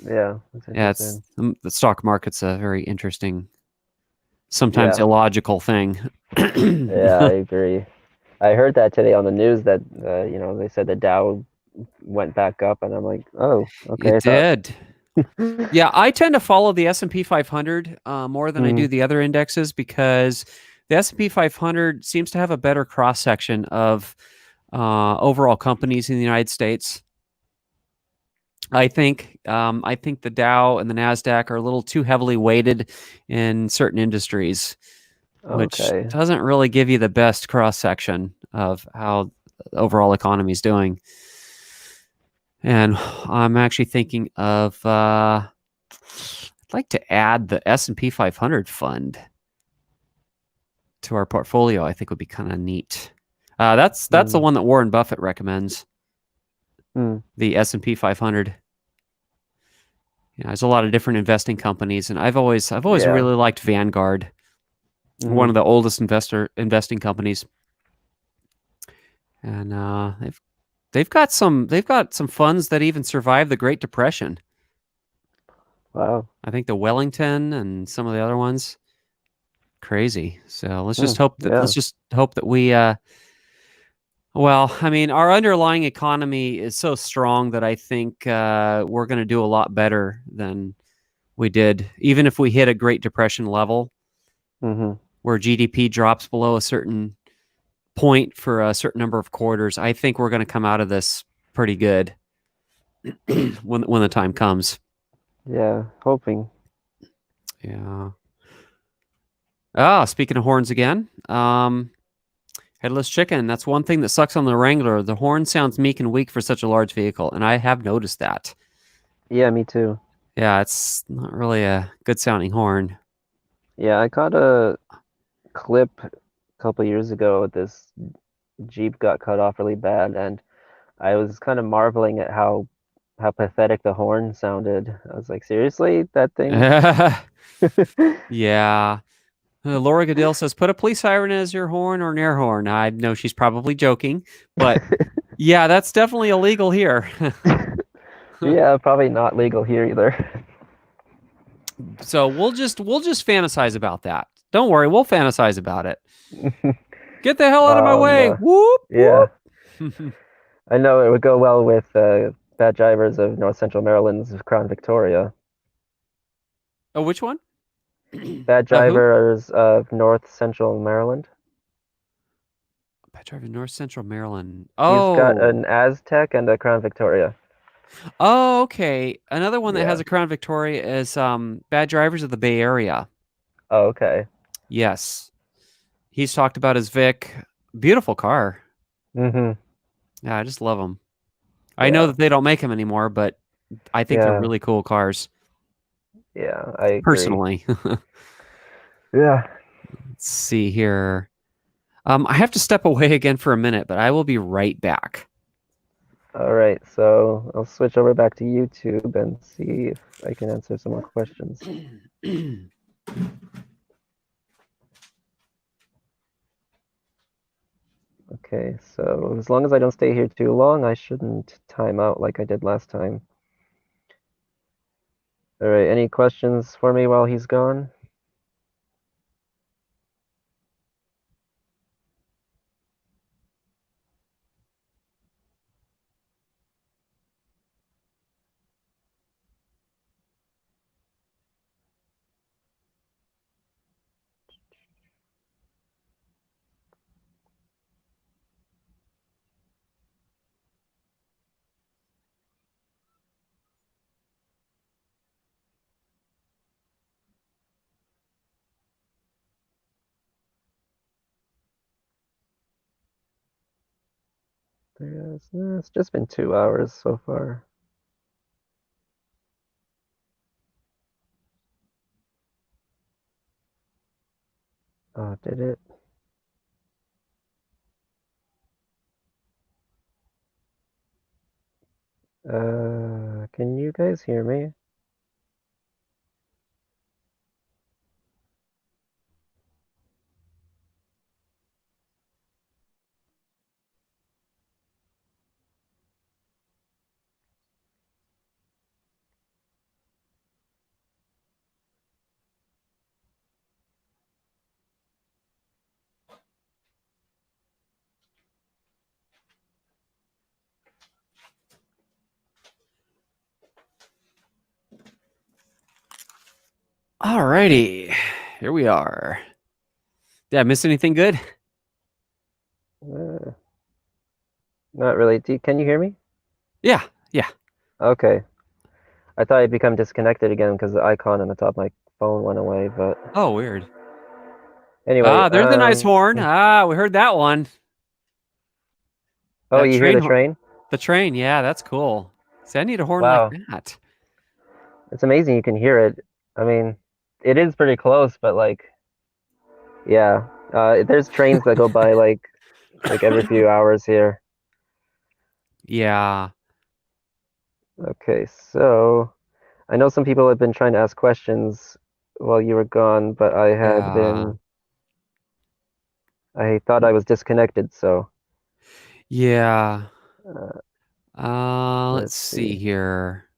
Yeah, that's Yeah, it's interesting. the stock market's a very interesting, sometimes Yeah. illogical thing. Yeah, I agree. I heard that today on the news that they said the Dow went back up, and I'm like, oh, okay. It I thought. did. Yeah, I tend to follow the S&P 500 more than I Mm. do the other indexes because the S&P 500 seems to have a better cross section of overall companies in the United States. I think the Dow and the Nasdaq are a little too heavily weighted in certain industries, which Okay. doesn't really give you the best cross section of how the overall economy is doing. And I'm actually thinking of I'd like to add the S&P 500 fund to our portfolio. I think would be kind of neat. That's the Mm. one that Warren Buffett recommends, Mm. the S&P 500. There's a lot of different investing companies, and I've always Yeah. really liked Vanguard, one Hmm. of the oldest investing companies, and they've got some funds that even survived the Great Depression. Wow. I think the Wellington and some of the other ones, crazy. So let's just Mm. hope that Yeah. we well, I mean, our underlying economy is so strong that I think we're going to do a lot better than we did, even if we hit a Great Depression level Hmm. where GDP drops below a certain point for a certain number of quarters. I think we're going to come out of this pretty good when the time comes. Yeah. Hoping. Yeah. Speaking of horns again, headless chicken. That's one thing that sucks on the Wrangler. The horn sounds meek and weak for such a large vehicle, and I have noticed that. Yeah, me too. Yeah, it's not really a good sounding horn. Yeah, I caught a clip a couple years ago. This Jeep got cut off really bad, and I was kind of marveling at how pathetic the horn sounded. I was like, seriously, that thing? Yeah. Laura Goodell says, put a police siren as your horn or an air horn. I know she's probably joking, but yeah, that's definitely illegal here. Yeah, probably not legal here either. So we'll just fantasize about that. Don't worry, we'll fantasize about it. Get the hell out of my way. Um, Whoop yeah, whoop. I know it would go well with Bad Drivers of North Central Maryland's Crown Victoria. Oh, which one? Bad Who? Drivers of North Central Maryland. Petrov in North Central Maryland. He's got Oh. an Aztec and a Crown Victoria. Oh, okay. Another one that has Yeah. a Crown Victoria is Bad Drivers of the Bay Area. Oh, okay. Yes. He's talked about his Vic. Beautiful car. Mm-hmm. Yeah, I just love them. I know Yeah. that they don't make them anymore, but I think they're Yeah. really cool cars, Yeah. I agree. personally. Yeah. Let's see here. I have to step away again for a minute, but I will be right back. All right. So I'll switch over back to YouTube and see if I can answer some more questions. Okay. So as long as I don't stay here too long, I shouldn't time out like I did last time. All right. Any questions for me while he's gone? Yes, it's just been 2 hours so far. Oh, did it? Can you guys hear me? Alrighty, here we are. Did I miss anything good? Uh, Not really. Can you hear me? Yeah, yeah. Okay. I thought I'd become disconnected again because the icon on the top of my phone went away, but Oh, weird. anyway, Ah, there's a nice horn. Ah, we heard that one. oh, That you hear train the horn. train? The train, yeah, that's cool. See, I need a horn like Wow. that. It's amazing you can hear it. I mean, it is pretty close, but like, yeah. There's trains that go by like every few hours here. Yeah, Okay, so I know some people have been trying to ask questions while you were gone, but yeah, I thought I was disconnected, so yeah. uh, Let's let's see see. here.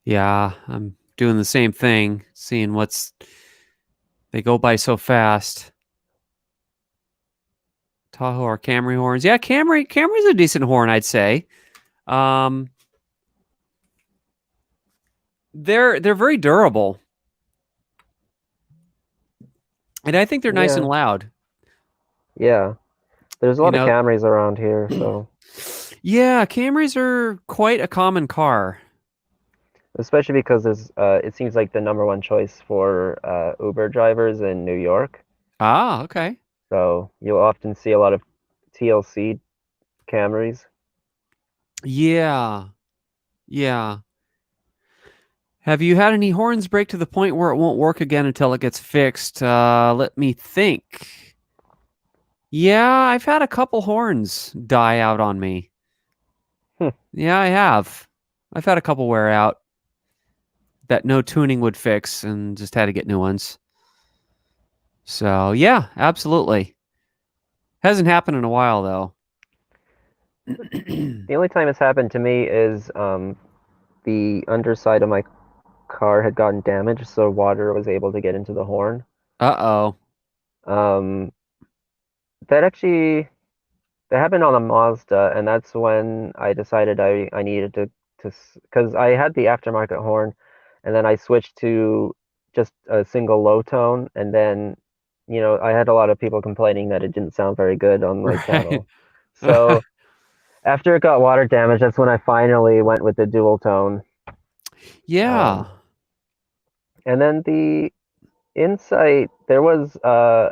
Yeah, I'm doing the same thing, seeing what's they go by so fast. Tahoe or Camry horns. Yeah, Camry's a decent horn, I'd say. Um, they're very durable, and I think they're nice and Yeah, loud. yeah. There's a You lot of know, Camrys around here, so yeah, Camrys are quite a common car. especially because it seems like the number one choice for Uber drivers in New York. Ah, okay. So you'll often see a lot of TLC Camrys. Yeah, yeah. Have you had any horns break to the point where it won't work again until it gets fixed? Let me think. Yeah, I've had a couple horns die out on me. Hmm. Yeah, I have. I've had a couple wear out that no tuning would fix and just had to get new ones. So, yeah, absolutely. Hasn't happened in a while, though. The only time it's happened to me is the underside of my car had gotten damaged, so water was able to get into the horn. Uh-oh. Um, that actually that happened on a Mazda, and that's when I decided I needed to because I had the aftermarket horn, and then I switched to just a single low tone, and then I had a lot of people complaining that it didn't sound very good on my Right. channel. So after it got water damage, that's when I finally went with the dual tone. Yeah. Um, and then the Insight, there was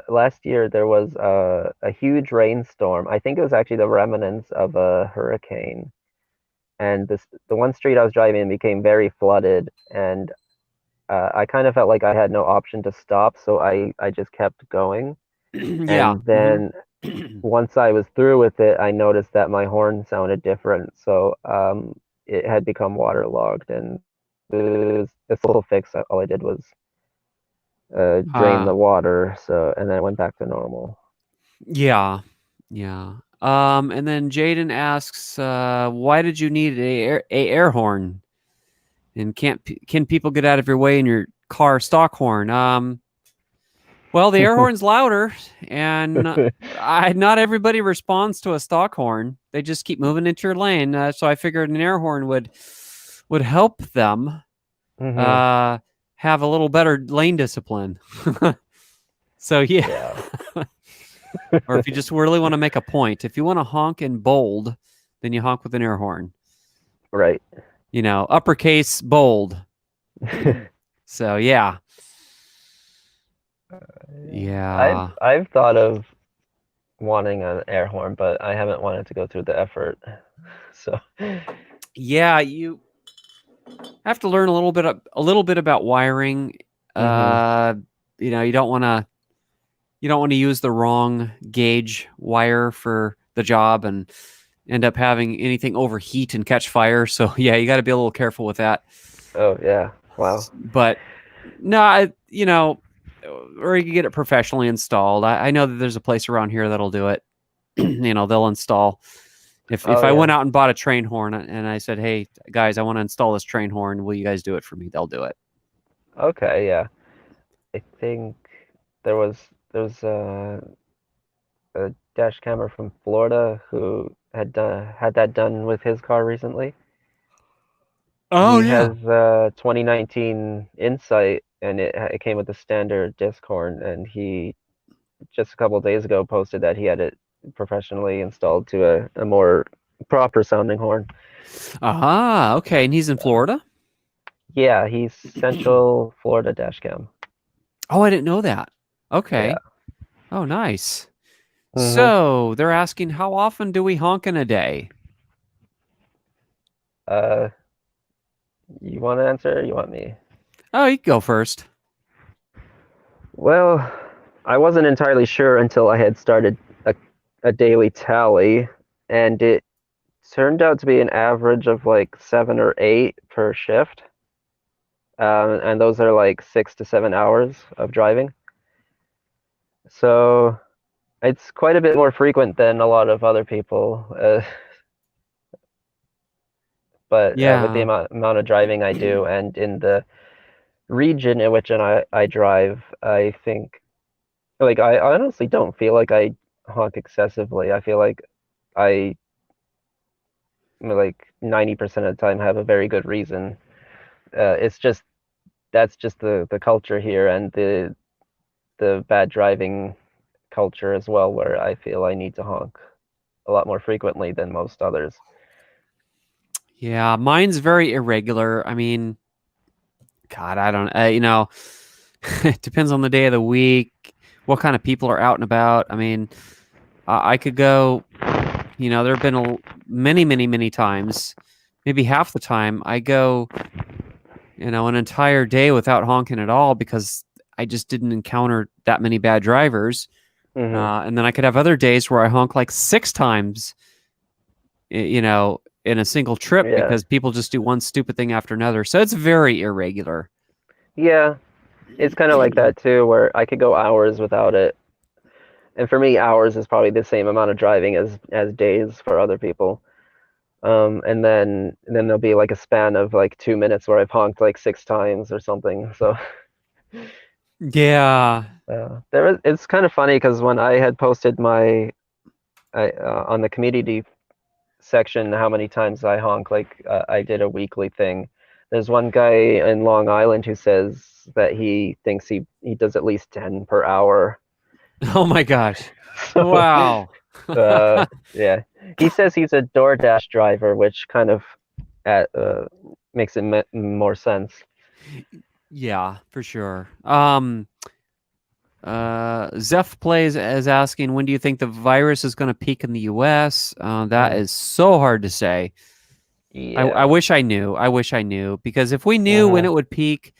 last year there was a huge rainstorm. I think it was actually the remnants of a hurricane, and the one street I was driving in became very flooded, and I kind of felt like I had no option to stop, so I just kept going. Yeah. And then once I was through with it, I noticed that my horn sounded different, so it had become waterlogged, and it was a simple fix. All I did was drain uh, the water, so and then it went back to normal. yeah. Yeah. And then Jaden asks, why did you need a air horn? And can people get out of your way in your car stock horn? Well, the air horn's louder, and not everybody responds to a stock horn. They just keep moving into your lane. So I figured an air horn would help them Hmm. uh, have a little better lane discipline. So yeah, Yeah. or if you just really want to make a point, if you want to honk in bold, then you honk with an air horn. Right. Uppercase bold. So yeah, I've yeah, I've thought of wanting an air horn, but I haven't wanted to go through the effort. So. yeah. You have to learn a little bit about wiring. Hmm. Uh, you don't want to use the wrong gauge wire for the job and end up having anything overheat and catch fire. So yeah, you got to be a little careful with that. Oh yeah. Wow. But no, or you can get it professionally installed. I know that there's a place around here that'll do it. They'll install. If Oh I went yeah. out and bought a train horn and I said, "Hey guys, I want to install this train horn. Will you guys do it for me?" They'll do it. Okay. Yeah. I think there was a dash camera from Florida who had that done with his car recently. Oh He yeah. has 2019 Insight, and it came with the standard disc horn, and he just a couple of days ago posted that he had it professionally installed to a more proper sounding horn. Ah, okay. And he's in Florida? Yeah, he's Central Florida dash cam. Oh, I didn't know that. Yeah. Okay. Oh, nice. Hmm. So they're asking, how often do we honk in a day? Uh, you want to answer? Or you want me? Oh, you can go first. Well, I wasn't entirely sure until I had started a daily tally, and it turned out to be an average of like 7 or 8 per shift. And those are like 6 to 7 hours of driving. So it's quite a bit more frequent than a lot of other people. But with the Yeah. amount of driving I do, and in the region in which I drive, I think like I honestly don't feel like I honk excessively. I feel like I like 90% of the time have a very good reason. It's just that's just the culture here and the bad driving culture as well, where I feel I need to honk a lot more frequently than most others. Yeah. Mine's very irregular. I mean, God, I don't, it depends on the day of the week, what kind of people are out and about. I mean, I could go, there have been many, many, many times, maybe half the time, I go, an entire day without honking at all because I just didn't encounter that many bad drivers. Hmm. And then I could have other days where I honk like 6 times, in a single trip Yeah, because people just do one stupid thing after another. So it's very irregular. yeah, it's kind of like that too, where I could go hours without it. And for me, hours is probably the same amount of driving as days for other people. And then there'll be like a span of like 2 minutes where I've honked like 6 times or something. So Yeah. it's kind of funny because when I had posted on the community section how many times I honk, like I did a weekly thing. There's one guy in Long Island who says that he thinks he does at least 10 per hour. Oh my gosh. So Wow. yeah, he says he's a DoorDash driver, which kind of at makes it more sense. Yeah, for sure. Zeph plays as asking, when do you think the virus is going to peak in the US? That Mm, is so hard to say. I yeah. wish I knew. I wish I knew because if we knew when Hmm. it would peak,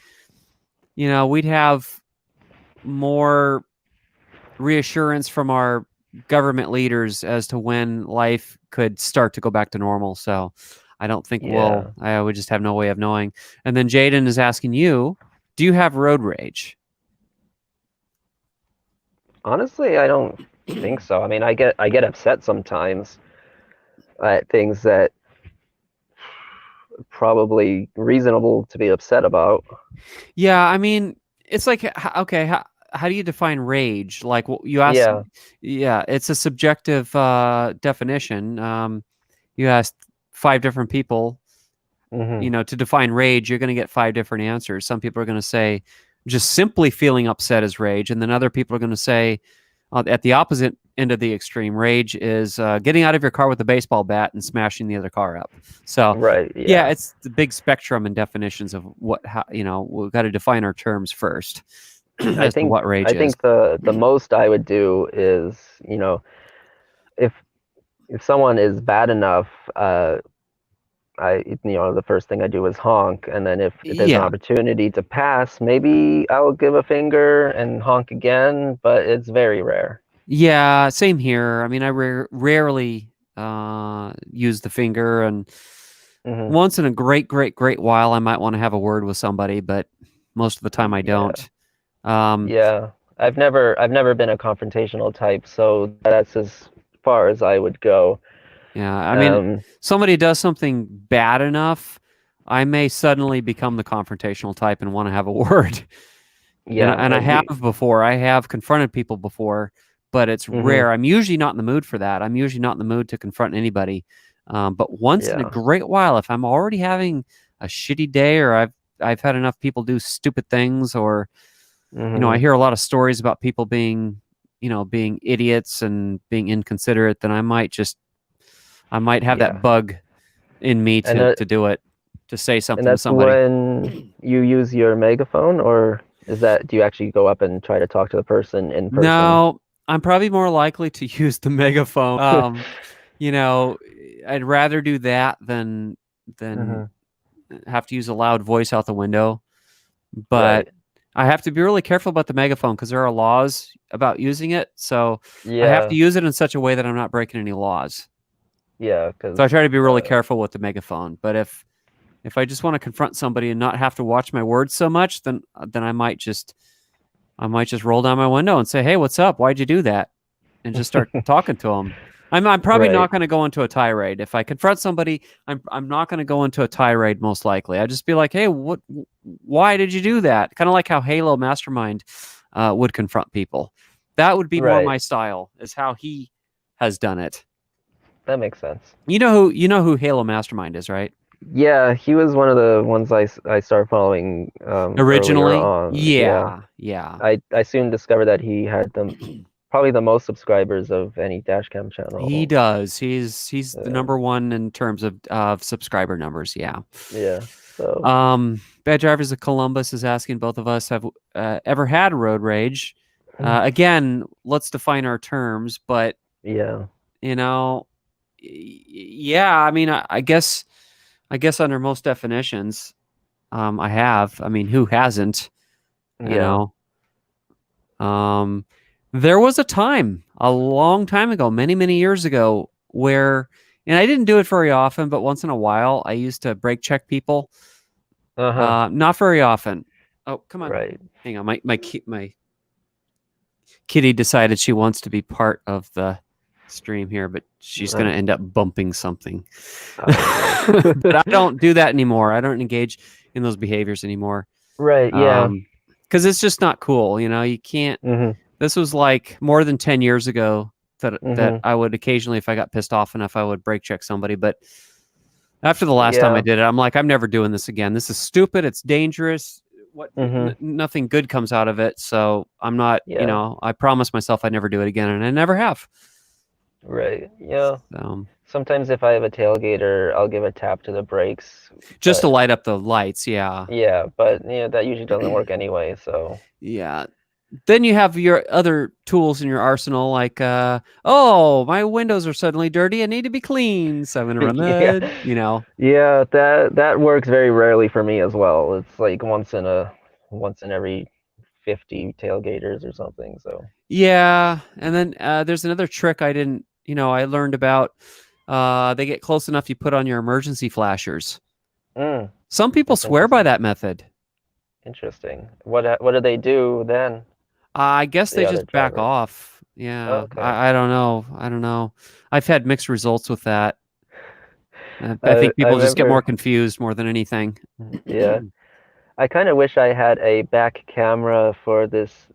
we'd have more reassurance from our government leaders as to when life could start to go back to normal. So I don't think Yeah. I would just have no way of knowing. And then Jaden is asking you, do you have road rage? Honestly, I don't think so. I mean, I get upset sometimes at things that probably reasonable to be upset about. Yeah, I mean, it's like okay, how do you define rage? Like you asked, Yeah. yeah, it's a subjective definition. You asked five different people, Hmm. to define rage, you're going to get five different answers. Some people are going to say just simply feeling upset is rage, and then other people are going to say at the opposite end of the extreme, rage is getting out of your car with a baseball bat and smashing the other car up. So, Right. yeah, Yeah. it's the big spectrum and definitions of what how we've got to define our terms first I as to think what rage I is. think the most I would do is, if if someone is bad enough, the first thing I do is honk, and then if there's an Yeah, opportunity to pass, maybe I'll give a finger and honk again, but it's very rare. yeah, same here. I mean, I rarely use the finger, and Hmm. once in a great while, I might want to have a word with somebody, but most of the time I Yeah. don't. Um, Yeah. I've never been a confrontational type, so that's as far as I would go. yeah, I mean, Um, somebody does something bad enough, I may suddenly become the confrontational type and want to have a word. And yeah, I have before. I have confronted people before, but it's hmm rare. I'm usually not in the mood for that. I'm usually not in the mood to confront anybody. But once in a yeah, great while, if I'm already having a shitty day, or I've had enough people do stupid things, or I hmm hear a lot of stories about people being being idiots and being inconsiderate, then I might have that yeah. bug in me And to do it, to say and something to that's somebody. when you use your megaphone, or do you actually go up and try to talk to the person in person? No, I'm probably more likely to use the megaphone. You know, I'd rather do that than Hmm. have to use a loud voice out the window. But Right. I have to be really careful about the megaphone because there are laws about using it. So I have to Yeah. use it in such a way that I'm not breaking any laws. Yeah. So Because I try to be really careful with the megaphone. But if I just want to confront somebody and not have to watch my words so much, then I might just roll down my window and say, "Hey, what's up? Why'd you do that?" And just start talking to them. I'm probably right. not going to go into a tirade. If I confront somebody, I'm not going to go into a tirade most likely. I just be like, "Hey, why did you do that?" Kind of like how Halo Mastermind would confront people. That would be more Right. my style, is how he has done it. That makes sense. You know who Halo Mastermind is, right? Yeah, he was one of the ones I started following earlier Originally, on. Yeah. yeah, yeah. I soon discovered that he had probably the most subscribers of any dashcam He channel. does. He's the Uh, number one in terms of subscriber numbers. Yeah. yeah. So. Bad Drivers of Columbus is asking both of us have ever had road rage. Again, let's define our terms, but Yeah. you know, yeah. I mean, I guess under most definitions, I have. I mean, who hasn't? You Yeah. know, um, there was a time a long time ago, many years ago, where, and I didn't do it very often, but once in a while, I used to brake check people. Uh-huh. Not very often. Oh, come on. Right. Hang on. My kitty decided she wants to be part of the stream here, but she's going Uh, to end up bumping something. oh no. But I don't do that anymore. I don't engage in those behaviors anymore. Right, yeah. Because it's just not cool. You can't. Mhm. This was like more than 10 years ago that Mhm. I would occasionally, if I got pissed off enough, I would brake check somebody. But after the last time I Yeah. did it, I'm like, I'm never doing this again. This is stupid. It's dangerous. Mhm. Nothing good comes out of it. So I'm not, Yeah. I promised myself I'd never do it again, and I never have. Right. Yeah. So, Sometimes if I have a tailgater, I'll give a tap to the brakes, just to but light up the lights. Yeah. yeah, but that usually doesn't work anyway, so Yeah. Then you have your other tools in your arsenal, like, oh, my windows are suddenly dirty. I need to be clean. So I'm going to run yeah. the. Yeah, that works very rarely for me as well. It's like once in every 50 tailgaters or something, so. Yeah. And then there's another trick I learned about. They get close enough, you put on your emergency flashers. Mm, Some people that's swear by interesting. that method. Interesting. What do they do then, I guess the they other just back drivers? off. Yeah. Okay. I don't know. I don't know. I've had mixed results with that. I think I people just get more remember, confused more than anything. yeah. I kind of wish I had a back camera for this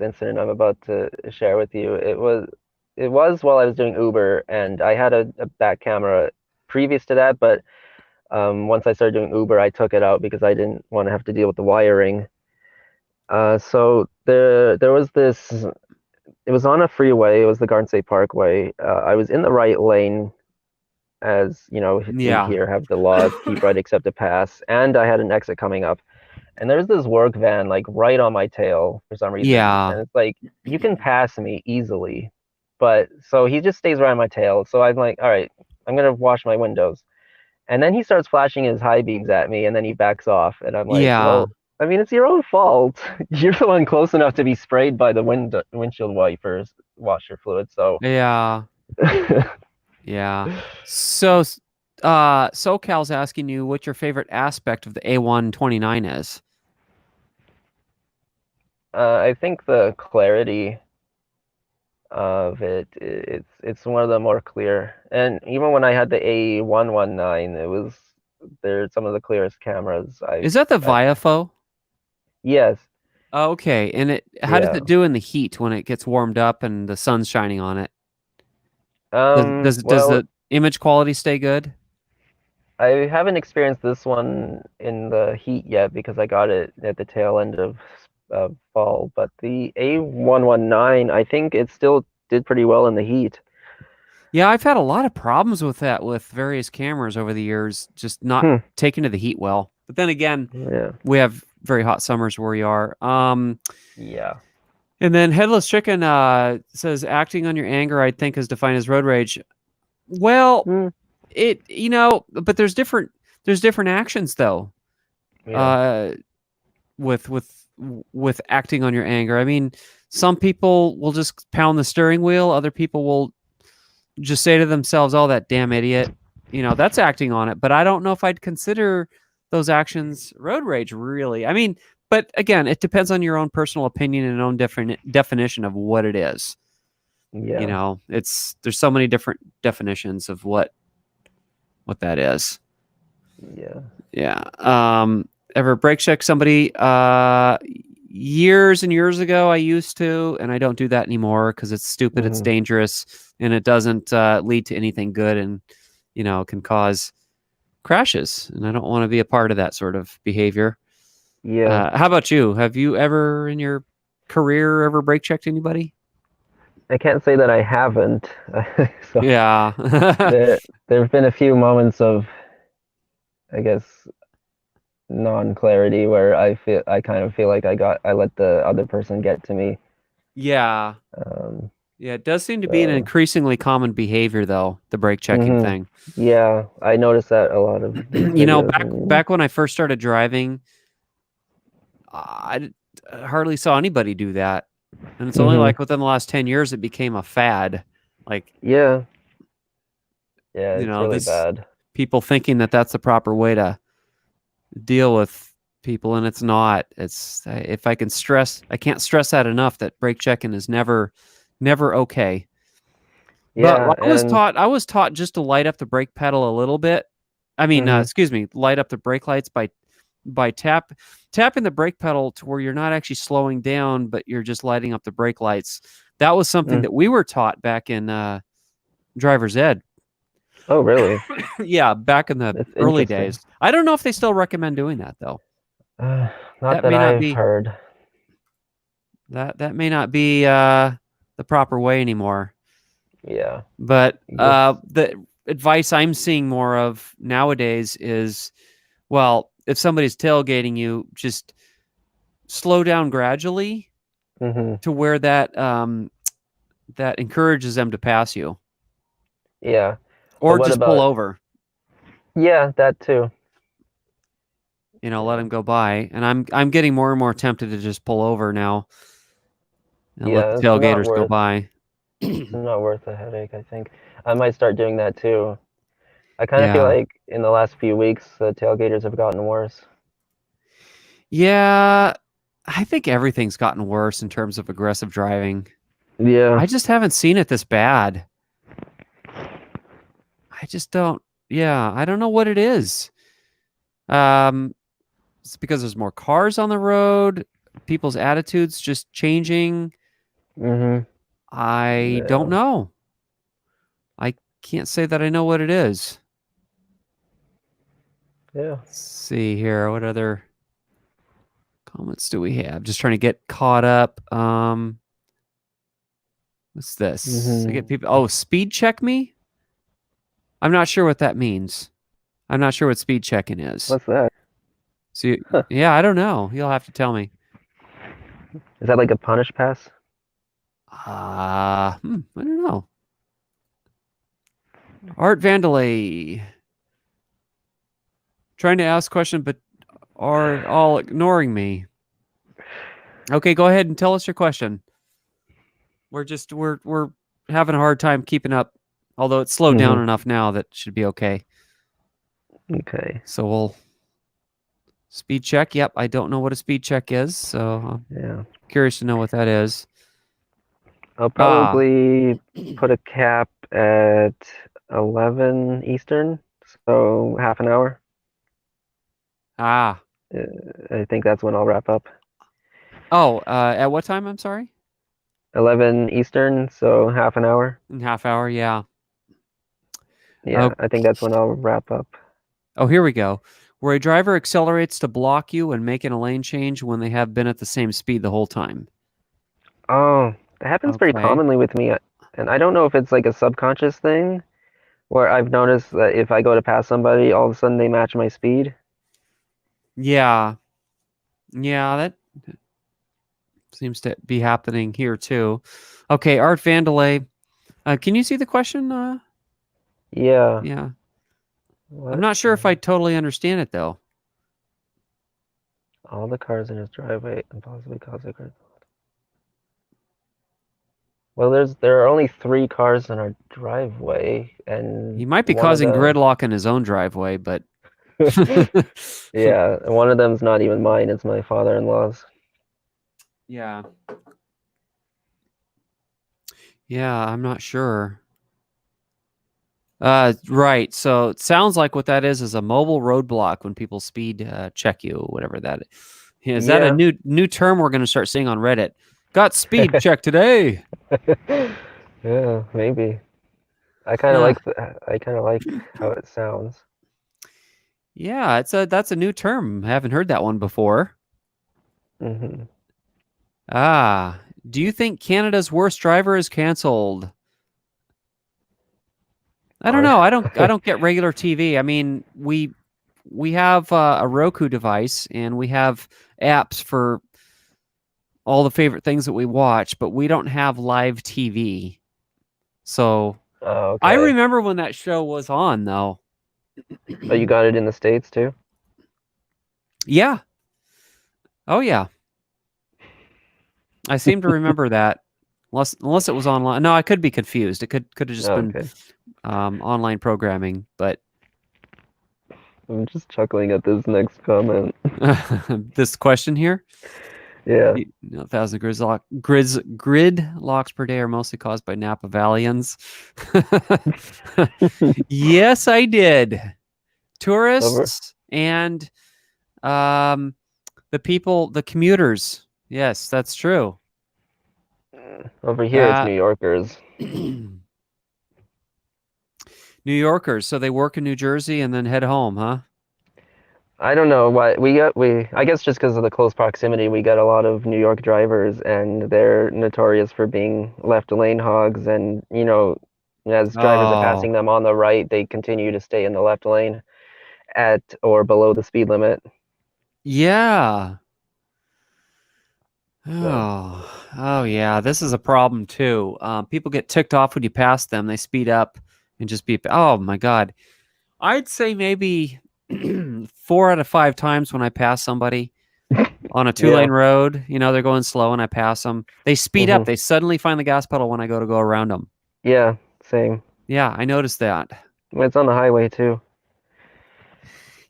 incident I'm about to share with you. It was while I was doing Uber, and I had a back camera previous to that, but once I started doing Uber, I took it out because I didn't want to have to deal with the wiring. So there was this. It was on a freeway. It was the Garden State Parkway. I was in the right lane, as you know, we Yeah. here have the law keep right except to pass, and I had an exit coming up. And there's this work van like right on my tail for some reason. Yeah. And it's like, you can pass me easily. But so he just stays right on my tail. So I'm like, all right, I'm gonna wash my windows. And then he starts flashing his high beams at me and then he backs off. And I'm like, Yeah. well, I mean, it's your own fault. You're the one close enough to be sprayed by the windshield wipers, washer fluid. So Yeah. Yeah. So, SoCal's asking you what your favorite aspect of the A129 is. I think the clarity of it's one of the more clear. And even when I had the A119, it was they're some of the clearest cameras Is that the I've Viafo? yes. Okay. And how does Yeah. it do in the heat when it gets warmed up and the sun's shining on it? Does Well, the image quality stay good? I haven't experienced this one in the heat yet because I got it at the tail end of fall, but the A119, I think it still did pretty well in the heat. Yeah, I've had a lot of problems with that with various cameras over the years, just not Hmm. taking to the heat well. But then again, Yeah. we have very hot summers where we are. Yeah. And then Headless Chicken says acting on your anger, I think, is defined as road rage. Well, Hmm. but there's different actions though. Yeah. Uh, with acting on your anger. I mean, some people will just pound the steering wheel. Other people will just say to themselves, "Oh, that damn idiot." That's acting on it. But I don't know if I'd consider those actions road rage, really. I mean, but again, it depends on your own personal opinion and own different definition of what it is. Yeah. There's so many different definitions of what that is. Yeah. Yeah. Ever brake check somebody? Years and years ago, I used to, and I don't do that anymore because it's stupid, it's Hmm. dangerous, and it doesn't lead to anything good, and can cause crashes. And I don't want to be a part of that sort of behavior. Yeah. How about you? Have you ever in your career ever brake checked anybody? I can't say that I haven't. So Yeah. there have been a few moments of, I guess, non-clarity where I kind of feel like I let the other person get to me. Yeah. Um, Yeah, it does seem to be an so increasingly common behavior, though, the brake checking hmm thing. yeah, I noticed that a lot of these videos and Back when I first started driving, I hardly saw anybody do that. And it's only hmm like within the last 10 years it became a fad. Like, yeah, yeah, it's really this bad. people thinking that that's the proper way to deal with people, and it's not. If I can't stress that enough, that brake checking is never okay. But Yeah, and I was taught just to light up the brake pedal a little bit. I mean, hmm excuse me, light up the brake lights by tapping the brake pedal to where you're not actually slowing down, but you're just lighting up the brake lights. That was something mm, that we were taught back in driver's ed. oh really? Yeah, back in the That's early interesting. days. I don't know if they still recommend doing that though. Uh, not That that may not I've be heard. that may not be the proper way anymore. Yeah, But I guess. the advice I'm seeing more of nowadays is, well, if somebody's tailgating you, just slow down gradually Hmm. to where that encourages them to pass you, Yeah, but or what just pull about? over. Yeah, that too. Let Yeah, them go by. And I'm getting more and more tempted to just pull over now and let the yeah, tailgaters go by. it's not worth the headache, I think. I might start doing that too. I kind of feel Yeah. like in the last few weeks, the tailgaters have gotten worse. Yeah. I think everything's gotten worse in terms of aggressive driving. Yeah. I just haven't seen it this bad. I just don't. Yeah, I don't know what it is. Um, it's because there's more cars on the road, people's attitudes just changing. Mm-hmm. I don't Yeah. know. I can't say that I know what it is. Yeah. Let's see here. What other comments do we have? Just trying to get caught up. What's this? I get Mm-hmm. people. Oh, speed check me? I'm not sure what that means. I'm not sure what speed checking is. What's that? So, Huh. yeah, I don't know. You'll have to tell me. Is that like a punish pass? I don't know. Art Vandalay. Trying to ask question, but are all ignoring me. Okay, go ahead and tell us your question. We're having a hard time keeping up. Although it's slowed down Mm-hmm. enough now that should be okay. Okay. So we'll speed check. Yep, I don't know what a speed check is, so I'm Yeah. curious to know what that is. I'll Ah, probably put a cap at 11 Eastern, so half an hour. ah. Uh, I think that's when I'll wrap up. Oh, at what time? I'm sorry. 11 Eastern, so half an hour. In half hour. Yeah. Yeah, Oh, I think that's when I'll wrap up. oh, here we go. Where a driver accelerates to block you and making a lane change when they have been at the same speed the whole time. Oh, that happens pretty Okay. commonly with me, and I don't know if it's like a subconscious thing where I've noticed that if I go to pass somebody, all of a sudden they match my speed. Yeah. Yeah, that seems to be happening here too. Okay, Art Vandalay. Can you see the question? Yeah. Yeah. I'm What? not sure if I totally understand it though. All the cars in his driveway and possibly cause a car. Well, there are only 3 cars in our driveway, He and might be one of causing them, gridlock in his own driveway, but yeah, one of them's not even mine. It's my father-in-law's. yeah. Yeah, I'm not sure. Right. So it sounds like what that is a mobile roadblock when people speed check you, whatever that is. Is that a Yeah. new term we're going to start seeing on Reddit? Got speed check today. Yeah, maybe. Huh. I kind of like how it sounds. Yeah, that's a new term. I haven't heard that one before. Hmm. Ah, do you think Canada's worst driver is canceled? I don't Or know. I don't get regular TV. I mean, we have a Roku device and we have apps for all the favorite things that we watch, but we don't have live TV. So oh, I okay. remember when that show was on, though. Oh, you got it in the States too? Yeah. Oh yeah. I seem to remember that. Unless it was online. No, I could be confused. It could have just Oh, been okay. online programming. But I'm just chuckling at this next comment. this question here. Yeah. 1,000 grid locks per day are mostly caused by Napa Valleyans. Yes, I did. Over Tourists and um, the commuters. Yes, that's true. over here it's Uh, New Yorkers. New Yorkers, so they work in New Jersey and then head home, huh? I don't know why we I guess just because of the close proximity, we got a lot of New York drivers, and they're notorious for being left lane hogs, and as drivers are Oh, passing them on the right, they continue to stay in the left lane at or below the speed limit. yeah. So, Oh, yeah. This is a problem too. People get ticked off when you pass them. They speed up and just beep. Oh my God. I'd say maybe 4 out of 5 times when I pass somebody on a yeah. two-lane road, they're going slow and I pass them. They speed up. Hmm. They suddenly find the gas pedal when I go around them. Yeah, same. Yeah, I noticed that. It's on the highway too.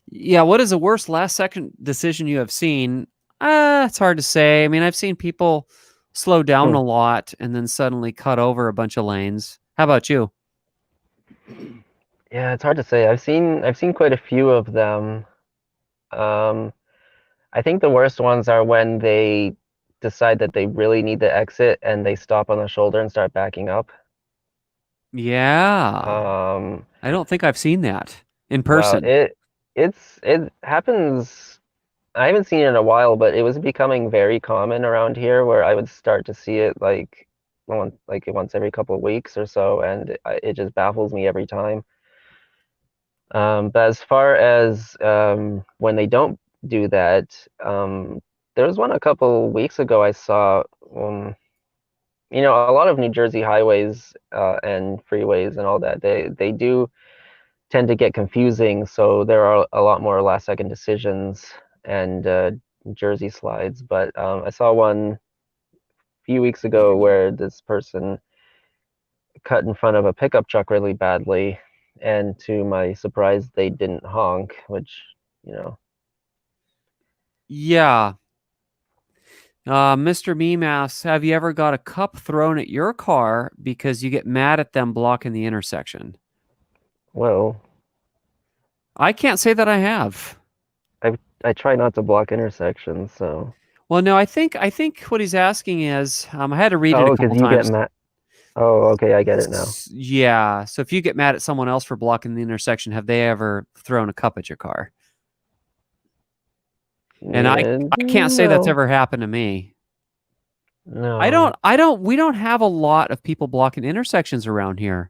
Yeah, what is the worst last second decision you have seen? It's hard to say. I mean, I've seen people slow down Hmm. a lot and then suddenly cut over a bunch of lanes. How about you? Yeah, it's hard to say. I've seen quite a few of them. Um, I think the worst ones are when they decide that they really need to exit and they stop on the shoulder and start backing up. Yeah. Um, I don't think I've seen that in well, person. it happens. I haven't seen it in a while, but it was becoming very common around here where I would start to see it like once every couple of weeks or so, and it just baffles me every time. But as far as when they don't do that, there was one a couple weeks ago I saw. A lot of New Jersey highways and freeways and all that, they do tend to get confusing, so there are a lot more last second decisions and Jersey slides. But I saw one a few weeks ago where this person cut in front of a pickup truck really badly, and to my surprise, they didn't honk, which, you know, Yeah. Mr. Meme asks, have you ever got a cup thrown at your car because you get mad at them blocking the intersection? well, I can't say that I have. I try not to block intersections, so. Well, no, I think what he's asking is, I had to read it a Oh, couple because you get times. mad. Oh, okay, I get it now. Yeah. So if you get mad at someone else for blocking the intersection, have they ever thrown a cup at your car? And I can't say that's No, ever happened to me. no. We don't have a lot of people blocking intersections around here.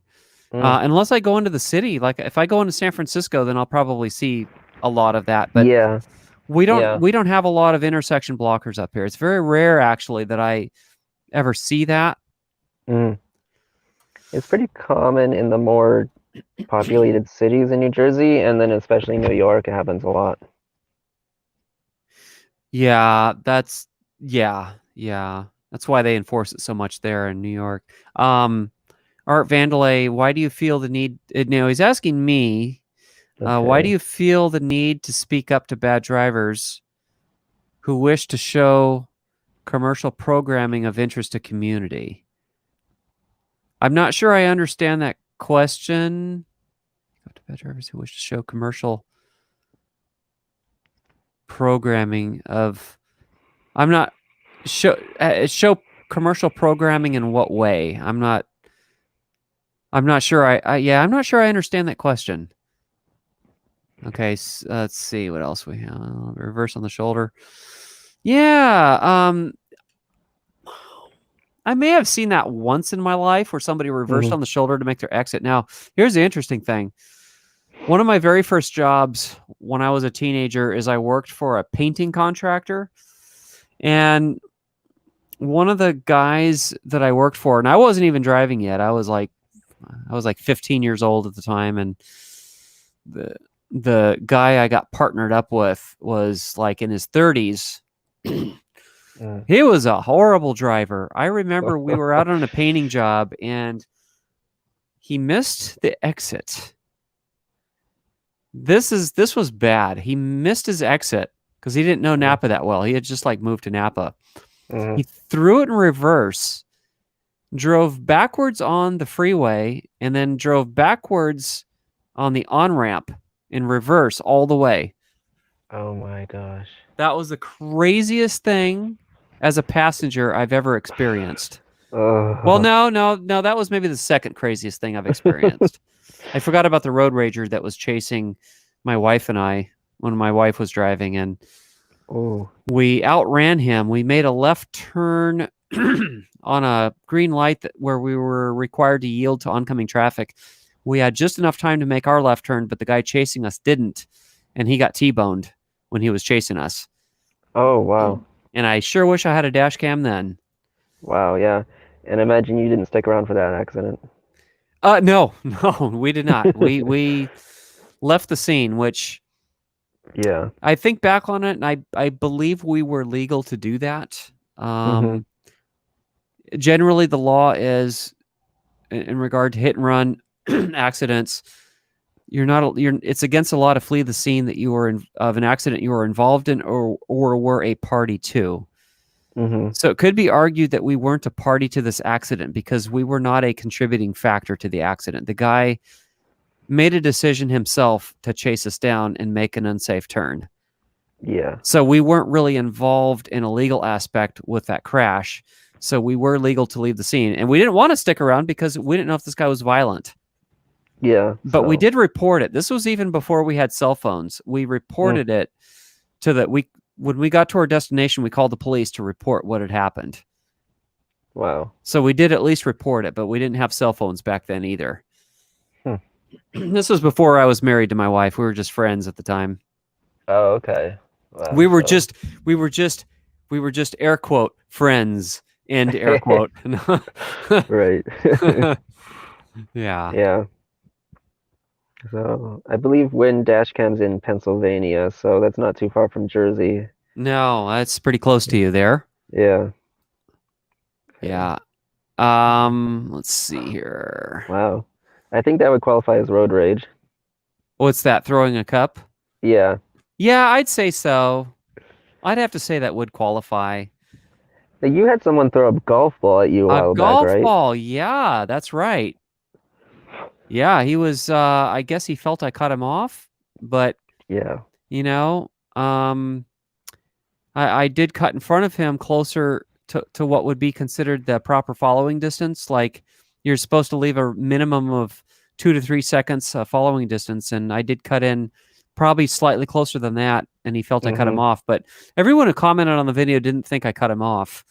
Mm, Unless I go into the city, like if I go into San Francisco, then I'll probably see a lot of that. But yeah, yeah. we don't have a lot of intersection blockers up here. It's very rare actually that I ever see that. Mm. It's pretty common in the more populated cities in New Jersey, and then especially New York, it happens a lot. Yeah, yeah. That's why they enforce it so much there in New York. Art Vandalay, why do you feel the need? No, he's asking me, why do Okay. you feel the need to speak up to bad drivers who wish to show commercial programming of interest to community? I'm not sure I understand that question. To bad drivers who wish to show commercial programming of. I'm not show commercial programming in what way? I'm not sure. I'm not sure I understand that question. Okay, let's see what else we have. Reverse on the shoulder. Yeah, I may have seen that once in my life where somebody reversed Hmm. on the shoulder to make their exit. Now, here's the interesting thing. One of my very first jobs when I was a teenager is I worked for a painting contractor, and one of the guys that I worked for, and I wasn't even driving yet. I was like 15 years old at the time, and the the guy I got partnered up with was like in his 30s. Mm. He was a horrible driver. I remember we were out on a painting job and he missed the exit. This was bad. He missed his exit because he didn't know Mm. Napa that well. He had just like moved to Napa. Mhm. He threw it in reverse, drove backwards on the freeway, and then drove backwards on the on-ramp in reverse all the way. Oh my gosh. That was the craziest thing as a passenger I've ever experienced. Well, Ugh. no. That was maybe the second craziest thing I've experienced. I forgot about the road rager that was chasing my wife and I when my wife was driving, and Oh. we outran him. We made a left turn on a green light where we were required to yield to oncoming traffic. We had just enough time to make our left turn, but the guy chasing us didn't, and he got T-boned when he was chasing us. Oh, wow. And I sure wish I had a dash cam then. Wow, yeah. And imagine you didn't stick around for that accident. No, no, we did not. We left the scene, which Yeah. I think back on it, and I believe we were legal to do that. Hmm. Generally, the law is in regard to hit and run accidents. It's against the law to flee the scene that you were of an accident you were involved in or were a party to. Hmm. So it could be argued that we weren't a party to this accident because we were not a contributing factor to the accident. The guy made a decision himself to chase us down and make an unsafe turn. Yeah. So we weren't really involved in a legal aspect with that crash. So we were legal to leave the scene. And we didn't want to stick around because we didn't know if this guy was violent. Yeah. But we So. did report it. This was even before we had cell phones. We reported it to the when we got to our destination, we called the police to report what had happened. Wow. So we did at least report it, but we didn't have cell phones back then either. This was before I was married to my wife. We were just friends at the time. Oh, okay. Wow, we were just air quote friends, end air quote. Right. Yeah. Yeah. So I believe Win Dashcam's in Pennsylvania, so that's not too far from Jersey. No, that's pretty close to you there. Yeah. Yeah. Let's see here. Wow. I think that would qualify as road rage. What's that? Throwing a cup? Yeah. Yeah, I'd say so. I'd have to say that would qualify. You had someone throw a golf ball at you a while back, golf right? ball. Yeah, that's right. Yeah, he was. I guess he felt I cut him off, but Yeah. you know, I did cut in front of him closer to what would be considered the proper following distance. Like you're supposed to leave a minimum of 2 to 3 seconds following distance, and I did cut in probably slightly closer than that, and he felt I cut him off. But everyone who commented on the video didn't think I cut him off.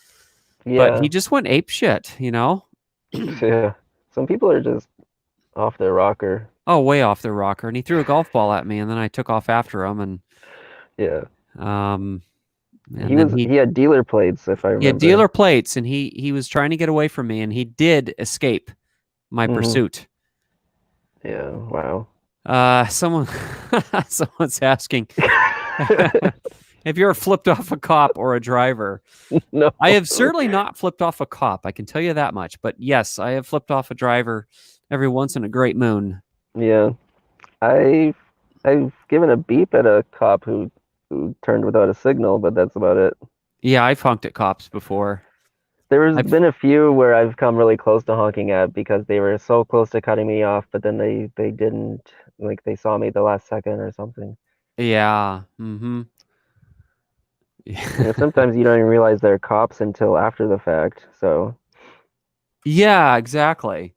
But he just went ape shit, you know? Yeah. Some people are just off their rocker. Oh, way off their rocker. And he threw a golf ball at me, and then I took off after him. And yeah. And he had dealer plates, if I remember. He had dealer plates, and he was trying to get away from me, and he did escape my pursuit. Yeah, wow. Someone's asking if you're flipped off a cop or a driver. No. I have certainly not flipped off a cop, I can tell you that much. But yes, I have flipped off a driver every once in a great moon. Yeah. I've given a beep at a cop who turned without a signal, but that's about it. Yeah, I've honked at cops before. There's been a few where I've come really close to honking at because they were so close to cutting me off, but then they didn't, like they saw me the last second or something. Yeah. Yeah, sometimes you don't even realize they're cops until after the fact. So. Yeah, exactly.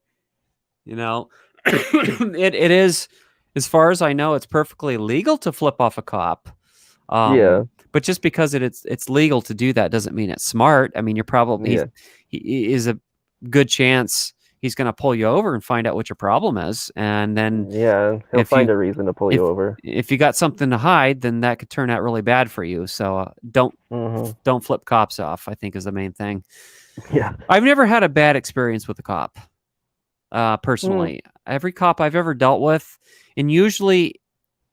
You know, it is, as far as I know, it's perfectly legal to flip off a cop. Yeah. But just because it's legal to do that doesn't mean it's smart. I mean, you're probably he is a good chance he's going to pull you over and find out what your problem is, and then he'll find a reason to pull you over. If you got something to hide, then that could turn out really bad for you. So don't flip cops off, I think, is the main thing. Yeah, I've never had a bad experience with a cop. Personally, every cop I've ever dealt with, and usually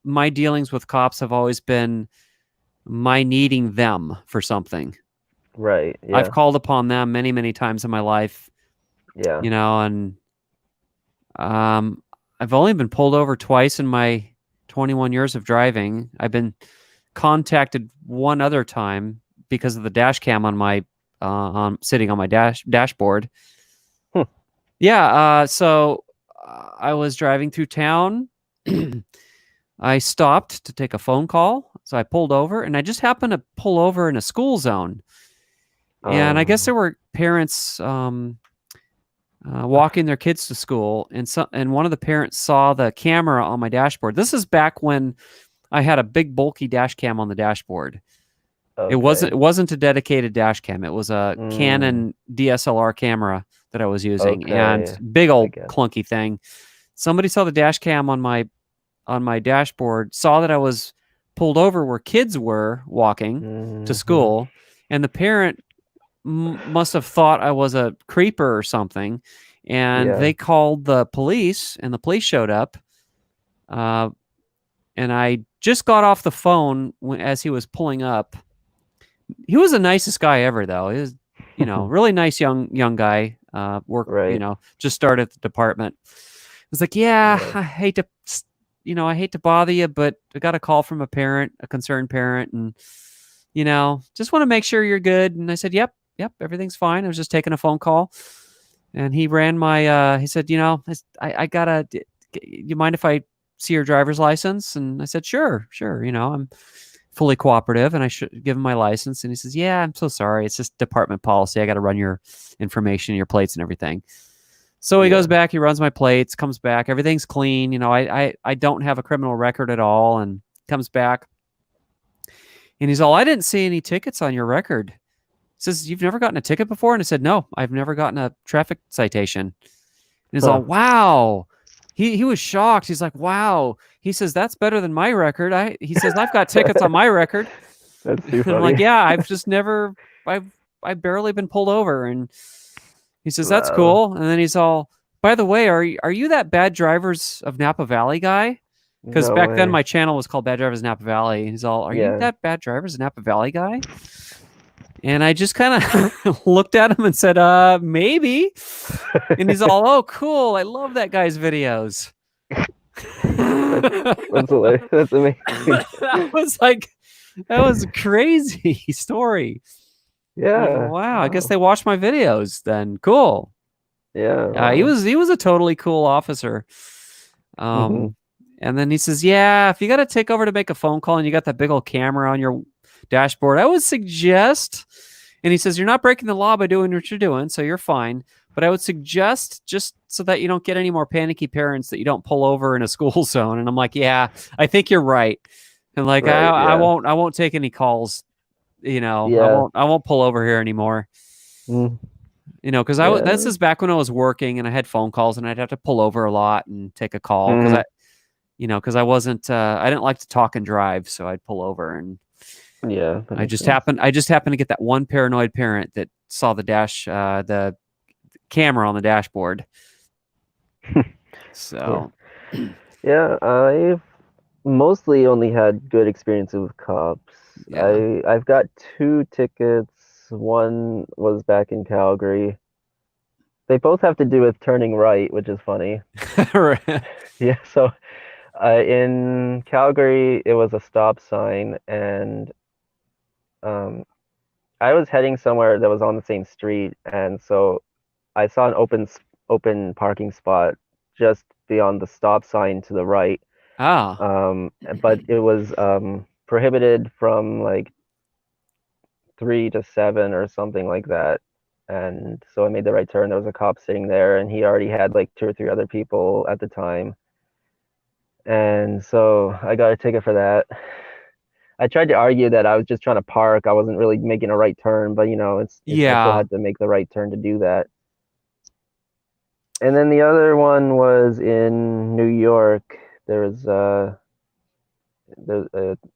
my dealings with cops have always been my needing them for something. Right. Yeah. I've called upon them many, many times in my life. Yeah. You know, and I've only been pulled over twice in my 21 years of driving. I've been contacted one other time because of the dash cam on my sitting on my dashboard. Yeah, so I was driving through town. I stopped to take a phone call, so I pulled over, and I just happened to pull over in a school zone. And I guess there were parents walking their kids to school, and one of the parents saw the camera on my dashboard. This is back when I had a big bulky dash cam on the dashboard. Okay. It wasn't a dedicated dash cam. It was a Canon DSLR camera that I was using, and big old clunky thing. Somebody saw the dash cam on my dashboard, saw that I was pulled over where kids were walking to school, and the parent must have thought I was a creeper or something, and they called the police, and the police showed up. And I just got off the phone as he was pulling up. He was the nicest guy ever, though. He was, really nice young guy. Just started at the department. I was like, I hate to bother you, but I got a call from a concerned parent, and just want to make sure you're good. And I said, yep, everything's fine. I was just taking a phone call, and he ran my. He said, I gotta. you mind if I see your driver's license? And I said, sure, sure. I'm fully cooperative, and I should give him my license. And he says, yeah, I'm so sorry. It's just department policy. I got to run your information, your plates and everything. So he goes Yeah. back, he runs my plates, comes back, everything's clean. I don't have a criminal record at all, and comes back. And he's all, I didn't see any tickets on your record. He says, you've never gotten a ticket before? And I said, no, I've never gotten a traffic citation. And he's all, Huh. wow. He was shocked. He's like, wow. He says, that's better than my record. He says, I've got tickets on my record. That's too And I'm like, funny. yeah, I've barely been pulled over. And he says, that's Wow. cool. And then he's all, by the way, are you that Bad Drivers of Napa Valley guy? Because No back then way. my channel was called Bad Drivers of Napa Valley. And he's all, are you Yeah. that Bad Drivers of Napa Valley guy? And I just kind of looked at him and said, maybe. And he's all, oh, cool. I love that guy's videos. That's hilarious. That's amazing. That was a crazy story. Like, Yeah. wow, I guess Wow. they watched my videos then. Cool. Yeah. He Wow. was a totally cool officer. Hmm. And then he says, yeah, if you got to take over to make a phone call and you got that big old camera on your dashboard, I would suggest, and he says, you're not breaking the law by doing what you're doing, so you're fine. But I would suggest, just so that you don't get any more panicky parents, that you don't pull over in a school zone. And I'm like, yeah, I think you're right. And like, Right. Yeah. I won't take any calls. Yeah. I won't pull over here anymore. Mm. Because this Yeah. is back when I was working and I had phone calls and I'd have to pull over a lot and take a call because Mm. because I wasn't, I didn't like to talk and drive, so I'd pull over, and Yeah. That makes sense. I just happened to get that one paranoid parent that saw the camera on the dashboard. Yeah. So, Yeah. I've mostly only had good experiences with cops. yeah. I've got two tickets. One was back in Calgary. They both have to do with turning right, which is funny. Yeah. So in Calgary, it was a stop sign, and um, I was heading somewhere that was on the same street, and so I saw an open parking spot just beyond the stop sign to the right. Ah, But it was prohibited from like 3 to 7 or something like that. And so I made the right turn. There was a cop sitting there, and he already had like two or three other people at the time. And so I got a ticket for that. I tried to argue that I was just trying to park. I wasn't really making a right turn, but I still yeah, had to make the right turn to do that. And then the other one was in New York. There's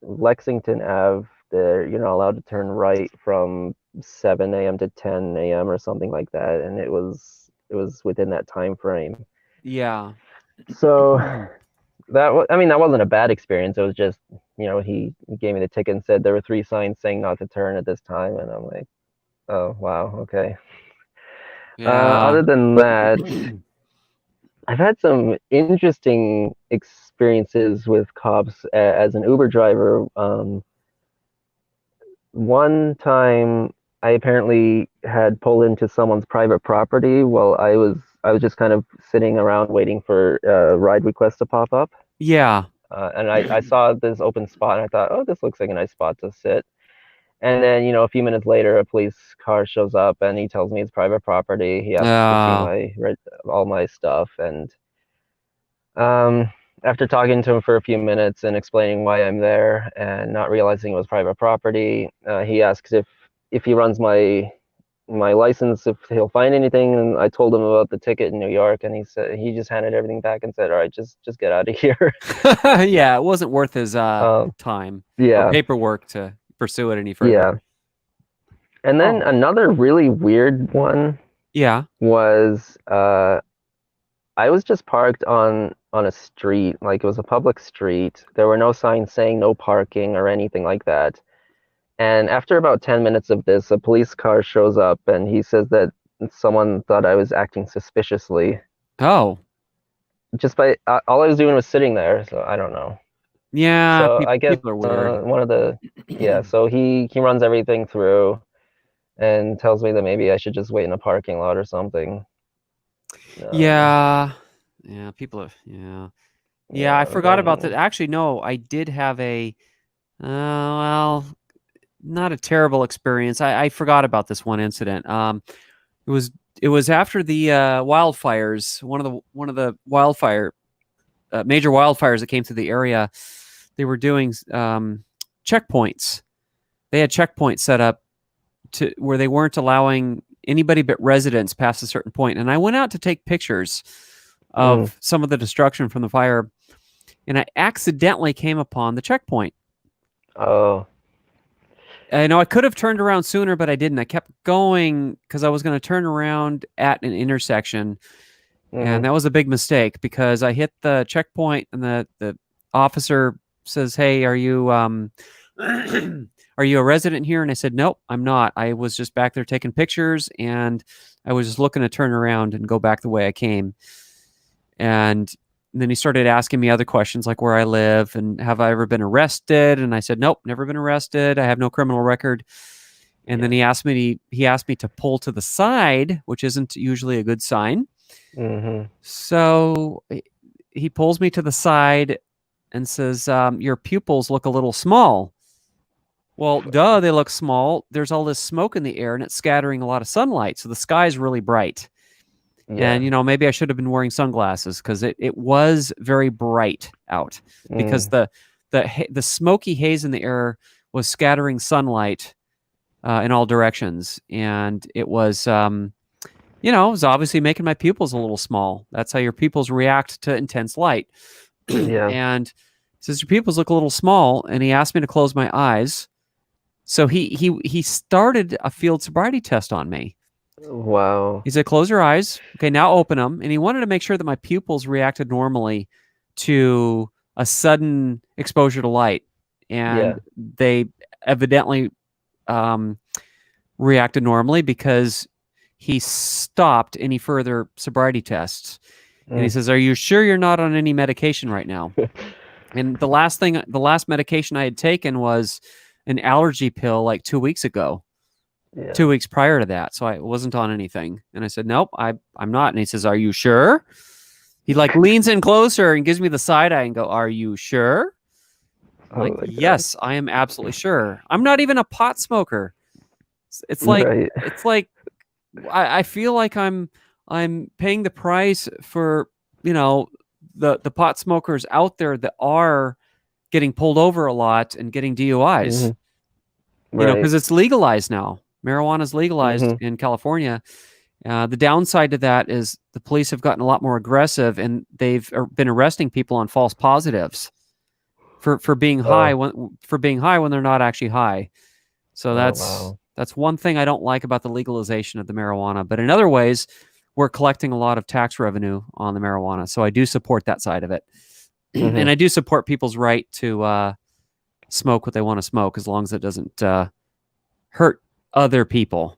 Lexington Ave. There, you're not allowed to turn right from 7 a.m. to 10 a.m. or something like that, and it was within that time frame. yeah. So that wasn't a bad experience. It was just, he gave me the ticket and said there were three signs saying not to turn at this time, and I'm like, oh wow, okay. Yeah. Other than that, I've had some interesting experiences with cops as an Uber driver. One time, I apparently had pulled into someone's private property while I was just kind of sitting around waiting for a ride request to pop up. Yeah. And I saw this open spot, and I thought, oh, this looks like a nice spot to sit. And then, a few minutes later, a police car shows up, and he tells me it's private property. He asks to see Uh, all my stuff, and um, after talking to him for a few minutes and explaining why I'm there and not realizing it was private property, he asks if he runs my license, if he'll find anything. And I told him about the ticket in New York, and he said he just handed everything back and said, "All right, just get out of here." yeah, it wasn't worth his um, time or yeah, paperwork to pursue it any further. yeah. And then Oh, another really weird one yeah. was I was just parked on a street, like it was a public street. There were no signs saying no parking or anything like that. And after about 10 minutes of this, a police car shows up, and he says that someone thought I was acting suspiciously. Oh, Just by all I was doing was sitting there, so I don't know. yeah. So I guess People are weird. one of the yeah, so he runs everything through and tells me that maybe I should just wait in a parking lot or something. Um, Yeah. Yeah, people are, yeah. Yeah, I Yeah, forgot about that. then Actually, no, I did have a, well, not a terrible experience. I forgot about this one incident. It was it was after the wildfires. One of the wildfire major wildfires that came through the area. They were doing checkpoints. They had checkpoints set up to where they weren't allowing anybody but residents past a certain point. And I went out to take pictures mm, of some of the destruction from the fire, and I accidentally came upon the checkpoint. oh, I know I could have turned around sooner, but I didn't. I kept going because I was going to turn around at an intersection, and mhm, that was a big mistake because I hit the checkpoint, and the officer says, "Hey, are you are you a resident here?" And I said, "Nope, I'm not. I was just back there taking pictures, and I was just looking to turn around and go back the way I came." And then he started asking me other questions like where I live and have I ever been arrested? And I said, "Nope, never been arrested. I have no criminal record." And then yeah, he asked me to pull to the side, which isn't usually a good sign. mhm, So he pulls me to the side and says, "Your pupils look a little small." Well, duh, they look small. There's all this smoke in the air and it's scattering a lot of sunlight. So the sky's really bright. And, yeah, maybe I should have been wearing sunglasses because it was very bright out because mm, the smoky haze in the air was scattering sunlight in all directions. And it was obviously making my pupils a little small. That's how your pupils react to intense light. yeah, And says your pupils look a little small, and he asked me to close my eyes. So he started a field sobriety test on me. wow, He said, "Close your eyes. Okay, now open them." And he wanted to make sure that my pupils reacted normally to a sudden exposure to light, and yeah, they evidently um, reacted normally because he stopped any further sobriety tests. And he mm, says, "Are you sure you're not on any medication right now?" And the last medication I had taken was an allergy pill like 2 weeks ago, yeah, 2 weeks prior to that. So I wasn't on anything. And I said, "Nope, I'm not." And he says, "Are you sure?" He like leans in closer and gives me the side eye and go, "Are you sure?" I'm oh like, my God, "Yes, I am absolutely sure. I'm not even a pot smoker." It's like right, it's like I feel like I'm paying the price for you know the pot smokers out there that are getting pulled over a lot and getting DUIs. mhm, right, Because it's legalized now. Marijuana is legalized mhm, in California. The downside to that is the police have gotten a lot more aggressive, and they've been arresting people on false positives for being high oh, when they're not actually high. So oh that's wow, that's one thing I don't like about the legalization of the marijuana. But in other ways, we're collecting a lot of tax revenue on the marijuana. So I do support that side of it, and mhm, I do support people's right to smoke what they want to smoke as long as it doesn't hurt other people.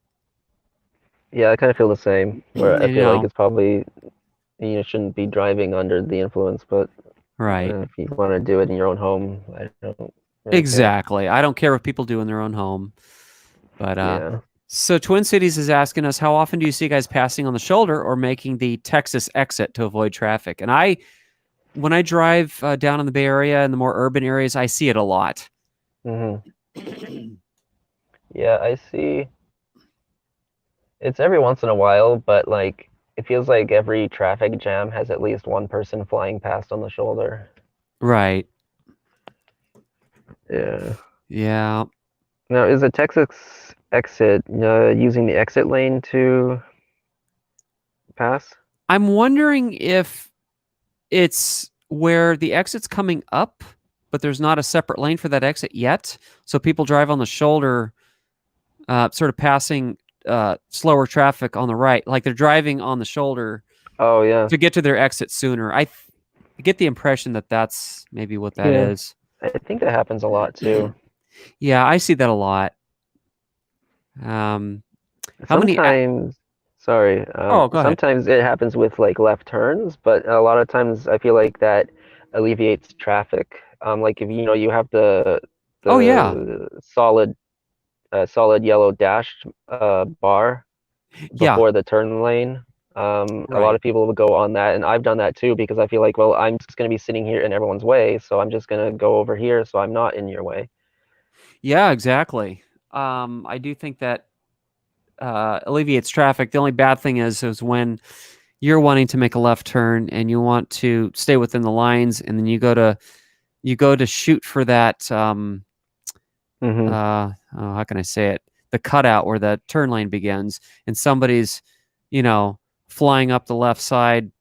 yeah, I kind of feel the same. Where And, I feel like it's probably shouldn't be driving under the influence, but right. if you want to do it in your own home, I don't really care. Exactly. I don't care what people do in their own home. But Yeah. so Twin Cities is asking us, how often do you see guys passing on the shoulder or making the Texas exit to avoid traffic? And when I drive down in the Bay Area and the more urban areas, I see it a lot. Hmm. Yeah, I see. It's every once in a while, but like it feels like every traffic jam has at least one person flying past on the shoulder. Right. Yeah. Yeah. Now, is a Texas exit using the exit lane to pass? I'm wondering if it's where the exit's coming up, but there's not a separate lane for that exit yet. So people drive on the shoulder, sort of passing slower traffic on the right, like they're driving on the shoulder Oh yeah. to get to their exit sooner. I get the impression that that's maybe what that Yeah. is. I think that happens a lot too. Yeah, I see that a lot. Um, how many? Sometimes, sorry, Oh, go ahead. sometimes it happens with like left turns, but a lot of times I feel like that alleviates traffic. Like if you have the Oh, yeah, solid yellow dashed bar yeah, before the turn lane. A lot Right. of people will go on that, and I've done that too because I feel like, well, I'm just going to be sitting here in everyone's way, so I'm just going to go over here so I'm not in your way. Yeah, exactly. I do think that alleviates traffic. The only bad thing is when you're wanting to make a left turn and you want to stay within the lines, and then you go to shoot for that Hmm. oh, how can I say it? The cutout where the turn lane begins, and somebody's, you know, flying up the left side,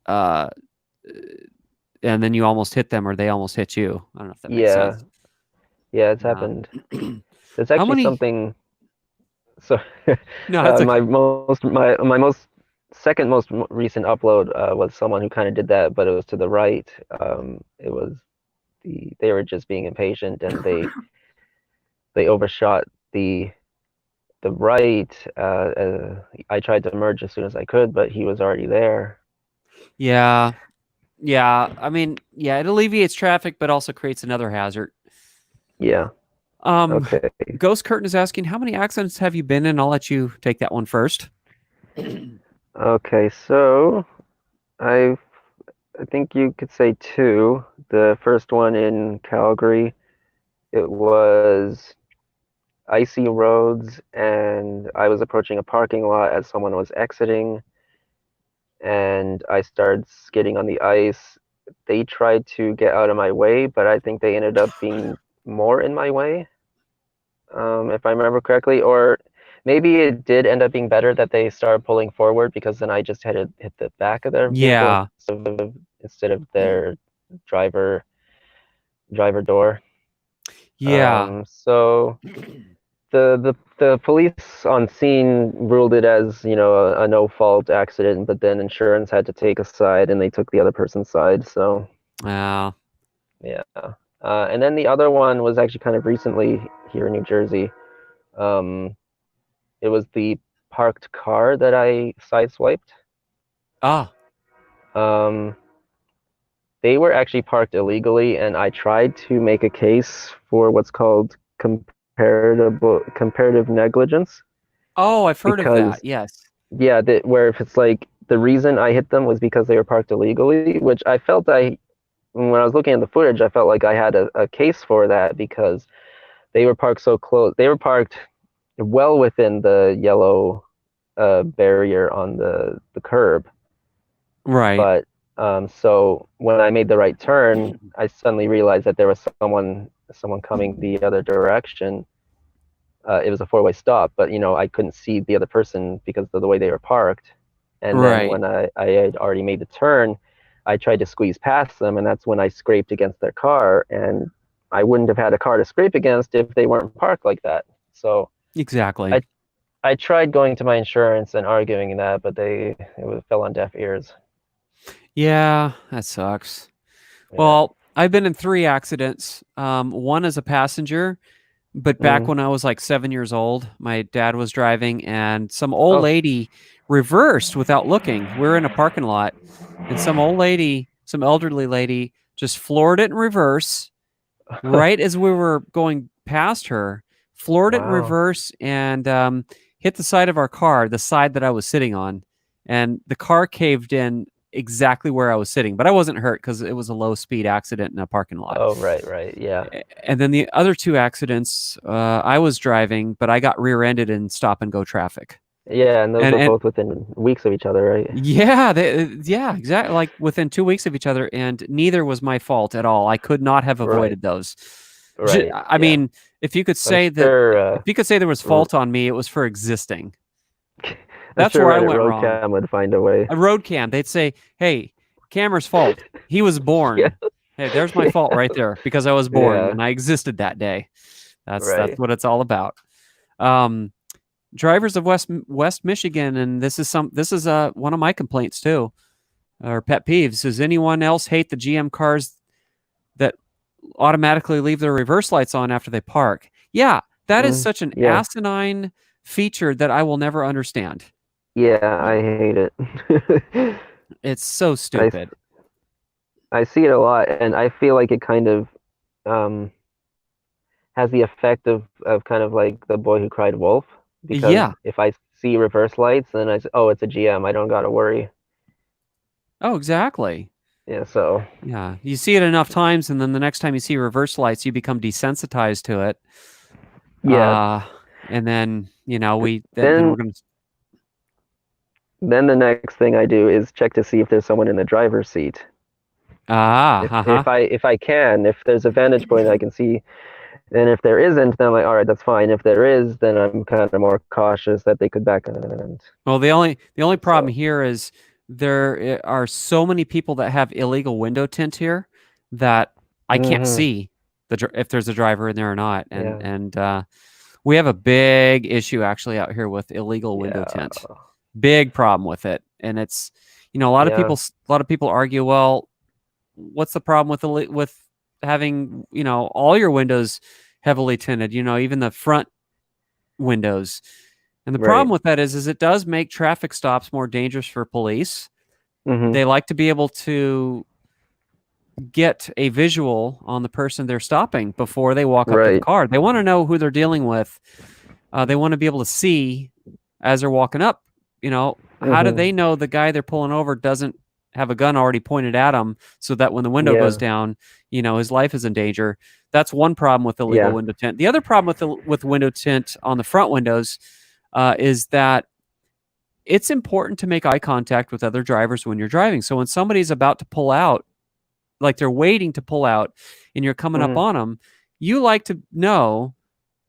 uh, and then you almost hit them or they almost hit you. I don't know if that makes Yeah, sense. yeah, it's Uh, happened. There's how actually many? something. So, No, that's okay. my most second most recent upload was someone who kind of did that, but it was to the right. It was they were just being impatient and they overshot the right. I tried to merge as soon as I could, but he was already there. Yeah, yeah. I mean, yeah, it alleviates traffic, but also creates another hazard. Yeah. Um, Okay. Ghost Curtain is asking, how many accidents have you been in? I'll let you take that one first. Okay. So I I think you could say two. The first one in Calgary, it was icy roads, and I was approaching a parking lot as someone was exiting, and I started skidding on the ice. They tried to get out of my way, but I think they ended up being more in my way, if I remember correctly. Or maybe it did end up being better that they started pulling forward because then I just had to hit the back of their vehicle Yeah, instead of their driver driver door. yeah, So the police on scene ruled it as, a no fault accident, but then insurance had to take a side and they took the other person's side. So uh, yeah. And then the other one was actually kind of recently here in New Jersey. Um, it was the parked car that I sideswiped. ah, Um, they were actually parked illegally, and I tried to make a case for what's called comparative negligence oh, I've heard of that. because Yes, yeah, where if it's like the reason I hit them was because they were parked illegally, which I felt when I was looking at the footage, I felt like I had a case for that because they were parked so close. They were parked well within the yellow barrier on the curb. right, But so when I made the right turn, I suddenly realized that there was someone coming the other direction. It was a four-way stop, but I couldn't see the other person because of the way they were parked. And then right, when I had already made the turn, I tried to squeeze past them, and that's when I scraped against their car. And I wouldn't have had a car to scrape against if they weren't parked like that. So exactly. I I tried going to my insurance and arguing that, but fell on deaf ears. Yeah, that sucks. Yeah. Well, I've been in three accidents. One as a passenger, but back Mm. when I was like 7 years old, my dad was driving and some old Oh. lady reversed without looking. We're in a parking lot, and some old lady, some elderly lady, just floored it in reverse right as we were going past her, floored it in Wow. reverse and hit the side of our car, the side that I was sitting on. And the car caved in exactly where I was sitting, but I wasn't hurt because it was a low speed accident in a parking lot. Oh, right, right. Yeah. And then the other two accidents, I was driving, but I got rear ended in stop and go traffic. Yeah, and those And were and both within weeks of each other, right? yeah, yeah, exactly. Like within 2 weeks of each other, and neither was my fault at all. I could not have Right. avoided those. Right. I Yeah. mean, if you could I'm say that, sure if you could say there was r- fault on me, it was for existing. I'm That's sure where I Reddit went wrong. Roadcam would find a way. A road cam, they'd say, "Hey, camera's fault. He was Yeah. born. Hey, there's my fault right there because I was born Yeah. and I existed that day." That's Right. what it's all about. Um, Drivers of West Michigan, and this is one of my complaints too, or pet peeves. Does anyone else hate the GM cars that automatically leave their reverse lights on after they park? Yeah, that is Mm, such an yeah. asinine feature that I will never understand. Yeah, I hate it. It's so I stupid. I see it a lot, and I feel like it kind of um has the effect of kind of like the boy who cried wolf, because Yeah, if I see reverse lights, then I say, oh, it's a GM. I don't got to worry. Oh, exactly. Yeah, so Yeah, you see it enough times, and then the next time you see reverse lights, you become desensitized to it. yeah. Uh, and then then we're Then gonna. then the next thing I do is check to see if there's someone in the driver's seat. Ah, If uh-huh. if I if I can, if there's a vantage point I can see, and if there isn't, then I'm like, all right, that's fine. If there is, then I'm kind of more cautious that they could back and Well, the only problem so. here is there are so many people that have illegal window tint here that I can't Hmm. see if there's a driver in there or not, and Yeah. we have a big issue actually out here with illegal window Yeah. tint. Big problem with it, and it's a lot of Yeah. people argue, well, what's the problem with having all your windows heavily tinted, even the front windows. And the problem Right. with that is it does make traffic stops more dangerous for police. Hmm. They like to be able to get a visual on the person they're stopping before they walk up to the Right. car. They want to know who they're dealing with. They want to be able to see as they're walking up. How do Hmm. they know the guy they're pulling over doesn't have a gun already pointed at him, so that when the window goes Yeah. down, his life is in danger? That's one problem with illegal Yeah. window tint. The other problem with window tint on the front windows is that it's important to make eye contact with other drivers when you're driving. So when somebody's about to pull out, like they're waiting to pull out, and you're coming up Hmm. on them, you like to know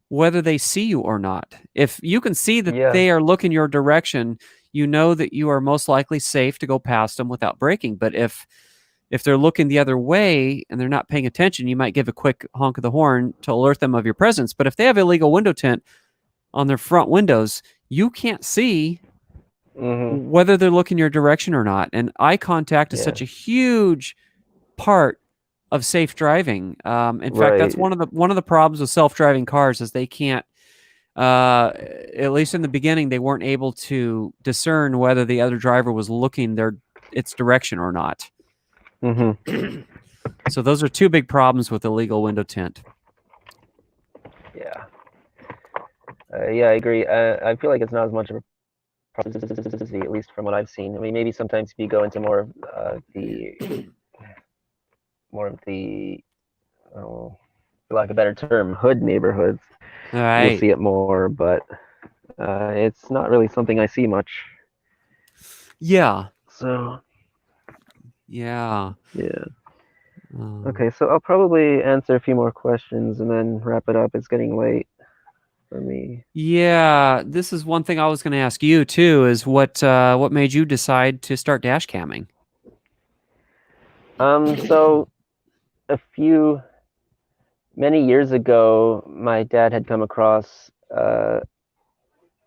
whether they see you or not. If you can see that Yeah. they are looking your direction, you know that you are most likely safe to go past them without braking. But if they're looking the other way and they're not paying attention, you might give a quick honk of the horn to alert them of your presence. But if they have illegal window tint on their front windows, you can't see Hmm. whether they're looking your direction or not. And eye contact is Yeah. such a huge part of safe driving. In fact, that's Right. one of the problems with self-driving cars is they can't. At least in the beginning, they weren't able to discern whether the other driver was looking its direction or not. Hmm. So those are two big problems with illegal window tint. Yeah. Yeah, I agree. I feel like it's not as much of a problem, at least from what I've seen. I mean, maybe sometimes if you go into more of the, oh, for lack of a better term, hood neighborhoods, All you'll right. see it more. But it's not really something I see much. Yeah. So Yeah. yeah. Um, Okay, so I'll probably answer a few more questions and then wrap it up. It's getting late for me. yeah. This is one thing I was going to ask you too. Is what made you decide to start dash camming? So a few many years ago, my dad had come across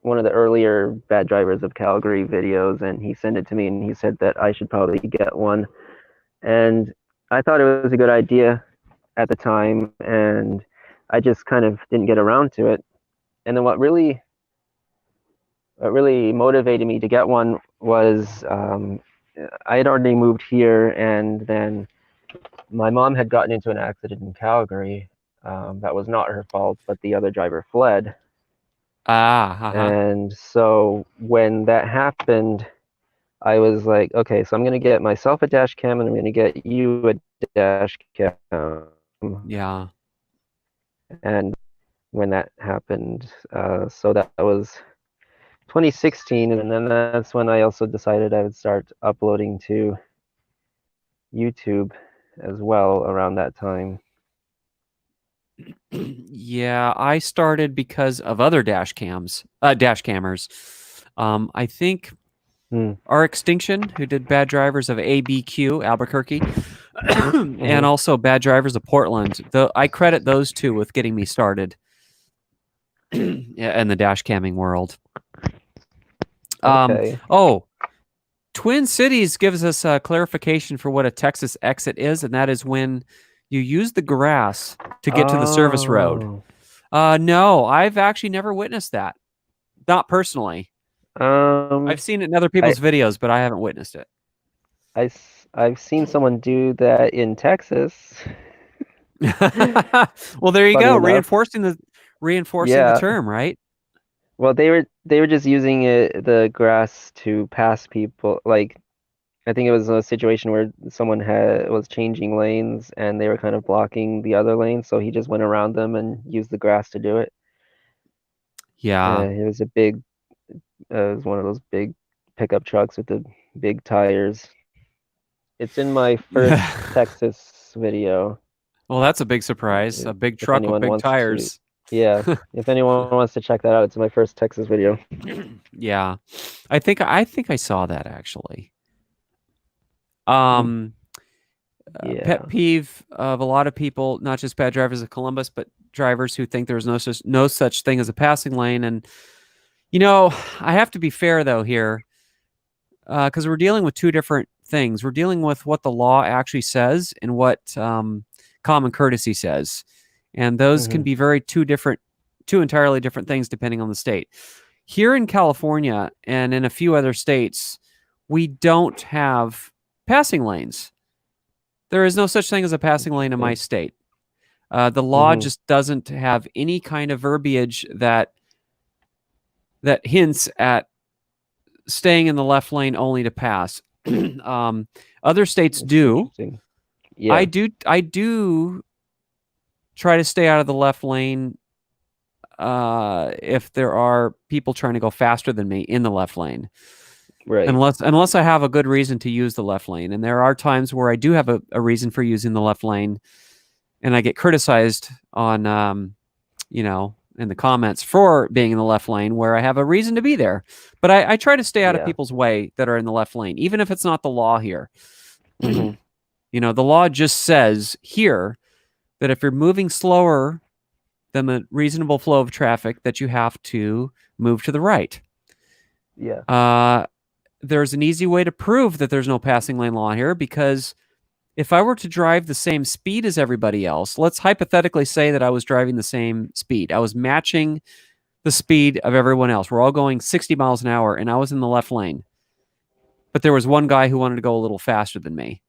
one of the earlier Bad Drivers of Calgary videos, and he sent it to me, and he said that I should probably get one. And I thought it was a good idea at the time, and I just kind of didn't get around to it. And then what really motivated me to get one was I had already moved here, and then my mom had gotten into an accident in Calgary. That was not her fault, but the other driver fled. Ah, uh-huh. And so when that happened, I was like, okay, so I'm going to get myself a dash cam and I'm going to get you a dash cam. Yeah. And when that happened, so that was 2016. And then that's when I also decided I would start uploading to YouTube as well around that time. Yeah, I started because of other dash cammers. I think Hmm. our Extinction, who did Bad Drivers of ABQ, Albuquerque, and Hmm. also Bad Drivers of Portland. I credit those two with getting me started in the dash camming world. Um, Okay. oh, Twin Cities gives us a clarification for what a Texas exit is, and that is when you use the grass to get to the service road. Oh. No, I've actually never witnessed that. Not personally. Um, I've seen it in other I, people's videos, but I haven't witnessed it. I've seen someone do that in Texas. Well, there you Funny go, enough. reinforcing the Yeah, term, right? Well, they were just using the grass to pass people. Like I think it was a situation where someone had was changing lanes and they were kind of blocking the other lane, so he just went around them and used the grass to do it. Yeah. It was a big, it was one of those big pickup trucks with the big tires. It's in my first Texas video. Well, that's a big surprise. A big If truck with anyone big wants to, tires. yeah, if anyone wants to check that out, it's my first Texas video. Yeah. I think I saw that actually. Mm. Um, Pet Yeah. peeve of a lot of people, not just bad drivers of Columbus, but drivers who think there's no such thing as a passing lane. And you know, I have to be fair though here, because we're dealing with two different things. We're dealing with what the law actually says and what common courtesy says, and those can Hmm. be two entirely different things depending on the state. Here in California and in a few other states, we don't have passing lanes. There is no such thing as a passing lane in my Interesting. state. The law Hmm. just doesn't have any kind of verbiage that hints at staying in the left lane only to pass. um, Other states That's do. interesting. I Yeah. do. I do try to stay out of the left lane if there are people trying to go faster than me in the left lane, Right. unless I have a good reason to use the left lane. And there are times where I do have a reason for using the left lane, and I get criticized on in the comments for being in the left lane where I have a reason to be there. But I try to stay out of Yeah. people's way that are in the left lane, even if it's not the law here. Hmm. The law just says here that if you're moving slower than the reasonable flow of traffic, that you have to move to the right. Yeah. Uh, there's an easy way to prove that there's no passing lane law here because if I were to drive the same speed as everybody else, let's hypothetically say that I was driving the same speed. I was matching the speed of everyone else. We're all going 60 miles an hour, and I was in the left lane. But there was one guy who wanted to go a little faster than me.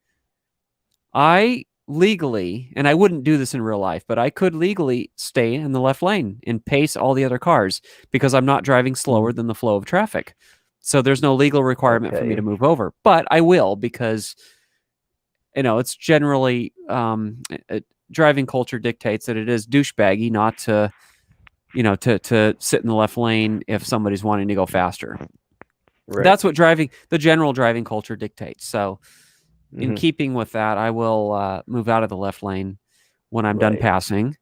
I legally, and I wouldn't do this in real life, but I could legally stay in the left lane and pace all the other cars because I'm not driving slower than the flow of traffic. So there's no legal requirement for me to Okay. move over, but I will because it's generally driving culture dictates that it is douchebaggy not to to sit in the left lane if somebody's wanting to go faster. Right. That's what the general driving culture dictates. So in Hmm. keeping with that, I will move out of the left lane when I'm done Right. passing.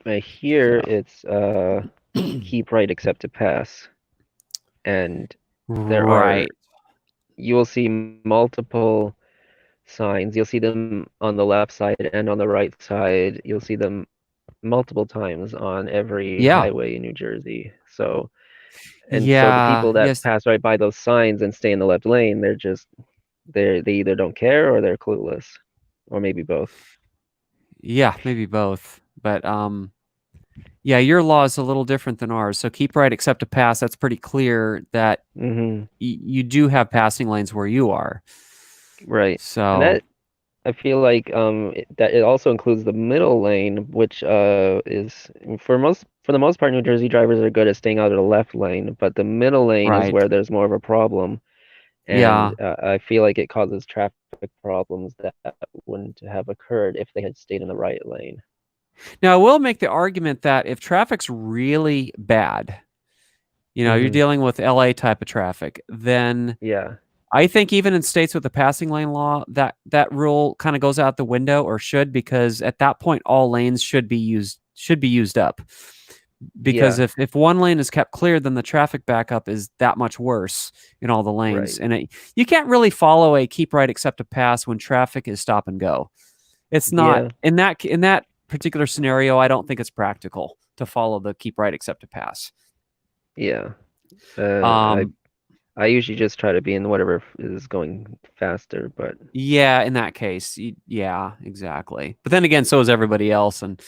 Here So it's keep right except to pass. And there are right. you will see multiple signs. You'll see them on the left side and on the right side. You'll see them multiple times on every Yeah. highway in New Jersey. So the Yeah. people that Yes. pass right by those signs and stay in the left lane, they either don't care or they're clueless, or maybe both. Yeah, maybe both. But yeah, your law is a little different than ours. So keep right except to pass. That's pretty clear that Hmm. you do have passing lanes where you are. Right. And So that I feel like that it also includes the middle lane, which is for the most part, New Jersey drivers are good at staying out of the left lane, but the middle lane is right. where there's more of a problem, and Yeah. I feel like it causes traffic problems that wouldn't have occurred if they had stayed in the right lane. Now I will make the argument that if traffic's really bad, you're Hmm. dealing with LA type of traffic, then Yeah. I think even in states with the passing lane law, that rule kind of goes out the window or should, because at that point all lanes should be used up. Because Yeah. if one lane is kept clear, then the traffic backup is that much worse in all the lanes. Right. And you can't really follow a keep right except to pass when traffic is stop and go. It's not Yeah. in that particular scenario. I don't think it's practical to follow the keep right except to pass. Yeah. Uh, I Um, I usually just try to be in whatever is going faster, but Yeah, in that case, yeah, exactly. But then again, so is everybody else, and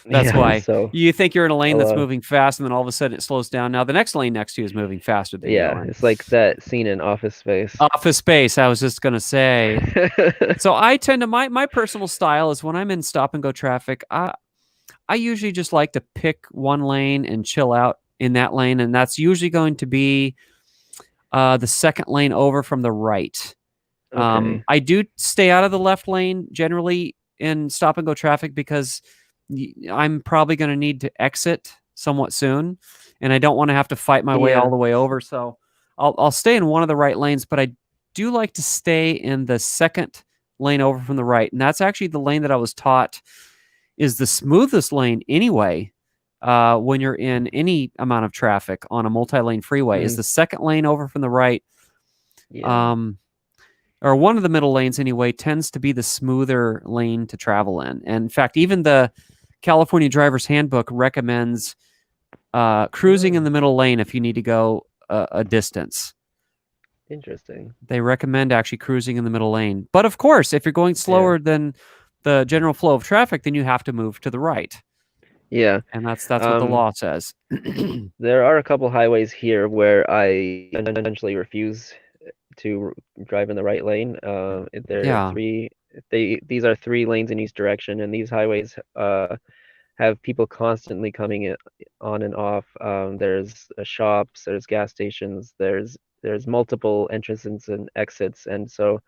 that's yeah. why So you think you're in a lane I'll that's moving fast, and then all of a sudden it slows down. Now the next lane next to you is moving faster than you yeah, are. it's like that scene in Office Space. Office Space, I was just gonna say. So I tend to my personal style is when I'm in stop and go traffic, I usually just like to pick one lane and chill out in that lane, and that's usually going to be the second lane over from the right. Okay. I do stay out of the left lane generally in stop and go traffic because I'm probably going to need to exit somewhat soon, and I don't want to have to fight my way all Yeah. the way over. So I'll stay in one of the right lanes, but I do like to stay in the second lane over from the right, and that's actually the lane that I was taught is the smoothest lane anyway. When you're in any amount of traffic on a multi-lane freeway, is Mm, the second lane over from the right. yeah. Um, or one of the middle lanes anyway, tends to be the smoother lane to travel in. And in fact, even the California Driver's Handbook recommends cruising in Oh, the middle lane if you need to go a distance. interesting. They recommend actually cruising in the middle lane. But of course, if you're going Yeah. slower than the general flow of traffic, then you have to move to the right. Yeah. And that's what the Um, law says. there are a couple highways here where I intentionally refuse to drive in the right lane. There are Yeah. three. These are three lanes in each direction, and these highways have people constantly coming on and off. There's shops, there's gas stations, there's multiple entrances and exits, and so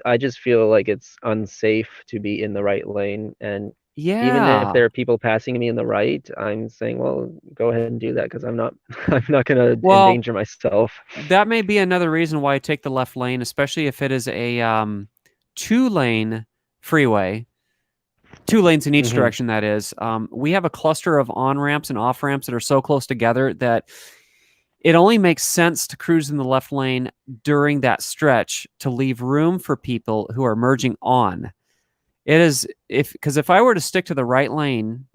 I just feel like it's unsafe to be in the right lane. And even if Yeah. there are people passing me in the right, I'm saying, well, go ahead and do that because I'm not I'm not gonna Well, endanger myself. that may be another reason why I take the left lane, especially if it is a two-lane freeway, two lanes in each Hmm. direction, that is. We have a cluster of on ramps and off ramps that are so close together that it only makes sense to cruise in the left lane during that stretch to leave room for people who are merging on. It is because if I were to stick to the right lane,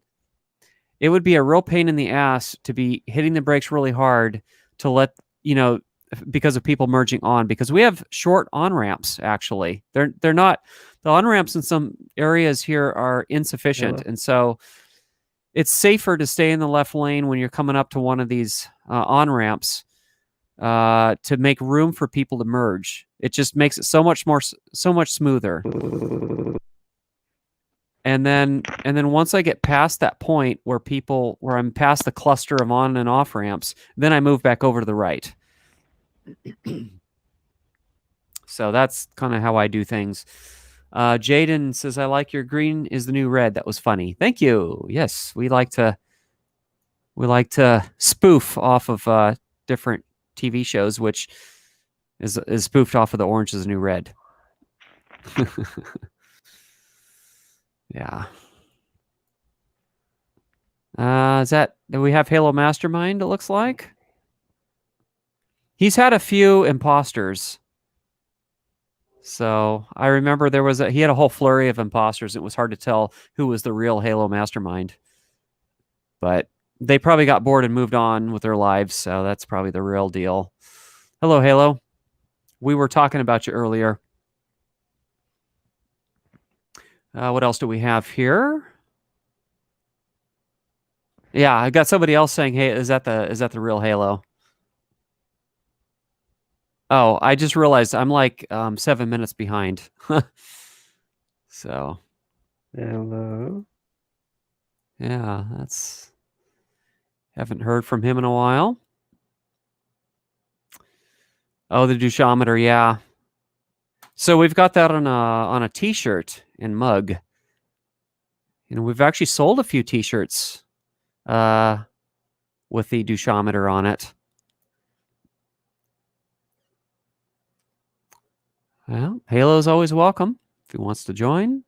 it would be a real pain in the ass to be hitting the brakes really hard to let, you know, because of people merging on, because we have short on ramps. Actually, they're not, the on ramps in some areas here are insufficient, Oh, and so it's safer to stay in the left lane when you're coming up to one of these on ramps to make room for people to merge. It just makes it so much smoother. And then once I get past that point where I'm past the cluster of on and off ramps, then I move back over to the right. So that's kind of how I do things. Jaden says, I like your green is the new red. That was funny. Thank you. Yes, we like to spoof off of different TV shows, which is spoofed off of the orange is the new red. Yeah. Do we have Halo Mastermind, it looks like? He's had a few imposters. So I remember he had a whole flurry of imposters. It was hard to tell who was the real Halo Mastermind. But they probably got bored and moved on with their lives, so that's probably the real deal. Hello, Halo. We were talking about you earlier. What else do we have here? Yeah, I got somebody else saying, "Hey, is that the real Halo?" Oh, I just realized I'm like 7 minutes behind. So hello. yeah, haven't heard from him in a while. Oh, the douchometer, yeah. So we've got that on a T-shirt and mug. We've actually sold a few T-shirts uh, with the douchometer on it. Well, Halo's always welcome if he wants to join.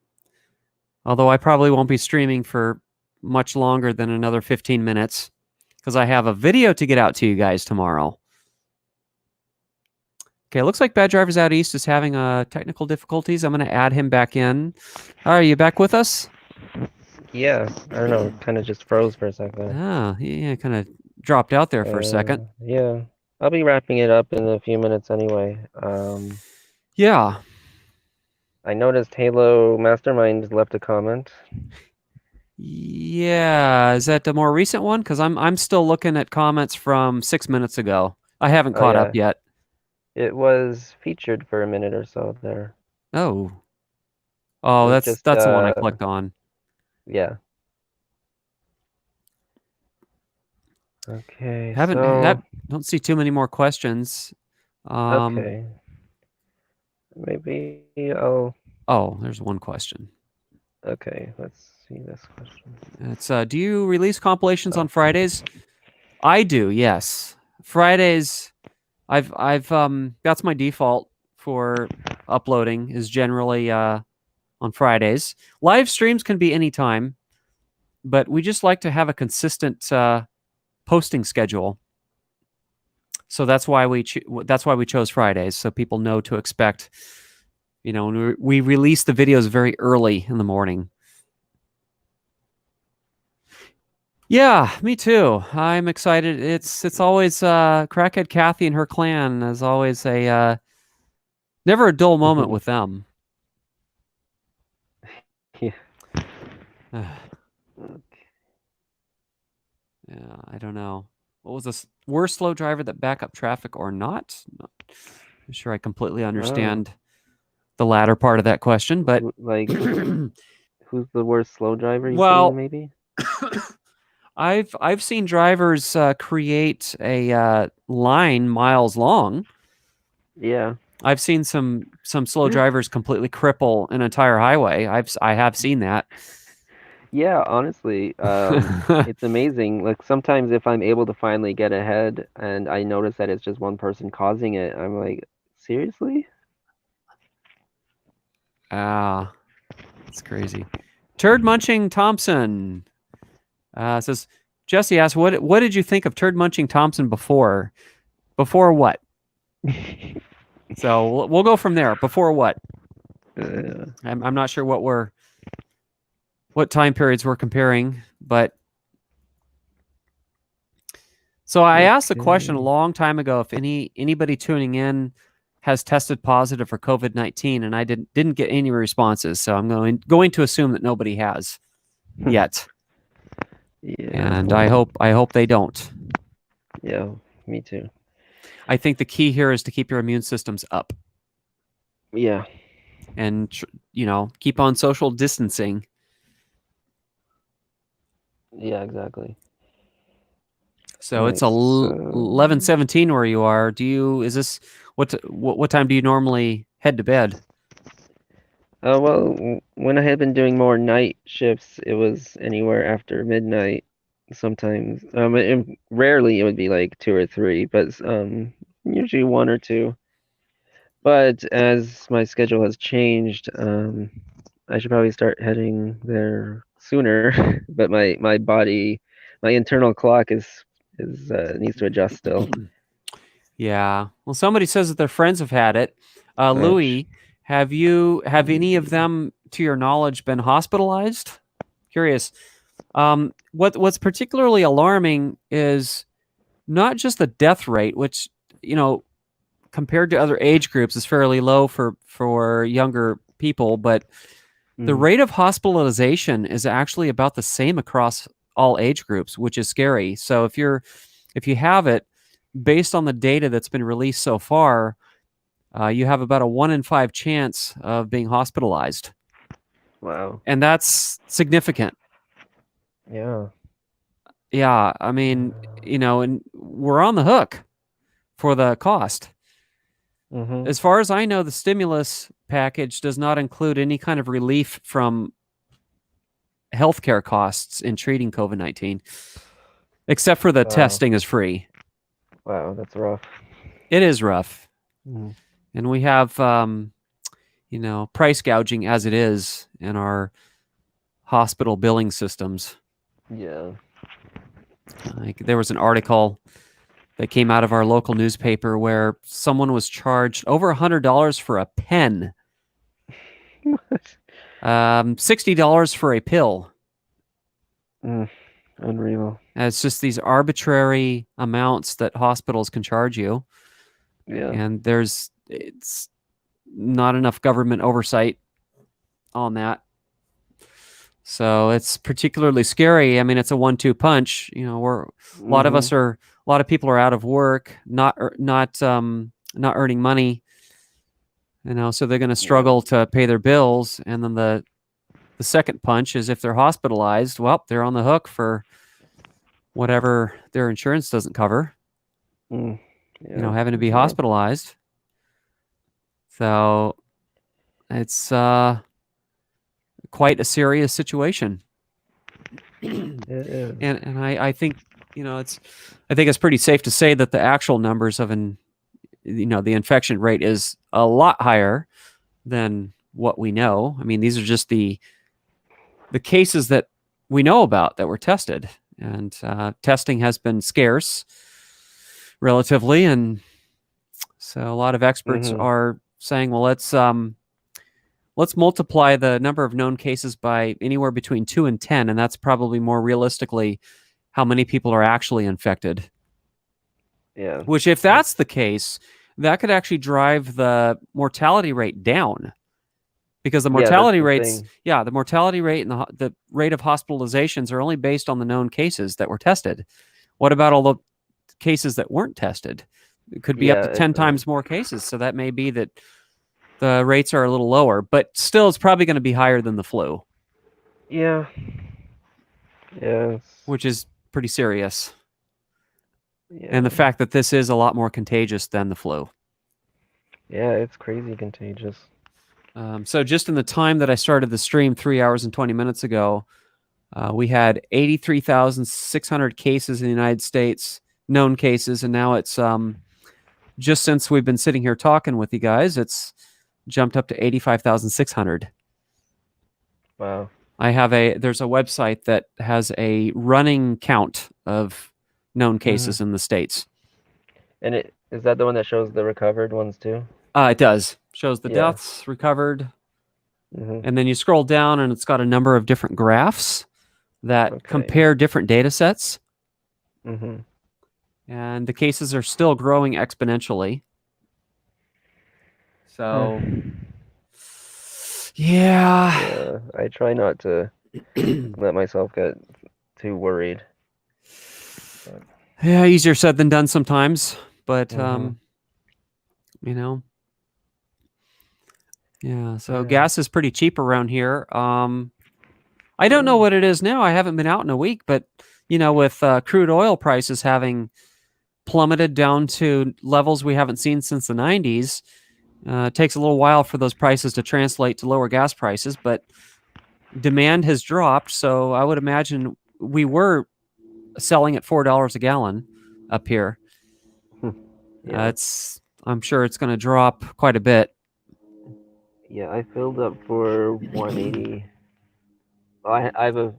Although I probably won't be streaming for much longer than another 15 minutes because I have a video to get out to you guys tomorrow. Okay, it looks like Bad Drivers Out East is having technical difficulties. I'm going to add him back in. Are you back with us? Yeah, I don't know, kind of just froze for a second. Ah, yeah, kind of dropped out there for a second. Yeah, I'll be wrapping it up in a few minutes anyway. Yeah. I noticed Halo Mastermind left a comment. Yeah, is that the more recent one? Because I'm still looking at comments from 6 minutes ago. I haven't Oh caught up yeah, yet. it was featured for a minute or so there. Oh, It oh, was that's just that's the one I clicked on. yeah. Okay, Haven't so that don't see too many more questions. Um, okay, maybe I'll. oh, there's one question. Okay, let's see this question. It's do you release compilations Oh, on Fridays? I do, yes. Fridays I've that's my default for uploading is generally on Fridays. Live streams can be anytime, but we just like to have a consistent posting schedule. So that's why we chose Fridays, so people know to expect. You know, and we release the videos very early in the morning. Yeah, me too. I'm excited. It's always Crackhead Kathy and her clan is always a never a dull moment with them. yeah. Yeah, Okay. I don't know. What was this? Worst slow driver that back up traffic or not? Not sure I completely Oh, understand the latter part of that question, but like who's the worst slow driver you've seen? well, Maybe. I've seen drivers create a line miles long. Yeah. I've seen some slow drivers completely cripple an entire highway. I have seen that. Yeah, honestly, it's amazing. Like sometimes if I'm able to finally get ahead and I notice that it's just one person causing it, I'm like, seriously? Ah, it's crazy. Turd munching Thompson says Jesse asks what did you think of Turd munching Thompson before? Before what? So we'll go from there. Before what? Uh, I'm not sure what time periods we're comparing, but so I asked the question a okay. long time ago if anybody tuning in has tested positive for COVID-19, and I didn't get any responses. So I'm going to assume that nobody has yet, Yeah. and I hope they don't. Yeah, me too. I think the key here is to keep your immune systems up Yeah. and keep on social distancing. Yeah, exactly. So it's Right. 11:17 where you are. Is this what time do you normally head to bed? Well, when I had been doing more night shifts, it was anywhere after midnight. Sometimes, rarely it would be like two or three, but usually one or two. But as my schedule has changed, I should probably start heading there sooner. But my body, my internal clock is needs to adjust still. Yeah. Well, somebody says that their friends have had it. Ouch. Louis, have any of them, to your knowledge, been hospitalized? Curious. What's particularly alarming is not just the death rate, which you know compared to other age groups is fairly low for younger people, but the Mm, rate of hospitalization is actually about the same across all age groups, which is scary. So if you have it, based on the data that's been released so far, you have about a 1 in 5 chance of being hospitalized, wow. and that's significant. Yeah. Yeah, I mean, and we're on the hook for the cost. Mm-hmm. As far as I know, the stimulus package does not include any kind of relief from healthcare costs in treating COVID-19, except for the Wow. testing is free. Wow, that's rough. It is rough, Mm, and we have price gouging as it is in our hospital billing systems. yeah. Like there was an article that came out of our local newspaper where someone was charged over $100 for a pen, What? $60 for a pill. Mm, unreal. And it's just these arbitrary amounts that hospitals can charge you, Yeah. and it's not enough government oversight on that. So it's particularly scary. I mean, it's a 1-2 punch. A lot of Mm-hmm. us are, a lot of people are out of work, not earning money. So they're going to Yeah. struggle to pay their bills, and then the second punch is if they're hospitalized. Well, they're on the hook for whatever their insurance doesn't cover, Mm. Yeah. having to be Yeah. hospitalized. So it's quite a serious situation. and It is. and I think I think it's pretty safe to say that the actual numbers of the infection rate is a lot higher than what we know. I mean, these are just the cases that we know about that were tested, and testing has been scarce relatively, and so a lot of experts Mm-hmm. are saying, well, let's multiply the number of known cases by anywhere between 2 and 10, and that's probably more realistically how many people are actually infected. Yeah. Which, if that's the case, that could actually drive the mortality rate down, because the Yeah, that's mortality the rates, thing. yeah, the mortality rate and the rate of hospitalizations are only based on the known cases that were tested. What about all the cases that weren't tested? It could be up Yeah, to 10 times more cases. So that may be that the rates are a little lower, but still, it's probably going to be higher than the flu, yeah. Yes. which is pretty serious. And the Yeah. fact that this is a lot more contagious than the flu. Yeah, it's crazy contagious. So just in the time that I started the stream 3 hours and 20 minutes ago, we had 83,600 cases in the United States, known cases, and now it's just since we've been sitting here talking with you guys, it's jumped up to 85,600. Wow. There's a website that has a running count of known Mm-hmm. cases in the States. And it is that the one that shows the recovered ones too? It does. Shows the Yeah. deaths recovered. Mm-hmm. And then you scroll down and it's got a number of different graphs that Okay. compare different data sets. Mm-hmm. And the cases are still growing exponentially. So, yeah. Yeah, I try not to let myself get too worried. But, Yeah, easier said than done sometimes. But, mm-hmm. you know, yeah. So Yeah. gas is pretty cheap around here. I don't know Yeah. what it is now. I haven't been out in a week, but, with crude oil prices having plummeted down to levels we haven't seen since the 90s, it takes a little while for those prices to translate to lower gas prices, but demand has dropped. So I would imagine we were selling at $4 a gallon up here. Yeah. I'm sure it's going to drop quite a bit. Yeah, I filled up for 180. I have a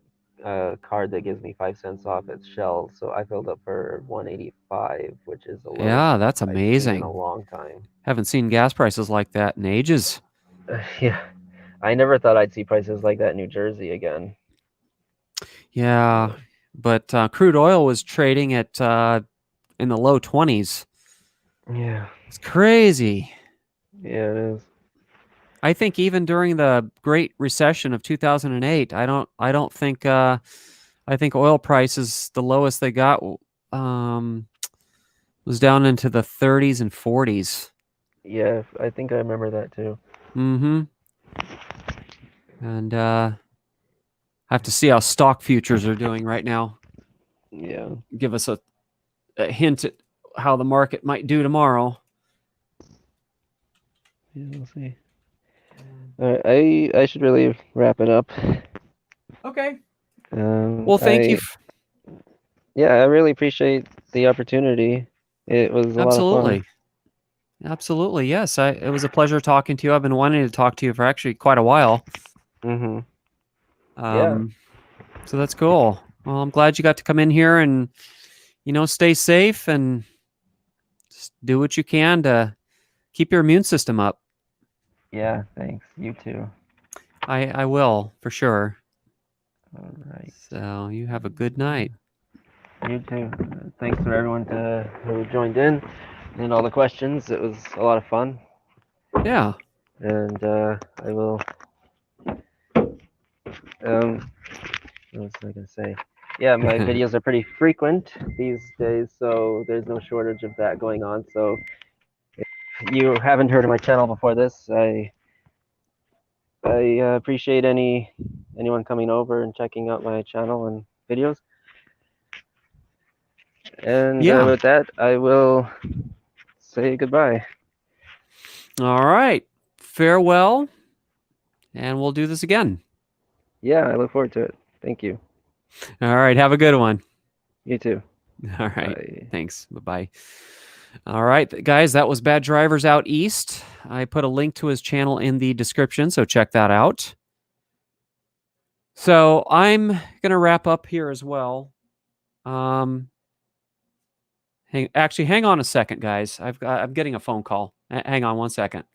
card that gives me 5 cents off at Shell, so I filled up for 185, which is the lowest Yeah, that's I've seen in a amazing. long time. Haven't seen gas prices like that in ages. Yeah, I never thought I'd see prices like that in New Jersey again. Yeah, Yeah. but crude oil was trading at in the low 20s. Yeah. It's crazy. Yeah, it is. I think even during the Great Recession of 2008, I don't think I think oil prices, the lowest they got um was down into the 30s and 40s. Yeah, I think I remember that too. Mm-hmm. And have to see how stock futures are doing right now. Yeah. Give us a hint at how the market might do tomorrow. Yeah, we'll see. All right, I should really wrap it up. Okay. Well, thank you. I Yeah, I really appreciate the opportunity. It was a lot of fun. Absolutely. Absolutely. Yes. It was a pleasure talking to you. I've been wanting to talk to you for actually quite a while. Mm-hmm. Yeah. Um, so that's cool. Well, I'm glad you got to come in here and, stay safe and just do what you can to keep your immune system up. Yeah, thanks. You too. I will for sure. All right. So you have a good night. You too. Thanks for everyone who joined in and all the questions. It was a lot of fun. Yeah. And I will. What was I gonna say? Yeah, my videos are pretty frequent these days, so there's no shortage of that going on. So if you haven't heard of my channel before this, I appreciate anyone coming over and checking out my channel and videos. And Yeah. with that, I will say goodbye. All right. Farewell, and we'll do this again. Yeah, I look forward to it. Thank you. All right. Have a good one. You too. All right. Bye. Thanks. Bye-bye. All right, guys, that was Bad Drivers Out East. I put a link to his channel in the description, so check that out. So I'm going to wrap up here as well. Hang on a second, guys. I'm getting a phone call. Hang on one second.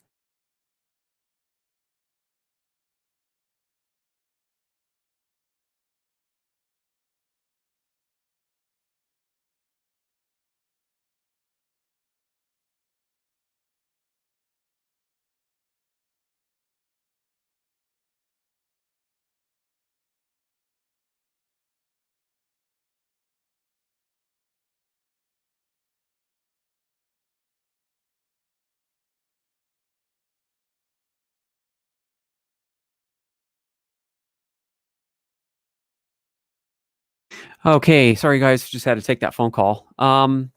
Okay, sorry guys, just had to take that phone call. What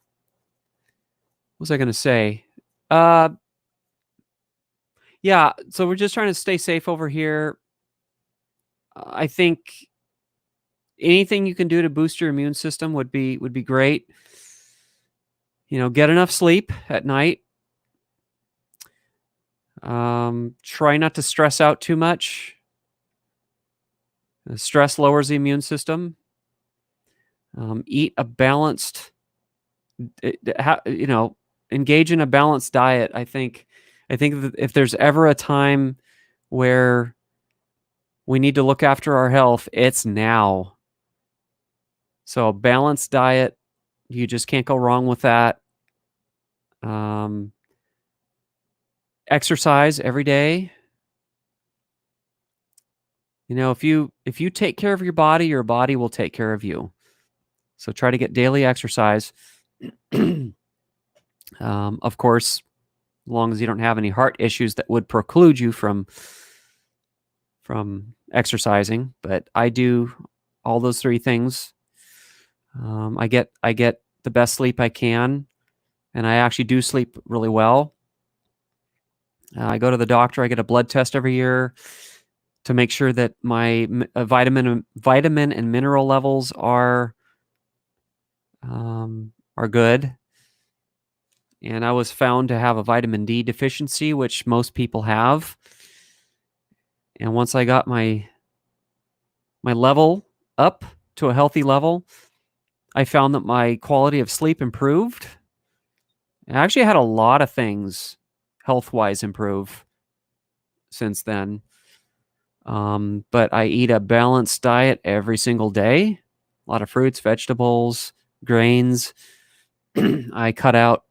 was I going to say? Yeah, so we're just trying to stay safe over here. I think anything you can do to boost your immune system would be great. Get enough sleep at night. Try not to stress out too much. Stress lowers the immune system. Eat a balanced, engage in a balanced diet. I think that if there's ever a time where we need to look after our health, it's now. So a balanced diet, you just can't go wrong with that. Exercise every day. If you take care of your body will take care of you. So try to get daily exercise. Of course, as long as you don't have any heart issues that would preclude you from exercising. But I do all those three things. I get the best sleep I can, and I actually do sleep really well. I go to the doctor. I get a blood test every year to make sure that my vitamin and mineral levels are good. And I was found to have a vitamin D deficiency, which most people have. And once I got my level up to a healthy level, I found that my quality of sleep improved. I actually had a lot of things health-wise improve since then. But I eat a balanced diet every single day. A lot of fruits, vegetables, grains. I cut out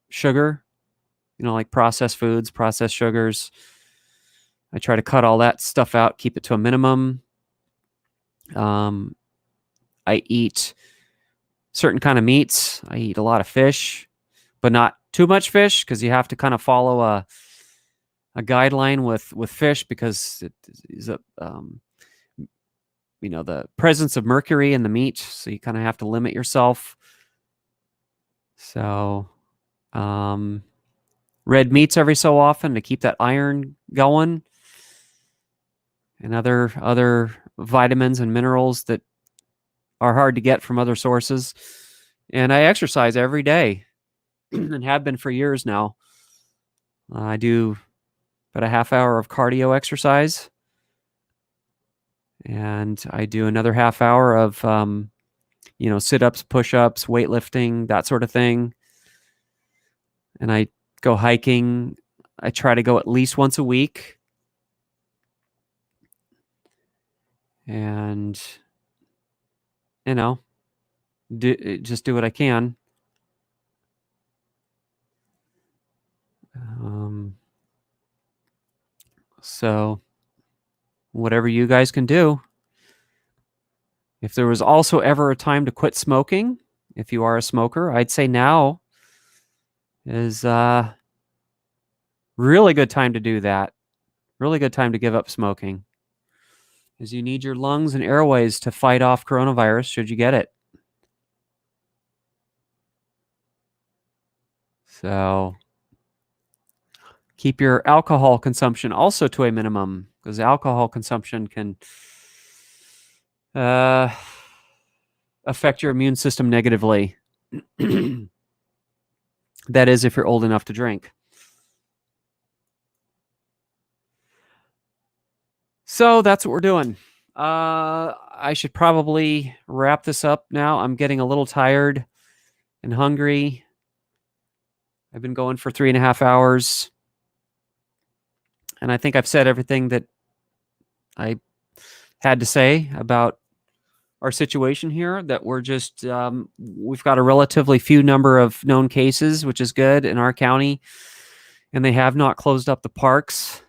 sugar, like processed foods, processed sugars. I try to cut all that stuff out, keep it to a minimum. I eat certain kind of meats. I eat a lot of fish, but not too much fish, because you have to kind of follow a guideline with fish, because it is the presence of mercury in the meat, so you kind of have to limit yourself. So red meats every so often to keep that iron going, and other vitamins and minerals that are hard to get from other sources. And I exercise every day and have been for years now. I do about a half hour of cardio exercise, and I do another half hour of sit-ups, push-ups, weightlifting, that sort of thing. And I go hiking. I try to go at least once a week. And just do what I can. So whatever you guys can do. If there was also ever a time to quit smoking, if you are a smoker, I'd say now is really good time to do that. Really good time to give up smoking, as you need your lungs and airways to fight off coronavirus should you get it. So keep your alcohol consumption also to a minimum, because alcohol consumption can affect your immune system negatively. That is, if you're old enough to drink. So that's what we're doing. I should probably wrap this up now. I'm getting a little tired and hungry. I've been going for 3.5 hours. And I think I've said everything that I had to say about our situation here, that we're just, we've got a relatively few number of known cases, which is good in our county. And they have not closed up the parks.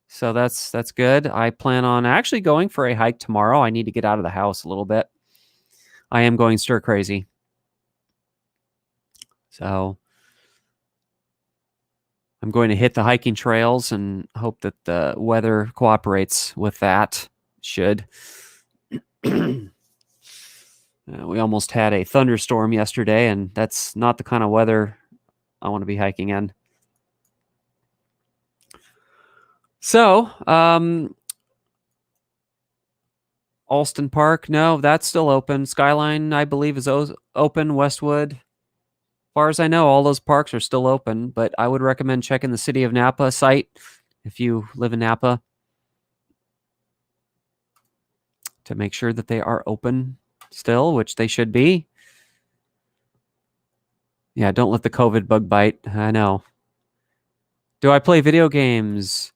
So that's good. I plan on actually going for a hike tomorrow. I need to get out of the house a little bit. I am going stir crazy. So I'm going to hit the hiking trails and hope that the weather cooperates with that. Should. We almost had a thunderstorm yesterday, and that's not the kind of weather I want to be hiking in. So, Alston Park, no, that's still open. Skyline, I believe, is open. Westwood, as far as I know, all those parks are still open, but I would recommend checking the City of Napa site if you live in Napa to make sure that they are open still, which they should be. Yeah, don't let the COVID bug bite. I know. Do I play video games?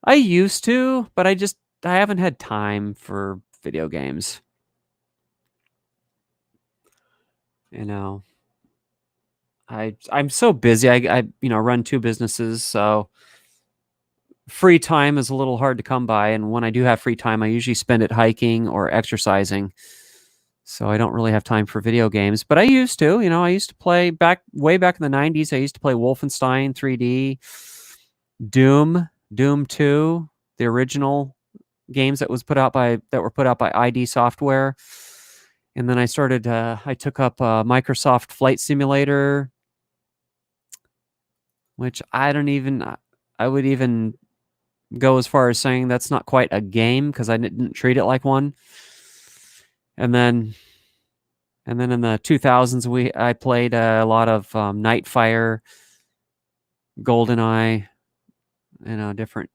I used to, but I haven't had time for video games. You know, I'm so busy. I run 2 businesses, so free time is a little hard to come by. And when I do have free time, I usually spend it hiking or exercising. So I don't really have time for video games. But I used to. I used to play way back in the 90s. I used to play Wolfenstein 3D, Doom 2, the original games that were put out by ID Software. And then I took up Microsoft Flight Simulator, which I would even go as far as saying that's not quite a game because I didn't treat it like one. And then in the 2000s, I played a lot of Nightfire, GoldenEye, different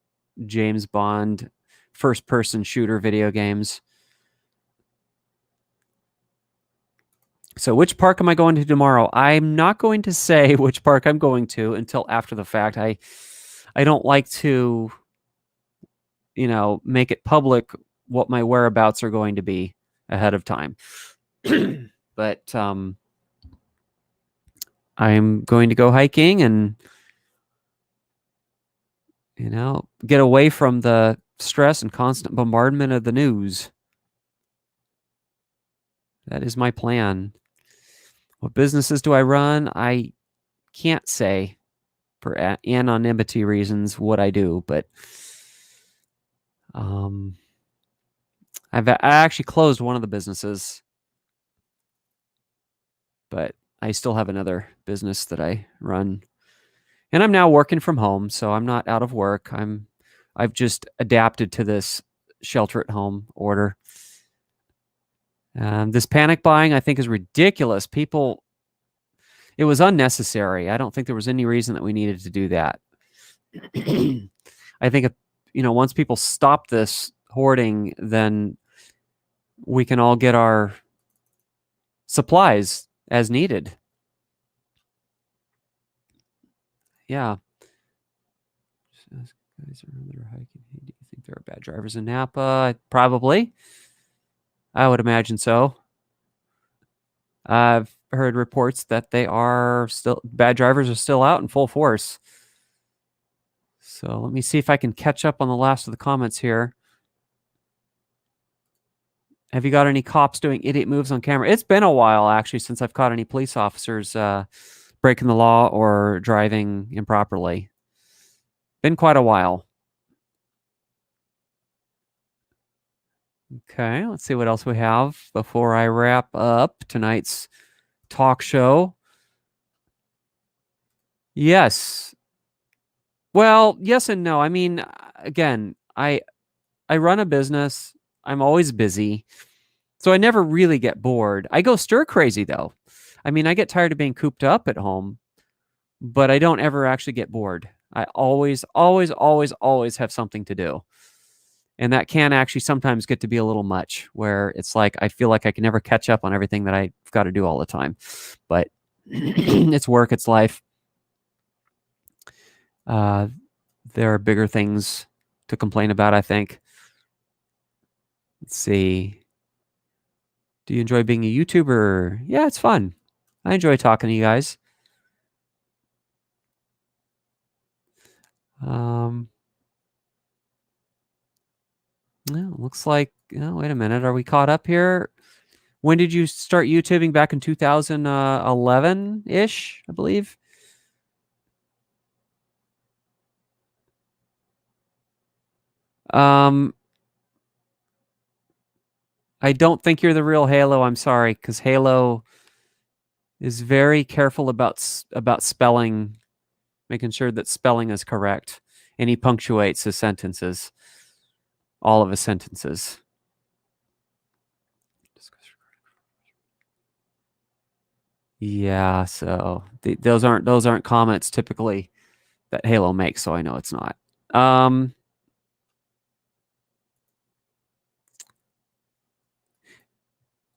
James Bond first-person shooter video games. So which park am I going to tomorrow? I'm not going to say which park I'm going to until after the fact. I don't like to, make it public what my whereabouts are going to be ahead of time. But I'm going to go hiking and, get away from the stress and constant bombardment of the news. That is my plan. What businesses do I run? I can't say for anonymity reasons what I do, but I actually closed one of the businesses, but I still have another business that I run. And I'm now working from home, so I'm not out of work. I've just adapted to this shelter at home order. This panic buying, I think, is ridiculous. It was unnecessary. I don't think there was any reason that we needed to do that. I think, once people stop this hoarding, then we can all get our supplies as needed. Yeah. Guys are under hiking. Do you think there are bad drivers in Napa? Probably. I would imagine so. I've heard reports that bad drivers are still out in full force. So let me see if I can catch up on the last of the comments here. Have you got any cops doing idiot moves on camera? It's been a while, actually, since I've caught any police officers breaking the law or driving improperly. Been quite a while. Okay, let's see what else we have before I wrap up tonight's talk show. Yes. Well, yes and no. I mean, again, I run a business. I'm always busy. So I never really get bored. I go stir crazy though. I mean, I get tired of being cooped up at home, but I don't ever actually get bored. I always, always, always, always have something to do. And that can actually sometimes get to be a little much where it's like I feel like I can never catch up on everything that I've got to do all the time. But it's work, it's life. Uh, there are bigger things to complain about, I think. Let's see. Do you enjoy being a YouTuber? Yeah, it's fun. I enjoy talking to you guys. Um, looks like, wait a minute. Are we caught up here? When did you start YouTubing? Back in 2011-ish, I believe. I don't think you're the real Halo. I'm sorry, because Halo is very careful about spelling, making sure that spelling is correct, and he punctuates his sentences, all of his sentences. Yeah, so those aren't comments typically that Halo makes, so I know it's not.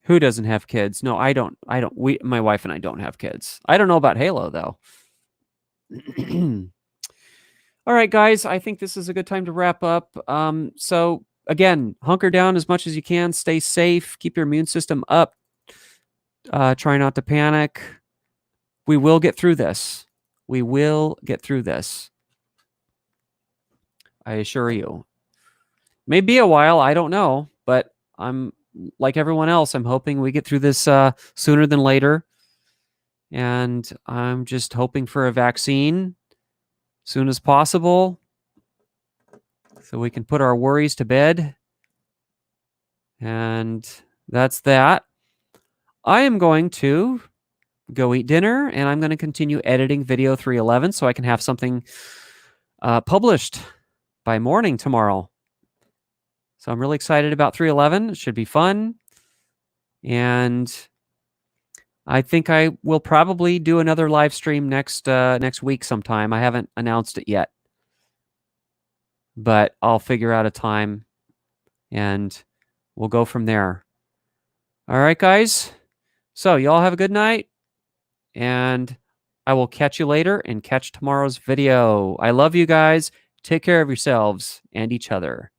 Who doesn't have kids? No, I don't. My wife and I don't have kids. I don't know about Halo though. All right, guys, I think this is a good time to wrap up. So again, hunker down as much as you can, stay safe, keep your immune system up, try not to panic. We will get through this. We will get through this. I assure you. May be a while, I don't know, but I'm like everyone else. I'm hoping we get through this sooner than later. And I'm just hoping for a vaccine soon as possible so we can put our worries to bed. And that's that. I am going to go eat dinner and I'm going to continue editing video 311 so I can have something published by morning tomorrow. So I'm really excited about 311. It should be fun. And I think I will probably do another live stream next week sometime. I haven't announced it yet, but I'll figure out a time and we'll go from there. All right, guys. So y'all have a good night, and I will catch you later and catch tomorrow's video. I love you guys. Take care of yourselves and each other.